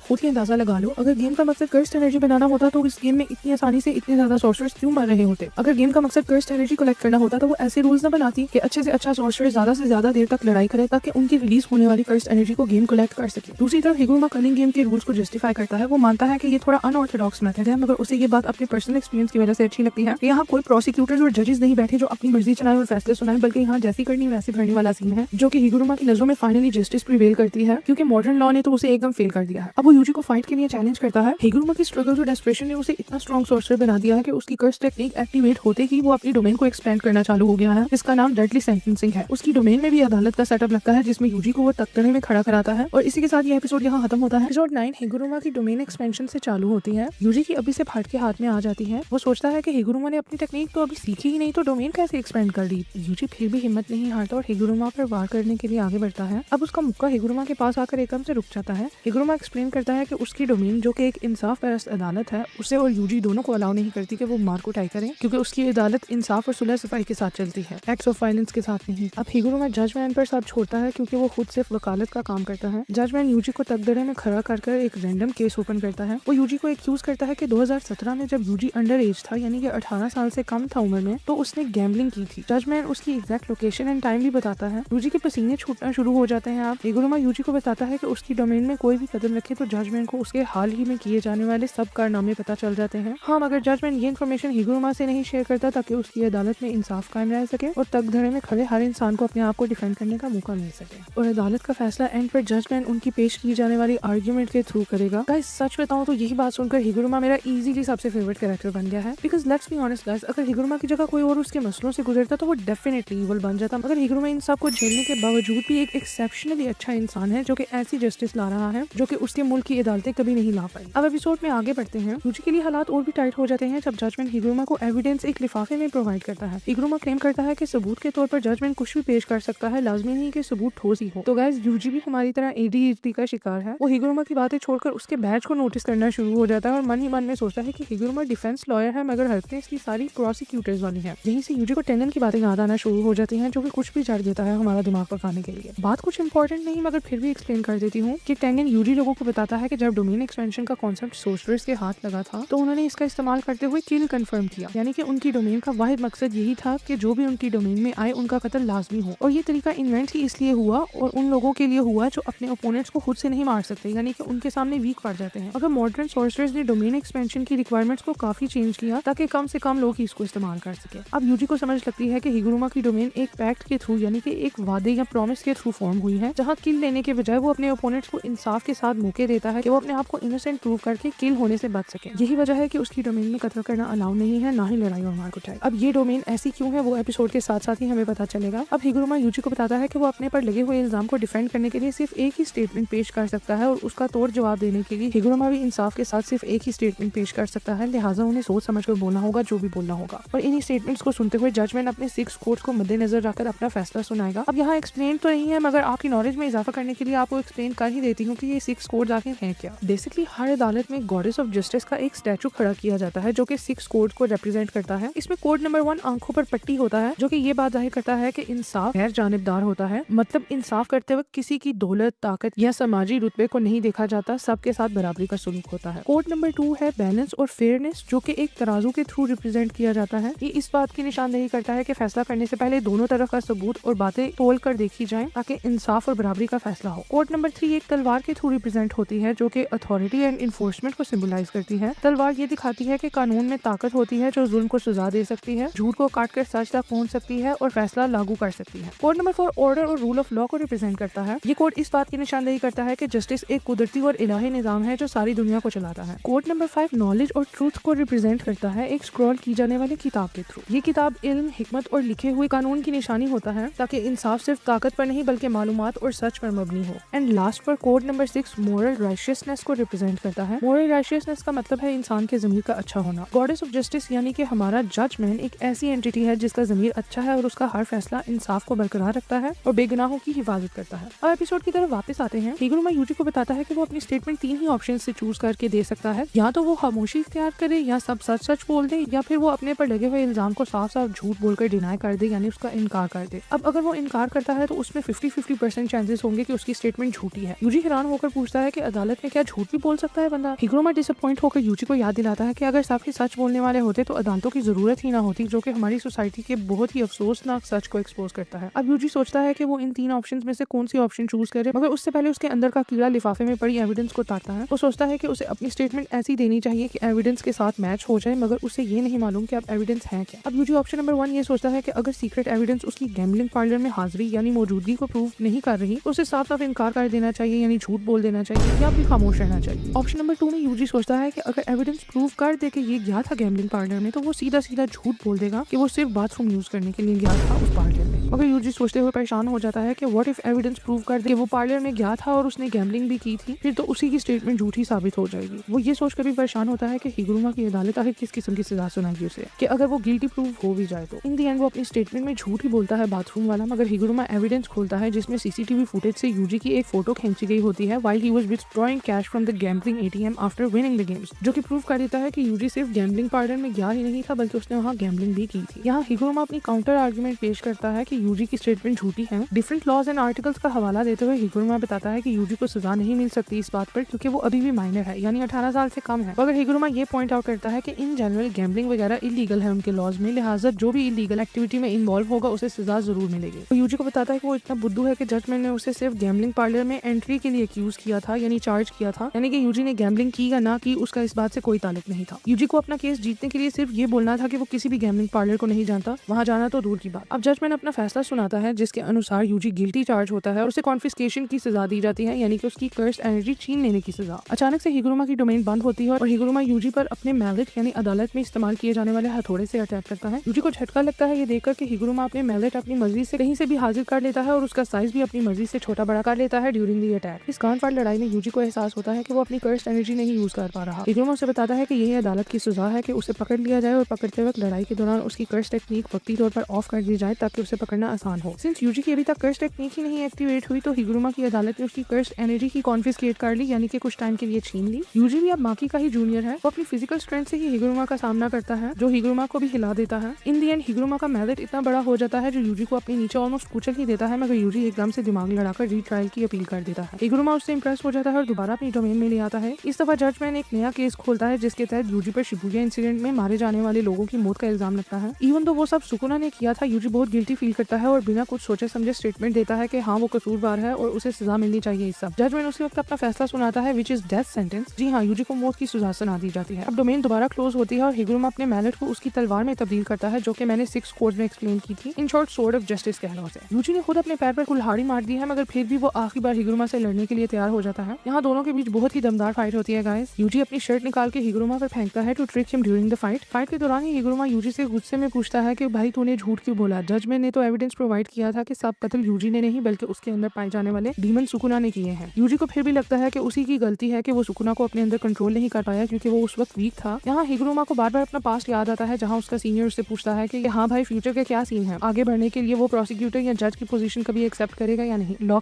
Speaker 1: खुद ही अंदाजा लगा लो, अगर गेम का मकसद कर्स एनर्जी बनाना होता तो इस गेम में इतनी आसानी से इतने ज्यादा सोर्सर्स क्यों मर रहे होते। अगर गेम का मकसद कर्स एनर्जी कलेक्ट करना होता तो वो ऐसे रूल्स न बनाती कि अच्छे से अच्छा सोर्सर ज्यादा से ज्यादा देर तक लड़ाई करे ताकि उनकी रिलीज होने वाली कर्स एनर्जी को गेम कलेक्ट कर सके। दूसरी तरफ हिगुरुमा कलिंग गेम के रूल्स को जस्टिफाई करता है। वो मानता है कि ये थोड़ा अनऑर्थोडॉक्स मेथड है, मगर उसे ये बात अपने पर्सनल एक्सपीरियंस की वजह से अच्छी लगती है कि यहाँ कोई प्रोसिक्यूटर्स और जजेस नहीं बैठे जो अपनी मर्जी चलाएं और फैसले सुनाएं, बल्कि यहाँ जैसी करनी वैसी भरने वाला सीन है, जो कि हिगुरुमा की नजरों में फाइनली जस्टिस प्रिवेल करती है, क्योंकि मॉडर्न लॉ ने तो उसे एकदम फेल कर दिया है। अब वो यूजी को फाइट के लिए चैलेंज करता है। हिगुरुमा की स्ट्रगल और डेस्परेशन ने उसे इतना स्ट्रॉन्ग सोर्सर बना दिया है कि उसकी कर्स टेक्निक एक्टिवेट होते ही वो अपनी डोमेन को एक्सपेंड करना चालू हो गया है, जिसका नाम डेडली सेंटेंसिंग है। उसकी डोमेन में भी अदालत का सेटअप लगता है जिसमें यूजी को वो तख्तने में खड़ा कराता है। और इसी के साथ ये एपिसोड यहाँ खत्म होता है। एपिसोड 9 हिगुरुमा की डोमेन एक्सपेंशन से चालू होती है। यूजी की अभी से फाट के हाथ में आ जाती है। वो सोचता है कि हिगुरुमा ने अपनी टेक्निक तो अभी सीखी ही नहीं, तो डोमेन कैसे एक्सपेंड कर दी। यूजी फिर भी हिम्मत नहीं हारता और हिगुरुमा पर वार करने के लिए आगे बढ़ता है। अब उसका मुक्का हिगुरुमा के पास आकर एकदम से रुक जाता है। हिगुरमा एक्सप्लेन करता है कि उसकी डोमेन, जो कि एक इंसाफ परस्त अदालत है, उसे और यूजी दोनों को अलाउ नहीं करती कि वो मार कुटाई करें, क्योंकि उसकी अदालत इंसाफ और सुलह सफाई के साथ चलती है, एक्ट्स ऑफ वायलेंस के साथ नहीं। अब हिगुरमा जजमैन पर सब छोड़ता है क्योंकि वो खुद सिर्फ वकालत का काम करता है। जजमैन यूजी को तकदरे में खड़ा कर एक रैंडम केस ओपन करता है। वो यूजी को एक्यूज करता है कि 2017 में जब यूजी अंडर एज था, यानी कि 18 साल से कम था उम्र में, तो उसने गैम्बलिंग की थी। जजमैन उसकी एग्जैक्ट लोकेशन एंड टाइम भी बताता है। यूजी के पसीने छूटना शुरू हो जाते हैं। हिगुरमा यूजी को बताता है कि उसकी डोमेन में कोई भी कदम रखे तो जजमैन को उसके हाल ही में किए जाने वाले सब कारनामे पता चल जाते हैं। हाँ, मगर जजमैन ये इन्फॉर्मेशन हिगुरमा से नहीं शेयर करता ताकि उसकी अदालत में इंसाफ कायम रह सके और तकदरे में खड़े हर इंसान को अपने आप को डिफेंड करने का मौका मिल सके। और अदालत का फैसला एंड पर जजमैन उनकी पेश की जाने वाली आर्ग्यूमेंट के थ्रू करेगा। गाइस, सच बताऊं तो यही बात सुनकर हिगुरमा मेरा इजीली सबसे फेवरेट कैरेक्टर बन गया है। Because let's be honest guys, अगर हिगुरमा की जगह कोई और उसके मसलों से गुजरता तो वो डेफिनेटली इविल बन जाता। मगर हिगुरमा इन सब को झेलने के बावजूद भी एक एक्सेप्शनली अच्छा इंसान है जो कि ऐसी जस्टिस ला रहा है जो कि उसके मुल्क की अदालतें कभी नहीं ला पाई। अब एपिसोड में आगे बढ़ते हैं। यूजी के लिए हालात और भी टाइट हो जाते हैं जब जजमेंट हिगुरमा को एविडेंस एक लिफाफे में प्रोवाइड करता है। हिगुरमा क्लेम करता है कि सबूत के तौर पर जजमेंट कुछ भी पेश कर सकता है, लाजमी नहीं कि सबूत ठोस ही हो। तो गाइस, यूजी भी हमारी तरह एडीएचडी का शिकार है। वो हिगुरमा की बातें छोड़कर उसके बैच को नोटिस करना शुरू हो जाता है और मन ही मन में सोचता है कि हिगुरमा डिफेंस लॉयर है मगर हरकतें इसकी सारी प्रोसिक्यूटर्स वाली हैं। यहीं से यूजी को टेनन की बातें याद आना शुरू हो जाती हैं, जो कि कुछ भी चढ़ देता है हमारा दिमाग पकाने के लिए। बात कुछ इंपॉर्टेंट नहीं मगर फिर भी एक्सप्लेन कर देती हूँ कि टेंगन यूजी लोगों को बताता है कि जब डोमेन एक्सपेंशन का कॉन्सेप्ट सोर्सरर्स के हाथ लगा था तो उन्होंने इसका इस्तेमाल करते हुए किल कंफर्म किया, यानी कि उनकी डोमेन का वाहिद मकसद यही था कि जो भी उनकी डोमेन में आए उनका कत्ल लाजमी हो। और ये तरीका इन्वेंट ही इसलिए हुआ और उन लोगों के लिए हुआ जो अपने ओपोनेंट्स को खुद से नहीं मार सकते, यानी कि उनके सामने वीक पड़ जाते हैं। अगर मॉडर्न सोर्सरर्स ने डोमेन एक्सपेंशन की रिक्वायरमेंट्स को काफी चेंज किया ताकि कम से कम लोग इसको इस्तेमाल कर सके। अब यूजी को समझ लगती है कि हिगुरमा की डोमेन एक पैक्ट के थ्रू, यानी कि एक वादे या प्रॉमिस के थ्रू फॉर्म हुई है, जहाँ किल लेने के बजाय वो अपने ओपोनेंट्स को इंसाफ के साथ मौके देता है कि वो अपने आप को इनोसेंट प्रूव करके किल होने से बच सके। यही वजह है कि उसकी डोमेन में कत्ल करना अलाउ नहीं है, ना ही लड़ाई और मार कुटाई। अब ये डोमेन ऐसी क्यों है वो एपिसोड के साथ साथ ही हमें पता चलेगा। अब हिगुरमा यूजी को बताता है कि वो अपने पर लगे हुए इल्जाम को डिफेंड करने के लिए सिर्फ एक ही स्टेटमेंट पेश कर सकता है और उसका तोड़ जवाब देने के लिए हिगुरमा भी इंसाफ के साथ सिर्फ एक ही स्टेटमेंट पेश कर सकता है, लिहाजा उन्हें सोच समझ कर बोलना होगा जो भी बोलना होगा। और इन्हीं स्टेटमेंट्स को सुनते हुए जजमेंट अपने 6 कोर्ट्स को मद्देनजर रखकर अपना फैसला सुनाएगा। अब यहाँ एक्सप्लेन तो नहीं है मगर आपकी नॉलेज में इजाफा करने के लिए आपको एक्सप्लेन कर ही देती हूँ कि ये 6 कोर्ट्स आखिर हैं क्या। बेसिकली हर अदालत में गॉडेस ऑफ जस्टिस का एक स्टैचू खड़ा किया जाता है जो कि 6 कोर्ट को रिप्रेजेंट करता है। इसमें कोर्ट नंबर 1 आंखों पर पट्टी होता है जो कि ये बात जाहिर करता है कि इंसाफ गैर जानिबदार होता है, मतलब इंसाफ करते वक्त किसी की दौलत, ताकत या समाजी रुतबे को नहीं देखा जाता, सबके साथ बराबरी का सलूक होता है। कोर्ट नंबर 2 है बैलेंस और फेयरनेस जो कि एक तराजू के थ्रू रिप्रेजेंट किया जाता है। ये इस बात की निशानदेही करता है कि फैसला करने से पहले दोनों तरफ का सबूत और बातें तोल कर देखी जाएं ताकि इंसाफ और बराबरी का फैसला हो। कोर्ट नंबर 3 एक तलवार के थ्रू रिप्रेजेंट होती है जो कि अथॉरिटी एंड इन्फोर्समेंट को सिंबलाइज करती है। तलवार ये दिखाती है कि कानून में ताकत होती है जो जुल्म को सजा दे सकती है, झूठ को काट कर सच तक पहुंच सकती है और फैसला लागू कर सकती है। कोर्ट नंबर 4 ऑर्डर और रूल ऑफ लॉ को रिप्रेजेंट करता है। ये कोर्ट इस बात की निशानदेही करता है कि जस्टिस एक कुदरती और इलाही निजाम है जो सारी दुनिया को चलाता है। कोर्ट नंबर 5 नॉलेज और ट्रूथ को रिप्रेजेंट करता है एक स्क्रॉल की जाने वाली किताब के थ्रू। ये किताब इल्म, हिकमत और लिखे हुए कानून की निशानी होता है ताकि इंसाफ सिर्फ ताकत पर नहीं बल्कि मालूमात और सच पर मबनी हो। एंड लास्ट पर कोर्ट नंबर 6 मॉरल राइशियसनेस को रिप्रेजेंट करता है। मॉरल राइशियसनेस का मतलब है इंसान के ज़मीर का अच्छा होना। गॉडेस ऑफ जस्टिस यानी कि हमारा जजमेंट एक ऐसी एंटिटी है जिसका ज़मीर अच्छा है और उसका हर फैसला इंसाफ को बरकरार रखता है और बेगुनाहों की हिफाजत करता है। अब एपिसोड की तरफ वापस आते हैं। हिगुरमा यूजी को बताता है कि वो अपनी स्टेटमेंट 3 ही ऑप्शन से चूज करके दे सकता है, या तो वो खामोशी इख्तियार करे, या सब सच सच बोल दे, या फिर वो अपने पर लगे हुए इल्जाम को साफ साफ झूठ बोलकर डिनाई कर दे, यानी उसका इनकार कर दे। अब अगर वो इनकार करता है तो उसमें 50-50% चांसेस होंगे कि उसकी स्टेटमेंट झूठी है। यूजी हैरान होकर पूछता है कि अदालत में क्या झूठ भी बोल सकता है बंदा। हिगुरमा डिसअपॉइंट होकर यूजी को याद दिलाता है कि अगर सब ही सच बोलने वाले होते तो अदालतों की जरूरत ही ना होती, जो कि हमारी सोसाइटी के बहुत ही अफसोसनाक सच को एक्सपोज करता है। अब यूजी सोचता है कि वो इन 3 ऑप्शंस में से कौन सी ऑप्शन चूज करे, मगर उससे पहले उसके अंदर का कीड़ा लिफाफे में पड़ी एविडेंस को ताकता है। वो सोचता है कि उसे अपनी स्टेटमेंट ऐसी देनी चाहिए कि एविडेंस के साथ मैच हो जाए, मगर उसे ये नहीं मालूम कि अब एविडेंस है क्या। अब यूजी ऑप्शन नंबर 1 ये सोचता है कि अगर सीक्रेट एविडेंस उसकी गैम्बलिंग पार्लर में हाजिरी यानी मौजूदगी को प्रूव नहीं कर रही तो उसे साफ साफ इनकार कर देना चाहिए, यानी झूठ बोल देना चाहिए, या फिर खामोश रहना चाहिए। ऑप्शन नंबर 2 में यूजी सोचता है कि अगर एविडेंस प्रूव कर दे कि ये गया था गैम्बलिंग पार्लर में तो वो सीधा सीधा झूठ बोल देगा कि वो सिर्फ बाथरूम यूज करने के लिए गया था उस पार्लर में। मगर यूजी सोचते हुए परेशान हो जाता है कि व्हाट इफ एविडेंस प्रूव कर दे कि वो पार्लर में गया था और उसने गैम्बलिंग भी की थी, फिर तो उसी की स्टेटमेंट झूठी साबित हो जाएगी। वो ये सोचकर भी परेशान होता है कि हिगुरमा की अदालत आखिर किस किस्म की सजा सुनाएगी उसे, कि अगर वो गिल्टी प्रूव हो भी जाए तो। इन दी एंड वो अपनी स्टेटमेंट में झूठ ही बोलता है बाथरूम वाला, मगर हिगुरमा एविडेंस खोलता है जिसमें सीसीटीवी फुटेज से यूजी यूजी की एक फोटो खींची गई होती है while he was withdrawing cash from the gambling ATM after winning the games, जो कि प्रूव कर देता है कि यूजी सिर्फ गैम्बलिंग पार्टनर में गया ही नहीं था बल्कि उसने वहाँ गैम्बलिंग भी की थी। यहाँ हिगुरुमा अपनी काउंटर आर्गुमेंट पेश करता है कि यूजी की स्टेटमेंट झूठी है। डिफरेंट लॉज एंड आर्टिकल्स का हवाला देते हुए हिगुरुमा बताता है कि यूजी को सजा नहीं मिल सकती इस बात पर क्योंकि वो अभी भी माइनर है, यानी 18 साल से कम है। मगर हिगुरुमा ये पॉइंट आउट करता है कि इन जनरल गैम्बलिंग वगैरह इलीगल है उनके लॉज में, लिहाजा जो भी इलीगल एक्टिविटी में इन्वॉल्व होगा उसे सजा जरूर मिलेगी। तो यूजी को बताता है कि वो इतना बुद्धू है कि जजमेंट ने उसे सिर्फ गैम्बलिंग पार्लर में एंट्री के लिए एक्यूज किया था, यानी चार्ज किया था, यानी कि यूजी ने गैम्बलिंग की या ना की उसका इस बात से कोई ताल्लुक नहीं था। यूजी को अपना केस जीतने के लिए सिर्फ ये बोलना था कि वो किसी भी गैम्बलिंग पार्लर को नहीं जानता, वहाँ जाना तो दूर की बात। अब जजमेंट अपना फैसला सुनाता है जिसके अनुसार यूजी गिल्टी चार्ज होता है और उसे कॉन्फिस्केशन की सजा दी जाती है, यानी कि उसकी कर्स्ड एनर्जी छीन लेने की सजा। अचानक से हिगुरुमा की डोमेन बंद होती है और हिगुरुमा यूजी पर अपने मैलेट यानी अदालत में इस्तेमाल किए जाने वाले हथौड़े से अटैक करता है। यूजी को झटका लगता है ये देखकर कि हिगुरुमा अपने मैलेट अपनी मर्जी से कहीं से भी हाजिर कर लेता है और उसका साइज भी अपनी मर्जी से छोटा बड़ा कर लेता है ड्यूरिंग दी अटैक। इस गांठ-फाड़ लड़ाई में यूजी को एहसास होता है कि वो अपनी कर्स्ड एनर्जी नहीं यूज कर पा रहा। हिगुरुमा उसे बताता है कि यही अदालत की सजा है कि उसे पकड़ लिया जाए और पकड़ते वक्त लड़ाई के दौरान उसकी कर्स्ड टेक्निक वक्ती तौर पर ऑफ कर दी जाए ताकि उसे पकड़ना आसान हो। सिंस यूजी की अभी तक कर्स्ड टेक्निक ही नहीं एक्टिवेट हुई तो हिगुरुमा की अदालत ने उसकी कर्स्ड एनर्जी की कॉन्फिस्केट कर ली, यानी कि कुछ टाइम के लिए छीन ली। यूजी भी अब माकी का ही जूनियर है, वो अपनी फिजिकल स्ट्रेंथ से ही हिगुरुमा का सामना करता है जो हिगुरुमा को भी हिला देता है। इन दी एंड हिगुरुमा का मैलेट इतना बड़ा हो जाता है जो यूजी को अपने नीचे ऑलमोस्ट कुचल ही देता है, मगर यूजी एकदम से दिमाग लड़ाकर रीट्रायल की अपील कर देता है। हिगुरुमा उससे इंप्रेस हो जाता है और दोबारा अपनी डोमेन में ले आता है। इस दफा जजमेंट एक नया केस खोलता है जिसके तहत यूजी पर शिबुया इंसिडेंट में मारे जाने वाले लोगों की मौत का इल्जाम लगता है। इवन तो वो सब सुकुना ने किया था, यूजी बहुत गिल्टी फील करता है और बिना कुछ सोचे समझे स्टेटमेंट देता है कि हाँ वो कसूरवार है और उसे सजा मिलनी चाहिए। इस सब जजमेंट उसी वक्त अपना फैसला सुनाता है विच इज डेथ सेंटेंस। जी हाँ, यूजी को मौत की सजा सुना दी जाती है। अब डोमेन दोबारा क्लोज होती है और हिगुरुमा अपने मैलेट को उसकी तलवार में तब्दील करता है जो कि मैंने 6 कोर्स में एक्सप्लेन की थी। In short sword of justice कह लो उसे। यूजी ने खुद अपने पैर पर कुल्हाड़ी मार दी है मगर फिर भी वो आखिरी बार हिगुरुमा से लड़ने के लिए तैयार हो जाता है। यहाँ दोनों के बीच बहुत ही दमदार फाइट होती है गाइस। यूजी अपनी शर्ट निकाल के हिगुरुमा पर फेंकता है to trick him during the fight. Fight के दौरान ही हिगुरुमा यूजी से गुस्से में पूछता है कि भाई तूने झूठ क्यों बोला। जजमेंट ने तो एविडेंस प्रोवाइड किया था कि सब कत्ल यूजी ने नहीं बल्कि उसके अंदर पाए जाने वाले डीमन सुकुना ने किए हैं। यूजी को फिर भी लगता है कि उसी की गलती है कि वो सुकुना को अपने अंदर कंट्रोल नहीं कर पाया क्योंकि वो उस वक्त वीक था। यहाँ हिगुरुमा को बार बार अपना पास्ट याद आता है जहाँ उसका सीनियर उससे पूछता है कि हाँ भाई फ्यूचर के क्या सीन है, आगे बढ़ने के लिए वो प्रोसिक्यूटर या जज की पोजीशन कभी एक्सेप्ट करेगा या नहीं। लॉ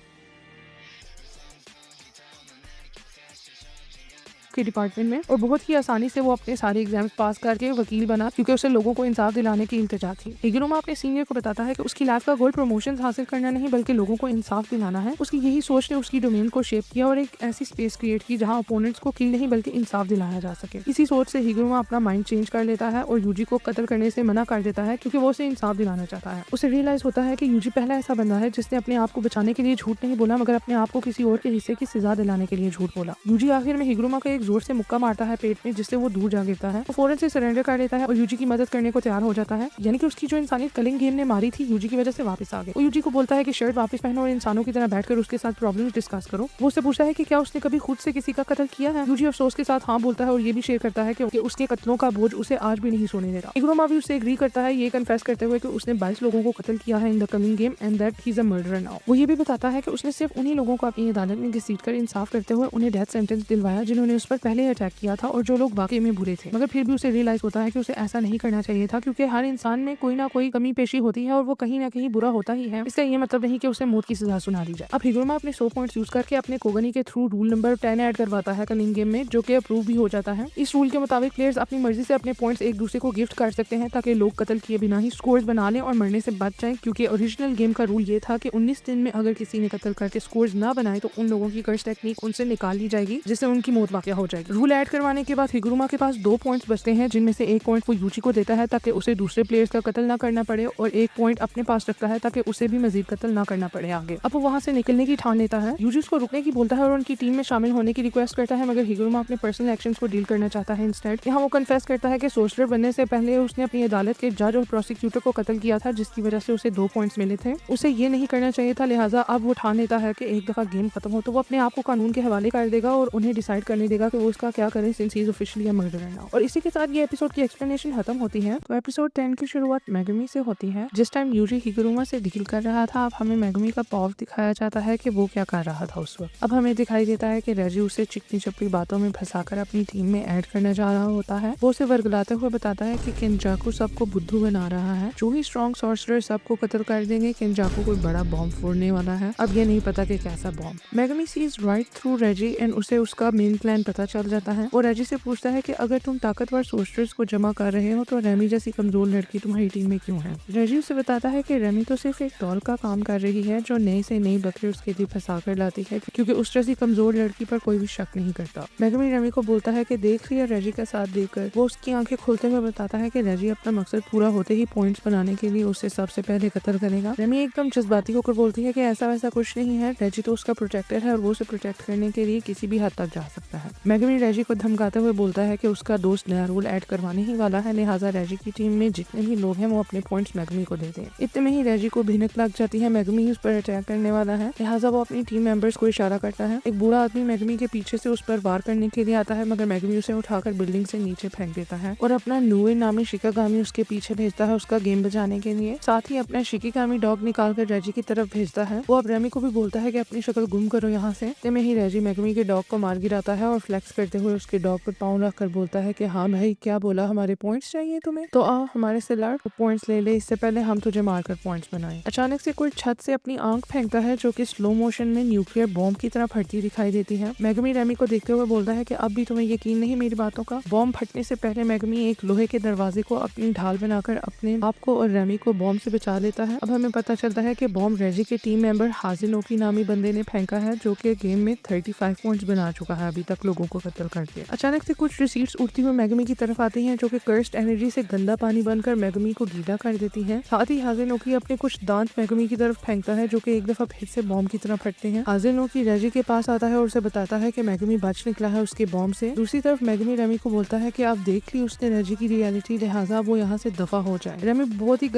Speaker 1: के डिपार्टमेंट में और बहुत ही आसानी से वो अपने सारे एग्जाम्स पास करके वकील बना क्योंकि उसे लोगों को इंसाफ दिलाने की इल्तिजा थी। हिगुरुमा अपने सीनियर को बताता है कि उसकी लाइफ का गोल प्रमोशंस हासिल करना नहीं बल्कि लोगों को इंसाफ दिलाना है। उसकी यही सोच ने उसकी डोमेन को शेप किया और एक ऐसी स्पेस क्रिएट की जहां ओपोनेंट्स को किल नहीं बल्कि इंसाफ दिलाया जा सके। इसी सोच से हिगुरुमा अपना माइंड चेंज कर लेता है और यूजी को कत्ल करने से मना कर देता है क्योंकि वो उसे इंसाफ दिलाना चाहता है। उसे रियलाइज होता है कि यूजी पहला ऐसा बंदा है जिसने अपने आप को बचाने के लिए झूठ नहीं बोला मगर अपने आप को किसी और के हिस्से की सजा दिलाने के लिए झूठ बोला। यूजी आखिर में हिगुरुमा को एक जोर से मुक्का मारता है पेट में जिससे वो दूर जा गिरता है। वो फौरन से सरेंडर कर लेता है और यूजी की मदद करने को तैयार हो जाता है, यानी कि उसकी जो इंसानियत कलिंग गेम ने मारी थी यूजी की वजह से वापस आ गई। वो यूजी को बोलता है कि शर्ट वापस पहनो और इंसानों की तरह बैठकर उसके साथ प्रॉब्लम्स डिस्कस करो। वो उससे पूछता है कि क्या उसने कभी खुद से किसी का कत्ल किया है। यूजी अफसोस के साथ हाँ बोलता है और ये भी शेयर करता है कि उसके कत्लों का बोझ उसे आज भी नहीं सोने देता। हिगुरुमा भी उससे एग्री करता है ये कन्फेस करते हुए कि उसने 22 लोगों को कत्ल किया है in the culling game and that he is a murderer now. वो ये भी बताता है कि उसने सिर्फ उन्हीं लोगों को अपनी अदालत में घसीटकर इंसाफ करते हुए उन्हें डेथ सेंटेंस दिलवाया जिन्होंने उस पर पहले अटैक किया था और जो लोग वाकई में बुरे थे। मगर फिर भी उसे रियलाइज होता है कि उसे ऐसा नहीं करना चाहिए था क्योंकि हर इंसान में कोई ना कोई कमी पेशी होती है और वो कहीं ना कहीं बुरा होता ही है। इसका ये मतलब नहीं कि उसे मौत की सजा सुना दी जाए। अब हिगुरुमा अपने 100 पॉइंट्स यूज करके अपने कोगनी के थ्रू रूल नंबर 10 ऐड करवाता है कलिंग गेम में जो कि अप्रूव भी हो जाता है। इस रूल के मुताबिक प्लेयर्स अपनी मर्जी से अपने पॉइंट्स एक दूसरे को गिफ्ट कर सकते हैं ताकि लोग कत्ल किए बिना ही स्कोर्स बना लें और मरने से बच जाएं क्योंकि ओरिजिनल गेम का रूल ये था कि 19 दिन में अगर किसी ने कत्ल करके स्कोर्स ना बनाए तो उन लोगों की कर्स टेक्निक उनसे निकाल ली जाएगी जिससे उनकी मौत वाकया हो जाएगी। रूल ऐड करवाने के बाद हिगुरुमा के पास 2 पॉइंट्स बचते हैं जिनमें से एक पॉइंट वो यूजी को देता है ताकि उसे दूसरे प्लेयर्स का कत्ल ना करना पड़े और एक पॉइंट अपने पास रखता है ताकि उसे भी मजीद कत्ल ना करना पड़े आगे। अब वो वहाँ से निकलने की ठान लेता है। यूजी उसको रुकने की बोलता है और उनकी टीम में शामिल होने की रिक्वेस्ट करता है मगर हिगुरुमा अपने पर्सनल एक्शंस को डील करना चाहता है इंस्टेड। यहाँ वो कन्फेस करता है कि सोर्सरर बनने से पहले उसने अपनी अदालत के जज और प्रोसिक्यूटर को कत्ल किया था जिसकी वजह से उसे 2 पॉइंट्स मिले थे। उसे ये नहीं करना चाहिए था, लिहाजा अब वो ठान लेता है कि एक दफा गेम खत्म हो तो वो अपने आप को कानून के हवाले कर देगा और उन्हें डिसाइड करने देगा होगा कि वो उसका क्या करें since he is officially a murderer now. और इसी के साथ ये एपिसोड की एक्सप्लेनेशन खत्म होती है। तो एपिसोड 10 की शुरुआत मेगुमी से होती है। जिस टाइम यूजी हिगुरुमा से डील कर रहा था, अब हमें मेगुमी का पॉव दिखाया जाता है कि वो क्या कर रहा था उस वक्त। अब हमें दिखाई देता है कि रेजी उसे चिकनी चपड़ी बातों में फंसाकर अपनी टीम में ऐड करने जा रहा होता है। वो उसे वर्गलाते हुए बताता है कि केंजाकू सबको बुद्धू बना रहा है, जो ही स्ट्रॉन्ग सॉर्सरर सबको कत्ल कर देंगे, केंजाकू कोई बड़ा बॉम्ब फोड़ने वाला है। अब ये नहीं पता कि कैसा bomb. Megumi sees right through Reggie and उसे उसका मेन प्लान पता चल जाता है। वो रेजी से पूछता है कि अगर तुम ताकतवर सॉर्सरर्स को जमा कर रहे हो तो रेमी जैसी कमजोर लड़की तुम्हारी टीम में क्यों है। रेजी उसे बताता है कि रेमी तो सिर्फ एक डॉल का काम कर रही है जो नई से नई बकरी उसके लिए फंसा कर लाती है, क्योंकि उस जैसी कमजोर लड़की पर कोई भी शक नहीं करता। मेगुमी रेमी को बोलता है कि देख लिया रेजी का साथ देकर। वो उसकी आंखें खोलते हुए बताता है कि रेजी अपना मकसद पूरा होते ही पॉइंट्स बनाने के लिए उसे सबसे पहले कत्ल करेगा। रेमी एकदम जज्बाती होकर बोलती है कि ऐसा वैसा कुछ नहीं है, रेजी तो उसका प्रोटेक्टर है और वो उसे प्रोटेक्ट करने के लिए किसी भी हद तक जा सकता है। मेगुमी रेजी को धमकाते हुए बोलता है कि उसका दोस्त नया रूल ऐड करवाने ही वाला है, लिहाजा रेजी की टीम में जितने भी लोग हैं वो अपने पॉइंट्स मेगुमी को दे दें। इतने में ही रेजी को भिनक लग जाती है, मेगुमी उस पर अटैक करने वाला है, लिहाजा वो अपनी टीम मेंबर्स को इशारा करता है। एक बूढ़ा आदमी मेगुमी के पीछे से उस पर वार करने के लिए आता है, मगर मेगुमी उसे उठाकर बिल्डिंग से नीचे फेंक देता है और अपना नुए नामी शिकागामी उसके पीछे भेजता है उसका गेम बजाने के लिए। साथ ही अपना शिकागामी डॉग निकालकर रेजी की तरफ भेजता है। वो अब रेमी को भी बोलता है कि अपनी शक्ल गुम करो यहाँ से। इतने में ही रेजी मेगुमी के डॉग को मार गिराता है और फ्लेक्स करते हुए उसके डॉग पर पाँव रखकर बोलता है कि हाँ भाई, क्या बोला, हमारे पॉइंट्स चाहिए तुम्हें, तो आओ हमारे से लड़, पॉइंट्स ले ले, इससे पहले हम तुझे मारकर पॉइंट्स बनाए। अचानक से कोई छत से अपनी आंख फेंकता है जो कि स्लो मोशन में न्यूक्लियर बॉम्ब की तरह फटती दिखाई देती है। मेगुमी रेमी को देखते हुए बोलता है कि अब भी तुम्हें यकीन नहीं मेरी बातों का। बॉम्ब फटने से पहले मेगुमी एक लोहे के दरवाजे को अपनी ढाल बनाकर अपने आप को और रेमी को बॉम्ब से बचा लेता है। अब हमें पता चलता है कि बॉम्ब रेजी के टीम मेंबर हाजिनोकी नामी बंदे ने फेंका है, जो कि गेम में 35 पॉइंट्स बना चुका है अभी तक लोगों को कत्ल करके। अचानक से कुछ रिसीट्स उड़ती हुई मेगुमी की तरफ आती हैं, जो कि कर्स्ड एनर्जी से गंदा पानी बनकर मेगुमी को गीला कर देती है। साथ ही हाजिनोकी अपने कुछ दांत मेगुमी की तरफ फेंकता है, जो कि एक दफा फिर से बॉम्ब की तरह फटते हैं। हाजिनोकी रेजी के पास आता है और उसे बताता है कि मेगुमी बच निकला है उसके बॉम्ब से। दूसरी तरफ मेगुमी रेमी को बोलता है कि आप देख ली उसने रेजी की रियलिटी, लिहाजा वो यहाँ से दफा हो जाए। रेमी बहुत ही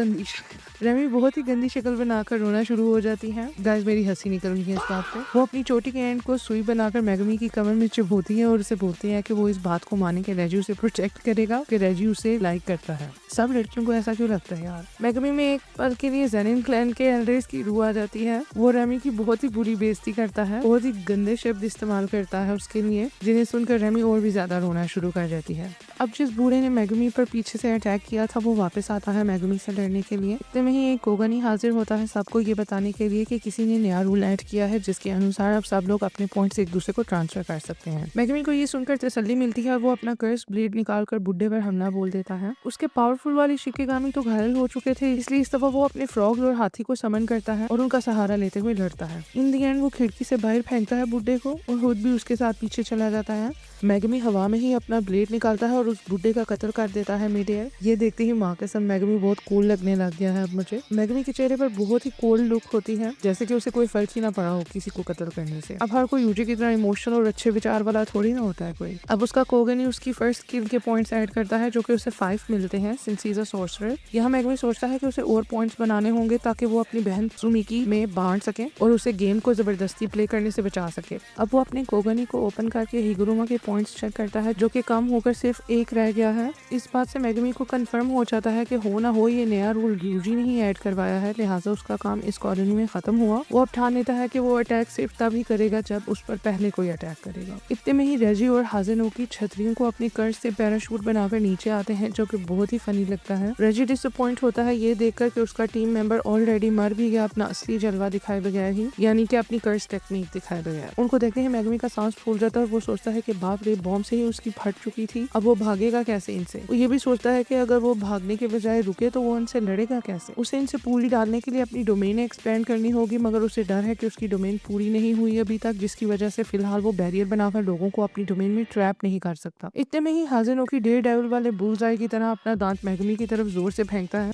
Speaker 1: गंदी शक्ल बनाकर रोना शुरू हो जाती है। गाइस, मेरी हंसी निकल गई है इस बात पे। वो अपनी चोटी के एंड को सुई बनाकर मेगुमी की कमर में चुभोती है और उसे बोलती है कि वो इस बात को माने कि रेजी उसे प्रोटेक्ट करेगा, कि रेजी उसे लाइक करता है। सब लड़कियों को ऐसा क्यों लगता है यार। मेगुमी में एक पल के लिए ज़ेनिन क्लैन के एल्डर्स की रूह आ जाती है। वो रेमी की बहुत ही बुरी बेइज्जती करता है, बहुत ही गंदे शब्द इस्तेमाल करता है उसके लिए, जिन्हें सुनकर रेमी और भी ज्यादा रोना शुरू कर जाती है। अब जिस बूढ़े ने मेगुमी पर पीछे से अटैक किया था वो वापस आता है मेगुमी से लड़ने के लिए। इतने में ही एक कोगनी हाजिर होता है सबको ये बताने के लिए कि किसी ने नया रूल ऐड किया है, जिसके अनुसार अब सब लोग अपने पॉइंट्स एक दूसरे को ट्रांसफर कर सकते हैं। मेगुमी को ये सुनकर तसल्ली मिलती है और वो अपना कर्स ब्लेड निकालकर बुड्ढे पर हमला बोल देता है। उसके पावरफुल वाले शिकेगामी तो घायल हो चुके थे, इसलिए इस दफा वो अपने फ्रॉग और हाथी को समन करता है और उनका सहारा लेते हुए लड़ता है। इन दी एंड वो खिड़की से बाहर फेंकता है बुड्ढे को और खुद भी उसके साथ पीछे चला जाता है। मेगुमी हवा में ही अपना ब्लेड निकालता है और उस बुड्ढे का कत्ल कर देता है मिड एयर। ये देखते ही माँ कसम मेगुमी बहुत कूल लगने लग गया है अब मुझे। मेगुमी के चेहरे पर बहुत ही कोल्ड लुक होती है, जैसे कि उसे कोई फर्क ही ना पड़ा हो किसी को कत्ल करने से। अब हर कोई यूजी की तरह इमोशनल और अच्छे विचार वाला थोड़ी ना होता है कोई। अब उसका कोगनी उसकी फर्स्ट किल के पॉइंट्स ऐड करता है, जो कि उसे 5 मिलते हैं since he is a sorcerer. यहाँ मेगुमी सोचता है कि उसे और पॉइंट्स बनाने होंगे ताकि वो अपनी बहन सुमिकी में बांट सके और उसे गेम को जबरदस्ती प्ले करने से बचा सके। अब वो अपने कोगनी को ओपन करके हिगुरुमा के पॉइंट्स चेक करता है, जो कि कम होकर सिर्फ 1 रह गया है। इस बात से मेगुमी को कंफर्म हो जाता है कि हो ना हो ये नया रूल यूजी ने ही ऐड करवाया है, लिहाजा उसका काम इस कॉलोनी में खत्म हुआ। वो अब ठान लेता है कि वो अटैक सिर्फ तब ही करेगा जब उस पर पहले कोई अटैक करेगा। इतने में ही रेजी और हाजिनोकी छतरियों को अपनी कर्ज से पैराशूट बनाकर नीचे आते हैं, जो कि बहुत ही फनी लगता है। रेजी डिसअपॉइंट होता है ये देखकर कि उसका टीम मेंबर ऑलरेडी मर भी गया अपना असली जलवा दिखाए बगैर ही, यानी कि अपनी कर्ज टेक्निक दिखाए बगैर। उनको देखते ही मेगुमी का सांस फूल जाता है और वो सोचता है कि बाप रे, बॉम्ब से ही उसकी फट चुकी थी, अब वो भागेगा कैसे इनसे। वो ये भी सोचता है कि अगर वो भागने के बजाय रुके तो वो इनसे लड़ेगा कैसे। उसे इनसे पूरी डालने के लिए अपनी डोमेन एक्सपेंड करनी होगी, मगर उसे डर है कि उसकी डोमेन पूरी नहीं हुई अभी तक, जिसकी वजह से फिलहाल वो बैरियर बनाकर लोगों को अपनी डोमेन में ट्रैप नहीं कर सकता। इतने में ही हाजिनोकी डेयर डेविल वाले बुल्स आई की तरह अपना दांत मेगुमी की तरफ जोर से फेंकता है।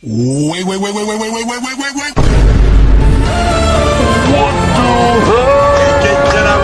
Speaker 2: Wait, wait, wait, wait, wait, wait, wait, wait, wait, wait. What the hell? Get up.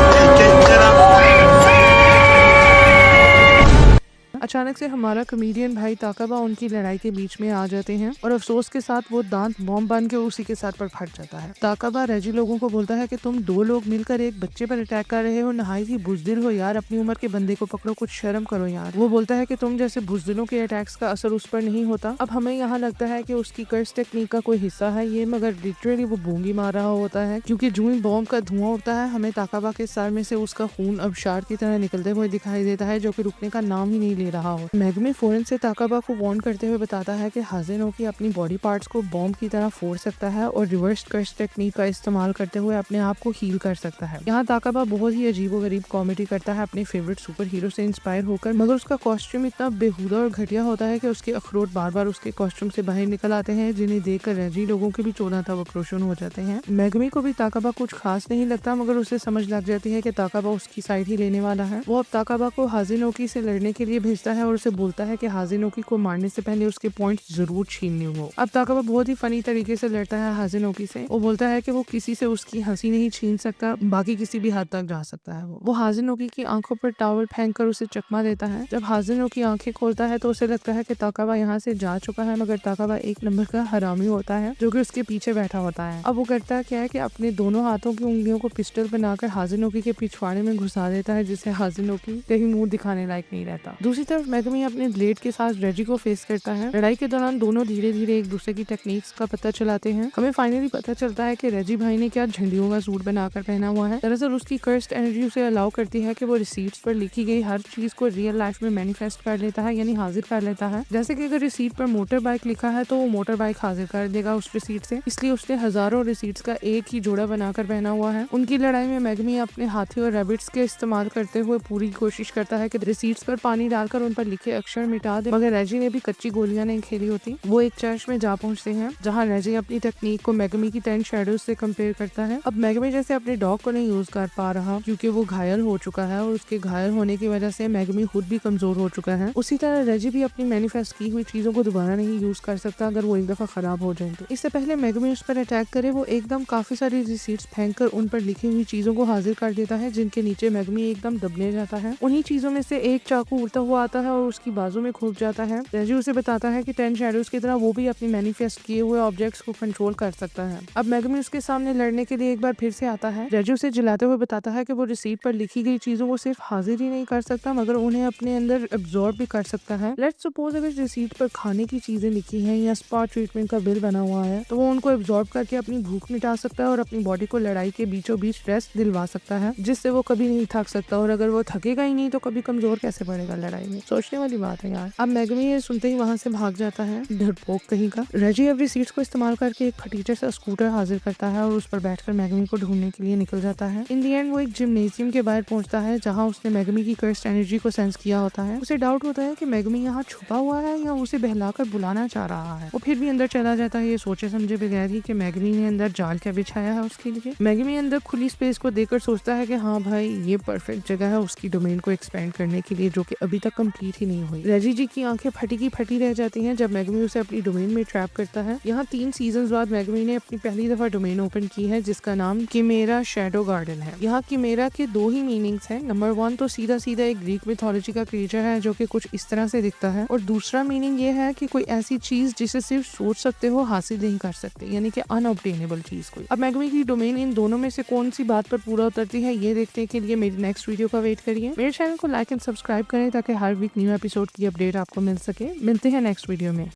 Speaker 1: अचानक से हमारा कॉमेडियन भाई ताकाबा उनकी लड़ाई के बीच में आ जाते हैं और अफसोस के साथ वो दांत बॉम्ब बन के उसी के साथ पर फट जाता है। ताकाबा रेजी लोगों को बोलता है कि तुम दो लोग मिलकर एक बच्चे पर अटैक कर रहे हो, नहायत ही बुजदिल हो यार, अपनी उम्र के बंदे को पकड़ो, कुछ शर्म करो यार। वो बोलता है कि तुम जैसे बुजदिलों के अटैक्स का असर उस पर नहीं होता। अब हमें यहाँ लगता है कि उसकी कर्स टेक्निक का कोई हिस्सा है ये, मगर लिटरली वो बूंगी मार रहा होता है क्योंकि जो ही बॉम्ब का धुआं उठता है हमें ताकाबा के सर में से उसका खून अबशार की तरह निकलते हुए दिखाई देता है जो कि रुकने का नाम ही नहीं ले रहा हो। मेगमी फौरन से ताकाबा को वार्न करते हुए बताता है कि हाजिनोकी अपनी बॉडी पार्ट्स को बॉम्ब की तरह फोड़ सकता है और रिवर्स कर्स टेक्निक का इस्तेमाल करते हुए अपने आप को हील कर सकता है। यहाँ ताकाबा बहुत ही अजीबोगरीब कॉमेडी करता है अपने फेवरेट सुपर हीरो से इंस्पायर होकर, मगर उसका कॉस्ट्यूम इतना बेहुदा और घटिया होता है कि उसके अखरोट बार बार उसके कॉस्ट्यूम से बाहर निकल आते हैं, जिन्हें देखकर रेजी लोगों के भी चोना था वक्रोशन हो जाते हैं। मेगमी को भी ताकाबा कुछ खास नहीं लगता, मगर उसे समझ लग जाती है कि ताकाबा उसकी साइड ही लेने वाला है। वो अब ताकाबा को हाजिनोकी से लड़ने के लिए भेजता है और उसे बोलता है कि हाजिनोकी को मारने से पहले उसके पॉइंट जरूर छीनने हो। अब ताकाबा बहुत ही फनी तरीके से लड़ता है हाजिनोकी से। वो बोलता है कि वो किसी से उसकी हंसी नहीं छीन सकता, बाकी किसी भी हद तक जा सकता है। वो हाजिनोकी की आंखों पर टॉवल फेंककर उसे चकमा देता है। जब हाजिनोकी आंखें खोलता है तो उसे लगता है कि ताकाबा यहाँ से जा चुका है, मगर ताकाबा एक नंबर का हरामी होता है जो कि उसके पीछे बैठा होता है। अब वो करता क्या है कि अपने दोनों हाथों की उंगलियों को पिस्टल बनाकर हाजिनोकी के पिछवाड़े में घुसा देता है, जिससे हाजिनोकी कहीं मुंह दिखाने लायक नहीं रहता। दूसरी तरफ मेगमी अपने ब्लेड के साथ रेजी को फेस करता है। लड़ाई के दौरान दोनों धीरे धीरे एक दूसरे की टेक्निक्स का पता चलाते हैं। हमें फाइनली पता चलता है कि रेजी भाई ने क्या झंडियों का सूट बनाकर पहना हुआ है। दरअसल उसकी कर्स्ड एनर्जी उसे अलाउ करती है कि वो रिसीट्स पर लिखी गई हर चीज को रियल लाइफ में मैनिफेस्ट कर लेता है, यानी हाजिर कर लेता है। जैसे कि अगर रिसीट पर मोटर बाइक लिखा है तो वो मोटर बाइक हाजिर कर देगा उस रिसीट से, इसलिए उसने हजारों रिसीट्स का एक ही जोड़ा बनाकर पहना हुआ है। उनकी लड़ाई में मेगमी अपने हाथी और रैबिट्स के इस्तेमाल करते हुए पूरी कोशिश करता है कि रिसीट्स पर पानी डालकर उन पर लिखे अक्षर मिटा दे, मगर रेजी ने भी कच्ची गोलियां नहीं खेली होती। वो एक चर्च में जा पहुंचते हैं जहां रेजी अपनी टेक्निक को मेगमी की 10 शैडोज से कंपेयर करता है। अब मेगमी जैसे अपने डॉग को नहीं यूज कर पा रहा क्योंकि वो घायल हो चुका है और उसके घायल होने की वजह से मेगमी खुद भी कमजोर हो चुका है। उसी तरह रेजी भी अपनी मैनिफेस्ट की हुई चीजों को दोबारा नहीं यूज कर सकता अगर वो एक दफा खराब हो जाए तो। इससे पहले मेगमी उस पर अटैक करे वो एकदम काफी सारी रिसीट्स फेंककर उन पर लिखी हुई चीजों को हाजिर कर देता है, जिनके नीचे मेगमी एकदम दबने जाता है। उन्हीं चीजों में से एक चाकू उड़ता हुआ आता है और उसकी बाजू में घुस जाता है। रेजी उसे बताता है कि 10 शैडोज की तरह वो भी अपनी मैनिफेस्ट किए हुए ऑब्जेक्ट्स को कंट्रोल कर सकता है। अब मेगमी उसके सामने लड़ने के लिए एक बार फिर से आता है। रेजी उसे जलाते हुए बताता है कि वो रिसीट पर लिखी गई चीजों को सिर्फ हाजिर ही नहीं कर सकता मगर उन्हें अपने अंदर एब्जॉर्ब भी कर सकता है। लेट्स सपोज अगर रिसीट पर खाने की चीजें लिखी हैं या स्पा ट्रीटमेंट का बिल बना हुआ है तो वो उनको एब्जॉर्ब करके अपनी भूख मिटा सकता है और अपनी बॉडी को लड़ाई के बीचों बीच रेस्ट दिलवा सकता है, जिससे वो कभी नहीं थक सकता। और अगर वो थकेगा ही नहीं तो कभी कमजोर कैसे पड़ेगा लड़ाई में। सोचने वाली बात है यार। अब मेगमी ये सुनते ही वहाँ से भाग जाता है, डरपोक कहीं का। रेजी अब रिसीट्स को इस्तेमाल करके एक फटीचर सा स्कूटर हाजिर करता है और उस पर बैठकर मेगमी को ढूंढने के लिए निकल जाता है। इन दी एंड वो एक जिम्नेजियम के बाहर पहुंचता है जहाँ उसने मेगमी की कर्स्ड एनर्जी को सेंस किया होता है। उसे डाउट होता है कि मेगमी यहाँ छुपा हुआ है या उसे बहलाकर बुलाना चाह रहा है। वो फिर भी अंदर चला जाता है ये सोचे समझे बगैर ही कि मेगमी ने अंदर जाल क्या बिछाया है उसके लिए। मेगमी अंदर खुली स्पेस को देखकर सोचता है कि हाँ भाई ये परफेक्ट जगह है उसकी डोमेन को एक्सपेंड करने के लिए, जो कि अभी तक कंप्लीट ही नहीं हुई। रेजी जी की आंखें फटी की फटी रह जाती हैं जब मेगमी उसे अपनी डोमेन में ट्रैप करता है। यहाँ 3 सीजन बाद मेगमी ने अपनी पहली दफा डोमेन ओपन की है जिसका नाम किमेरा शैडो गार्डन है। यहाँ किमेरा के 2 ही मीनिंग्स हैं। नंबर 1 तो सीधा सीधा एक ग्रीक मिथोलॉजी का क्रिएचर है जो कि कुछ इस तरह से दिखता है, और दूसरा मीनिंग ये है कि कोई ऐसी चीज जिसे सिर्फ सोच सकते हो हासिल नहीं कर सकते, यानी कि अनऑब्टेनेबल चीज कोई। अब मेगमी की डोमेन इन दोनों में से कौन सी बात पर पूरा उतरती है ये देखने के लिए मेरी नेक्स्ट वीडियो का वेट करिए। मेरे चैनल को लाइक एंड सब्सक्राइब करें ताकि हर वीक न्यू एपिसोड की अपडेट आपको मिल सके। मिलते हैं नेक्स्ट वीडियो में।